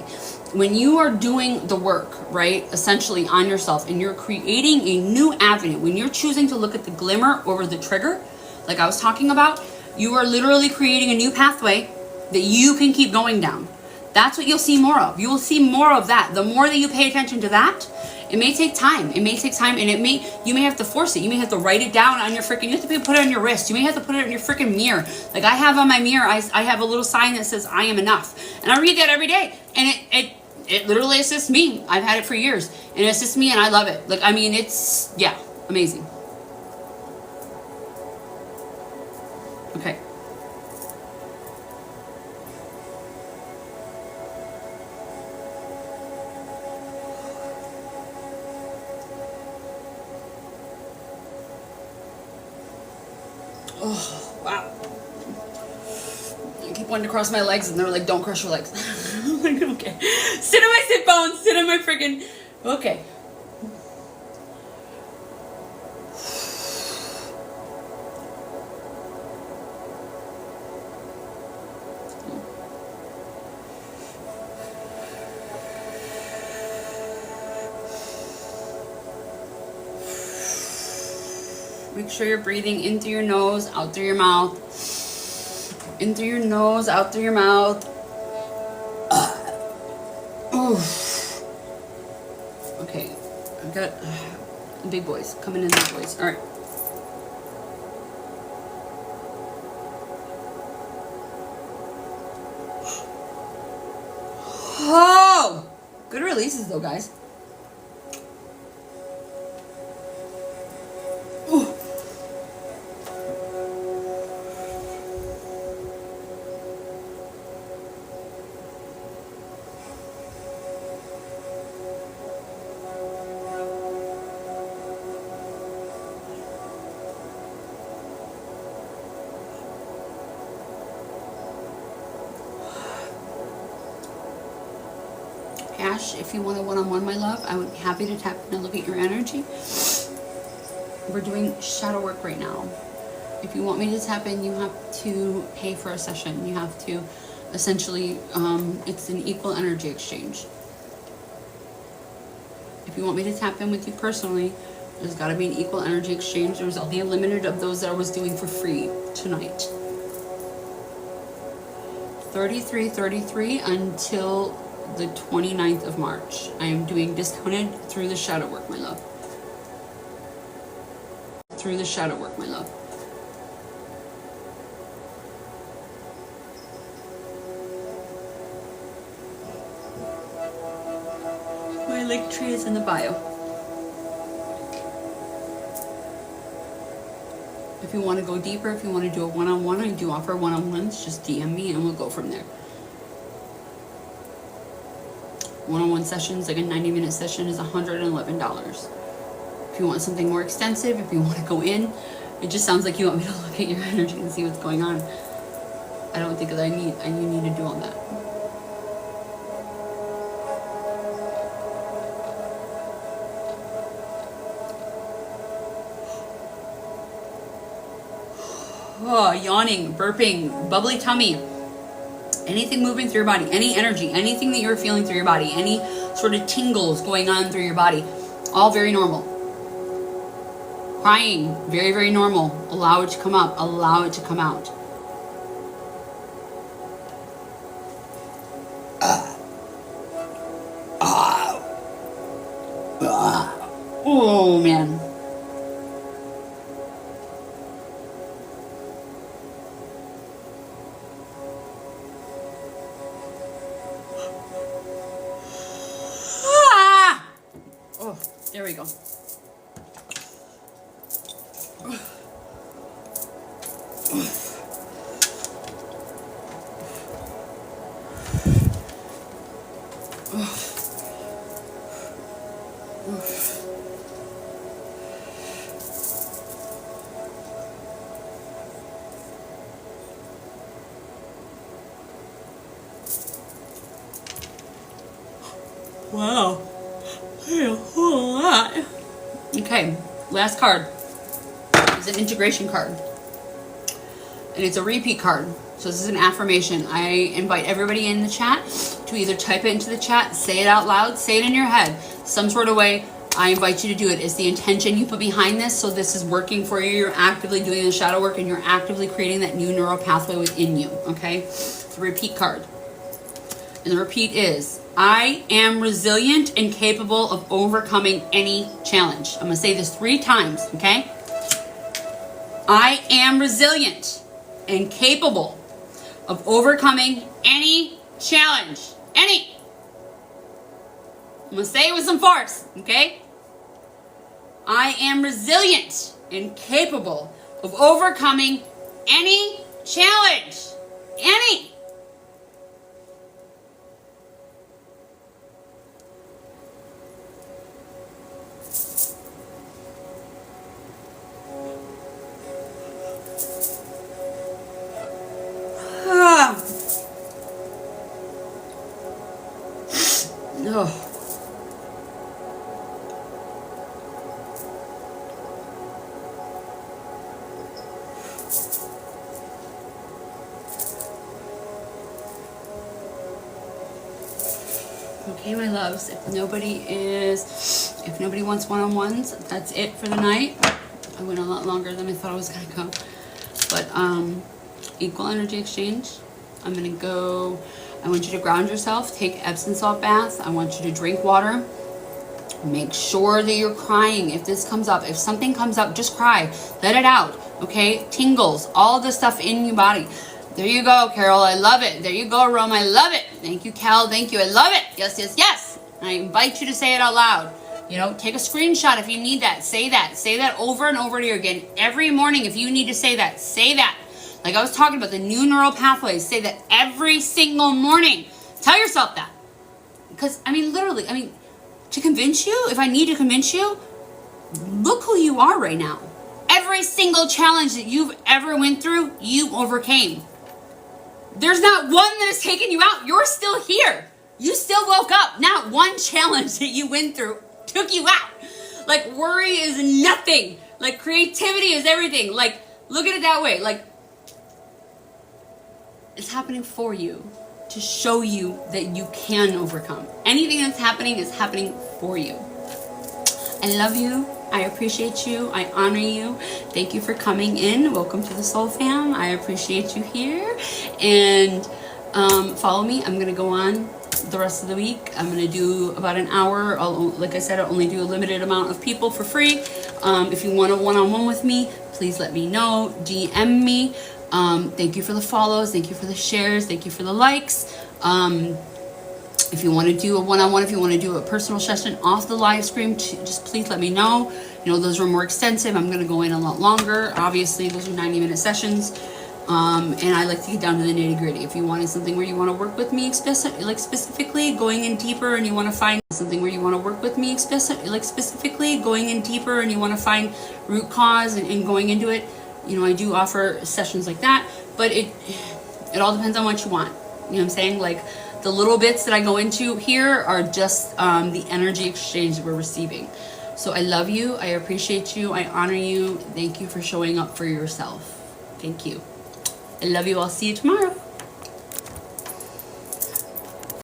When you are doing the work, right, essentially on yourself, and you're creating a new avenue, when you're choosing to look at the glimmer over the trigger, like I was talking about, you are literally creating a new pathway that you can keep going down. That's what you'll see more of. You will see more of that. The more that you pay attention to that, it may take time. It may take time, and you may have to force it. You may have to write it down on your freaking, you have to put it on your wrist. You may have to put it on your freaking mirror. Like I have on my mirror, I have a little sign that says, I am enough. And I read that every day. And it literally assists me. I've had it for years, and it assists me, and I love it. Like, I mean, it's, yeah, amazing. Okay. Oh, wow. I keep wanting to cross my legs, and they're like, don't cross your legs. I'm like, okay. Sit on my sit bones. Sit on my freaking... Okay. Make sure you're breathing in through your nose, out through your mouth. In through your nose, out through your mouth. Okay, I've got big boys coming in, big boys. All right. Oh, good releases though, guys. Ash, if you want a one-on-one, my love, I would be happy to tap and look at your energy. We're doing shadow work right now. If you want me to tap in, you have to pay for a session. You have to essentially, it's an equal energy exchange. If you want me to tap in with you personally, there's got to be an equal energy exchange. There's only a limited of those that I was doing for free tonight. 33 until the 29th of March. I am doing discounted through the shadow work, my love. Through the shadow work, my love. My link tree is in the bio. If you want to go deeper, if you want to do a one-on-one, I do offer one-on-ones. Just DM me and we'll go from there. One-on-one sessions, like a 90-minute session, is $111. If you want something more extensive, if you want to go in, it just sounds like you want me to look at your energy and see what's going on. I don't think that you need to do all that. Oh, yawning, burping, bubbly tummy. Anything moving through your body, any energy, anything that you're feeling through your body, any sort of tingles going on through your body, all very normal. Crying, very, very normal. Allow it to come up, allow it to come out. Oh, man. There we go. Wow. A whole lot. Okay, last card is an integration card. And it's a repeat card. So this is an affirmation. I invite everybody in the chat to either type it into the chat, say it out loud, say it in your head, some sort of way. I invite you to do it. It's the intention you put behind this. So this is working for you. You're actively doing the shadow work and you're actively creating that new neural pathway within you. Okay? It's a repeat card. And the repeat is, I am resilient and capable of overcoming any challenge. I'm going to say this 3 times, okay? I am resilient and capable of overcoming any challenge. Any. I'm gonna say it with some force, okay? I am resilient and capable of overcoming any challenge. Any. Oh. Okay, my loves, if nobody wants one-on-ones, that's it for the night. I went a lot longer than I thought I was gonna go. But equal energy exchange. I'm gonna go. I want you to ground yourself, take Epsom salt bath. I want you to drink water. Make sure that you're crying. If this comes up, if something comes up, just cry. Let it out, okay? Tingles, all the stuff in your body. There you go, Carol. I love it. There you go, Rome. I love it. Thank you, Cal. Thank you. I love it. Yes, yes, yes. I invite you to say it out loud. You know, take a screenshot if you need that. Say that. Say that over and over to you again. Every morning, if you need to say that, say that. Like I was talking about the new neural pathways. Say that every single morning. Tell yourself that. Because, I mean, literally, to convince you, if I need to convince you, look who you are right now. Every single challenge that you've ever went through, you overcame. There's not one that has taken you out. You're still here. You still woke up. Not one challenge that you went through took you out. Like, worry is nothing. Like, creativity is everything. Like, look at it that way. Like, it's happening for you to show you that you can overcome. Anything that's happening is happening for you. I love you. I appreciate you. I honor you. Thank you for coming in. Welcome to the Soul Fam. I appreciate you here. And follow me. I'm going to go on the rest of the week. I'm going to do about an hour. Like I said, I'll only do a limited amount of people for free. If you want a one-on-one with me, please let me know. DM me. Thank you for the follows. Thank you for the shares. Thank you for the likes. If you want to do a one-on-one, if you want to do a personal session off the live stream, just please let me know. You know, those are more extensive. I'm going to go in a lot longer. Obviously, those are 90-minute sessions. And I like to get down to the nitty-gritty. If you wanted something where you want to work with me specifically, going in deeper, and you want to find something where you want to work with me specifically, going in deeper, and you want to find root cause and going into it, you know, I do offer sessions like that. But it all depends on what you want. You know what I'm saying? Like, the little bits that I go into here are just the energy exchange that we're receiving. So I love you. I appreciate you. I honor you. Thank you for showing up for yourself. Thank you. I love you. I'll see you tomorrow.